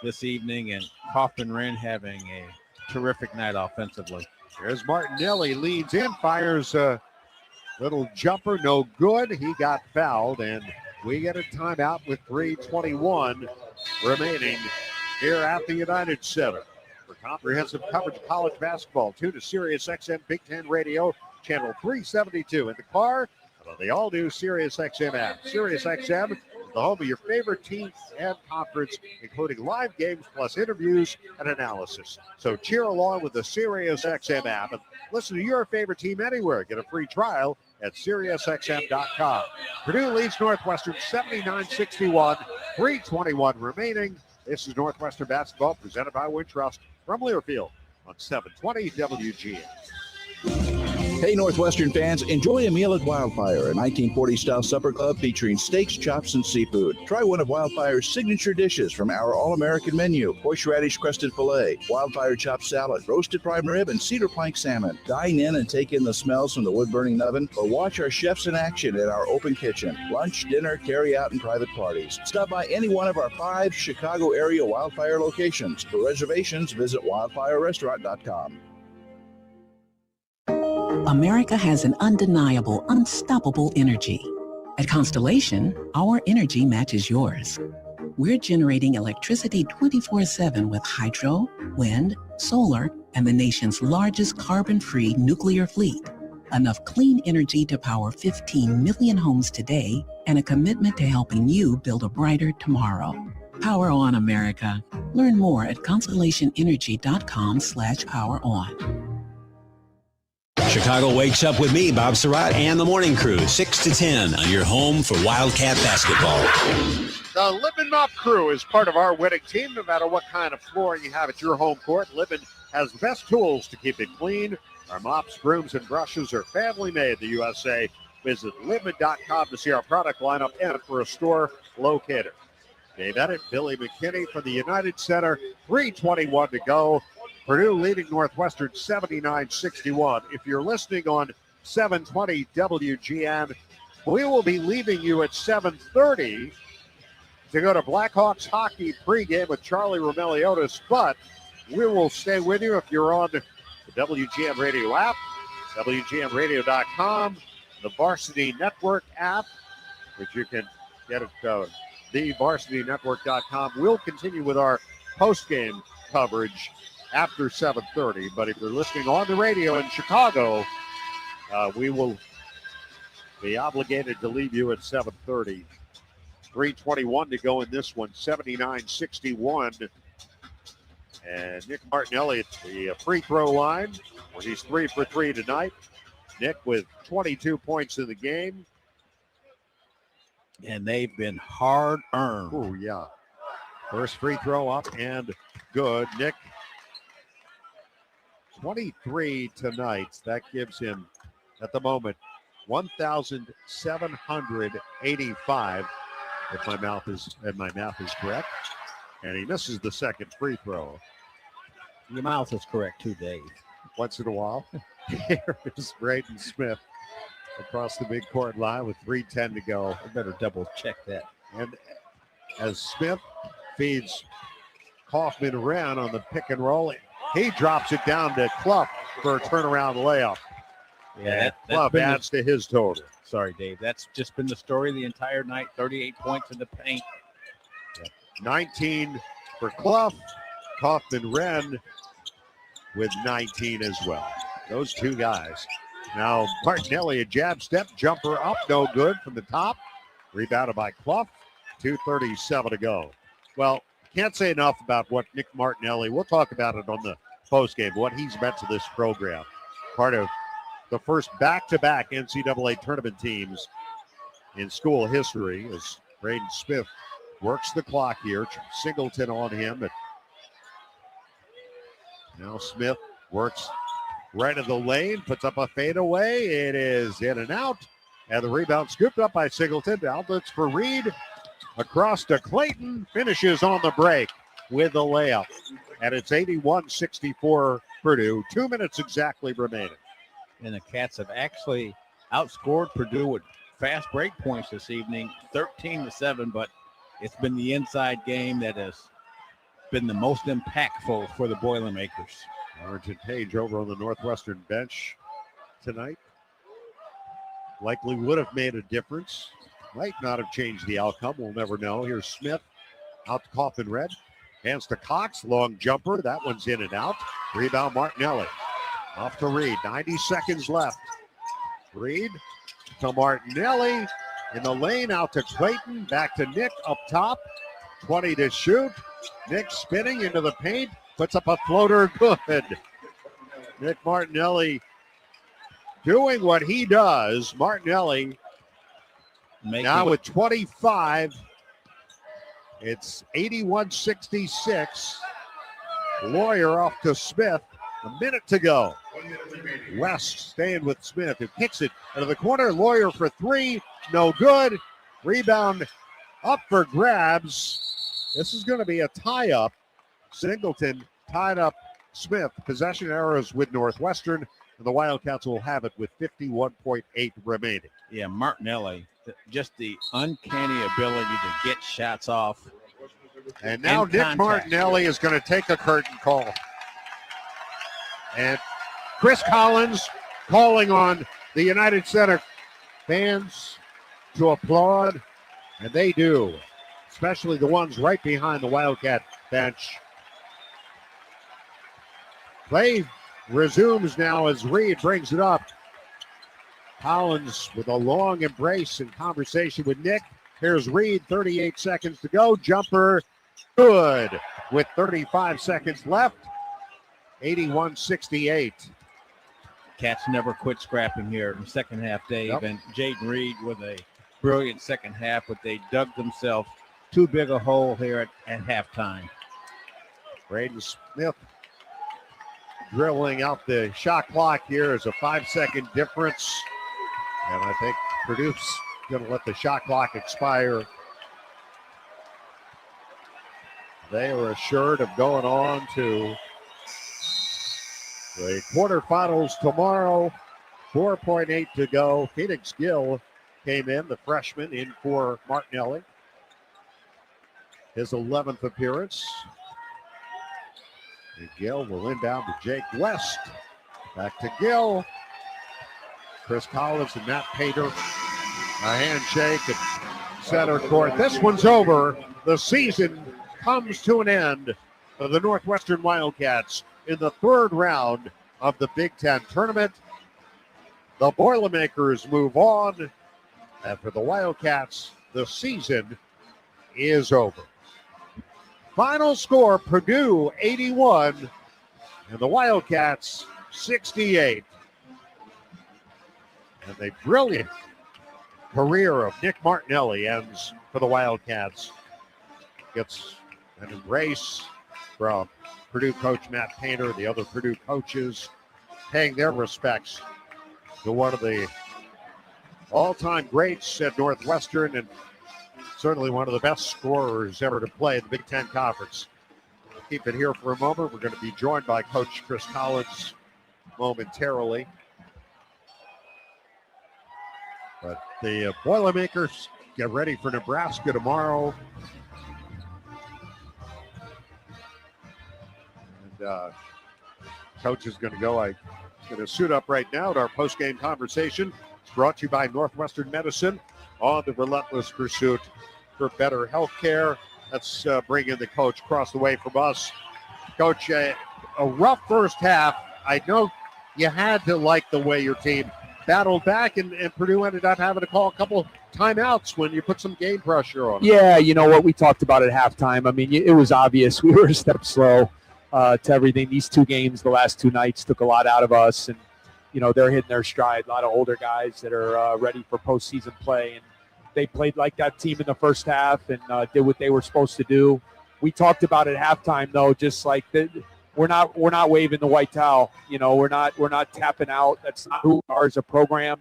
this evening, and Kaufman-Renn having a terrific night offensively. There's Martinelli, leads in, fires a little jumper, no good. He got fouled, and we get a timeout with 3:21 remaining here at the United Center. For comprehensive coverage of college basketball, tune to SiriusXM Big Ten Radio, channel 372 in the car, and on the all-new SiriusXM app. SiriusXM, the home of your favorite team and conference, including live games plus interviews and analysis. So cheer along with the SiriusXM app and listen to your favorite team anywhere. Get a free trial at SiriusXM.com. Purdue leads Northwestern 79-61, 3:21 remaining. This is Northwestern basketball presented by Wintrust from Learfield on 720 WGN. Hey, Northwestern fans, enjoy a meal at Wildfire, a 1940s-style supper club featuring steaks, chops, and seafood. Try one of Wildfire's signature dishes from our all-American menu: horseradish-crusted filet, Wildfire chopped salad, roasted prime rib, and cedar plank salmon. Dine in and take in the smells from the wood-burning oven, or watch our chefs in action at our open kitchen. Lunch, dinner, carry-out, and private parties. Stop by any one of our 5 Chicago-area Wildfire locations. For reservations, visit wildfirerestaurant.com. America has an undeniable, unstoppable energy. At Constellation, our energy matches yours. We're generating electricity 24/7 with hydro, wind, solar, and the nation's largest carbon-free nuclear fleet. Enough clean energy to power 15 million homes today, and a commitment to helping you build a brighter tomorrow. Power on, America. Learn more at constellationenergy.com/poweron. Chicago wakes up with me, Bob Surratt, and the Morning Crew, 6 to 10 on your home for Wildcat basketball. The Lippman Mop Crew is part of our winning team. No matter what kind of flooring you have at your home court, Lippman has the best tools to keep it clean. Our mops, brooms, and brushes are family made in the USA. Visit Lippman.com to see our product lineup and for a store locator. Dave Edit, Billy McKinney from the United Center, 3:21 to go. Purdue leading Northwestern 79-61. If you're listening on 720 WGN, we will be leaving you at 7:30 to go to Blackhawks hockey pregame with Charlie Romeliotis, but we will stay with you if you're on the WGN Radio app, WGNradio.com, the Varsity Network app, which you can get at thevarsitynetwork.com. We'll continue with our postgame coverage after 7:30, but if you're listening on the radio in Chicago, we will be obligated to leave you at 7:30. 3:21 to go in this one, 79-61. And Nick Martinelli at the free throw line, where he's 3 for 3 tonight. Nick with 22 points in the game. And they've been hard-earned. Oh, yeah. First free throw up and good. Nick, 23 tonight. That gives him, at the moment, 1,785, if my math is correct. And he misses the second free throw. Your mouth is correct, too, Dave. Once in a while. Here is Braden Smith across the midcourt line with 3:10 to go. I better double check that. And as Smith feeds Kaufman around on the pick and roll, he drops it down to Clough for a turnaround layup. Yeah, Clough adds to his total. Sorry, Dave. That's just been the story the entire night. 38 points in the paint. 19 for Clough. Kaufman-Wren with 19 as well. Those two guys. Now Martinelli, a jab step jumper up, no good from the top. Rebounded by Clough. 2:37 to go. Well, can't say enough about what Nick Martinelli, we'll talk about it on the postgame, what he's meant to this program. Part of the first back-to-back NCAA tournament teams in school history as Braden Smith works the clock here. Singleton on him. And now Smith works right of the lane, puts up a fadeaway. It is in and out. And the rebound scooped up by Singleton. Outlets for Reed. Across to Clayton. Finishes on the break with the layup. And it's 81-64 Purdue. 2 minutes exactly remaining. And the Cats have actually outscored Purdue with fast break points this evening, 13-7, but it's been the inside game that has been the most impactful for the Boilermakers. Arjun Page over on the Northwestern bench tonight. Likely would have made a difference. Might not have changed the outcome. We'll never know. Here's Smith out to Kaufman-Wren. Hands to Cox. Long jumper. That one's in and out. Rebound Martinelli. Off to Reed. 90 seconds left. Reed to Martinelli. in the lane, out to Clayton, back to Nick up top. 20 to shoot. Nick spinning into the paint, puts up a floater, good. Nick Martinelli doing what he does. Martinelli now with 25. It's 81-66. Lawyer off to Smith. A minute to go. West staying with Smith, who kicks it into the corner. Lawyer for three. No good. Rebound up for grabs. This is going to be a tie-up. Singleton tied up Smith. Possession arrows with Northwestern, and the Wildcats will have it with 51.8 remaining. Yeah, Martinelli, just the uncanny ability to get shots off. And now Nick Martinelli is going to take a curtain call. And Chris Collins calling on the United Center fans to applaud, and they do, especially the ones right behind the Wildcat bench. Play resumes now as Reed brings it up. Collins with a long embrace and conversation with Nick. Here's Reed, 38 seconds to go. Jumper, good, with 35 seconds left. 81-68. Cats never quit scrapping here in the second half, Dave. Yep. And Jaden Reed with a brilliant second half, but they dug themselves too big a hole here at halftime. Braden Smith drilling out the shot clock here is a 5-second difference. And I think Purdue's going to let the shot clock expire. They are assured of going on to the quarterfinals tomorrow. 4.8 to go. Phoenix Gill came in, the freshman, in for Martinelli. His 11th appearance. And Gill will inbound to Jake West. Back to Gill. Chris Collins and Matt Painter. A handshake at center court. This one's over. The season comes to an end for the Northwestern Wildcats in the third round of the Big Ten tournament. The Boilermakers move on. And for the Wildcats, the season is over. Final score, Purdue 81 and the Wildcats 68. And the brilliant career of Nick Martinelli ends for the Wildcats. Gets an embrace from Purdue coach Matt Painter, the other Purdue coaches paying their respects to one of the all-time greats at Northwestern and certainly one of the best scorers ever to play in the Big Ten Conference. We'll keep it here for a moment. We're going to be joined by Coach Chris Collins momentarily. But the Boilermakers get ready for Nebraska tomorrow. And Coach is going to go. I'm going to suit up right now at our post-game conversation. It's brought to you by Northwestern Medicine on the relentless pursuit for better health care. Let's bring in the coach across the way from us. Coach, a rough first half. I know you had to like the way your team battled back, and Purdue ended up having to call a couple timeouts when you put some game pressure on them. Yeah, you know what we talked about at halftime. I mean, it was obvious we were a step slow to everything. These two games, the last two nights, took a lot out of us, and you know they're hitting their stride. A lot of older guys that are ready for postseason play, and they played like that team in the first half and did what they were supposed to do. We talked about at halftime, though, just like we're not waving the white towel. You know, we're not tapping out. That's not who we are as a program.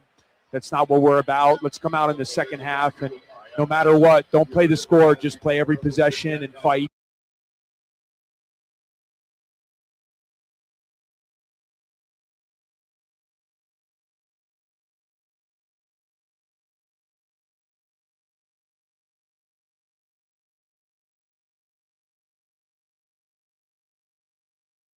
That's not what we're about. Let's come out in the second half and no matter what, don't play the score. Just play every possession and fight.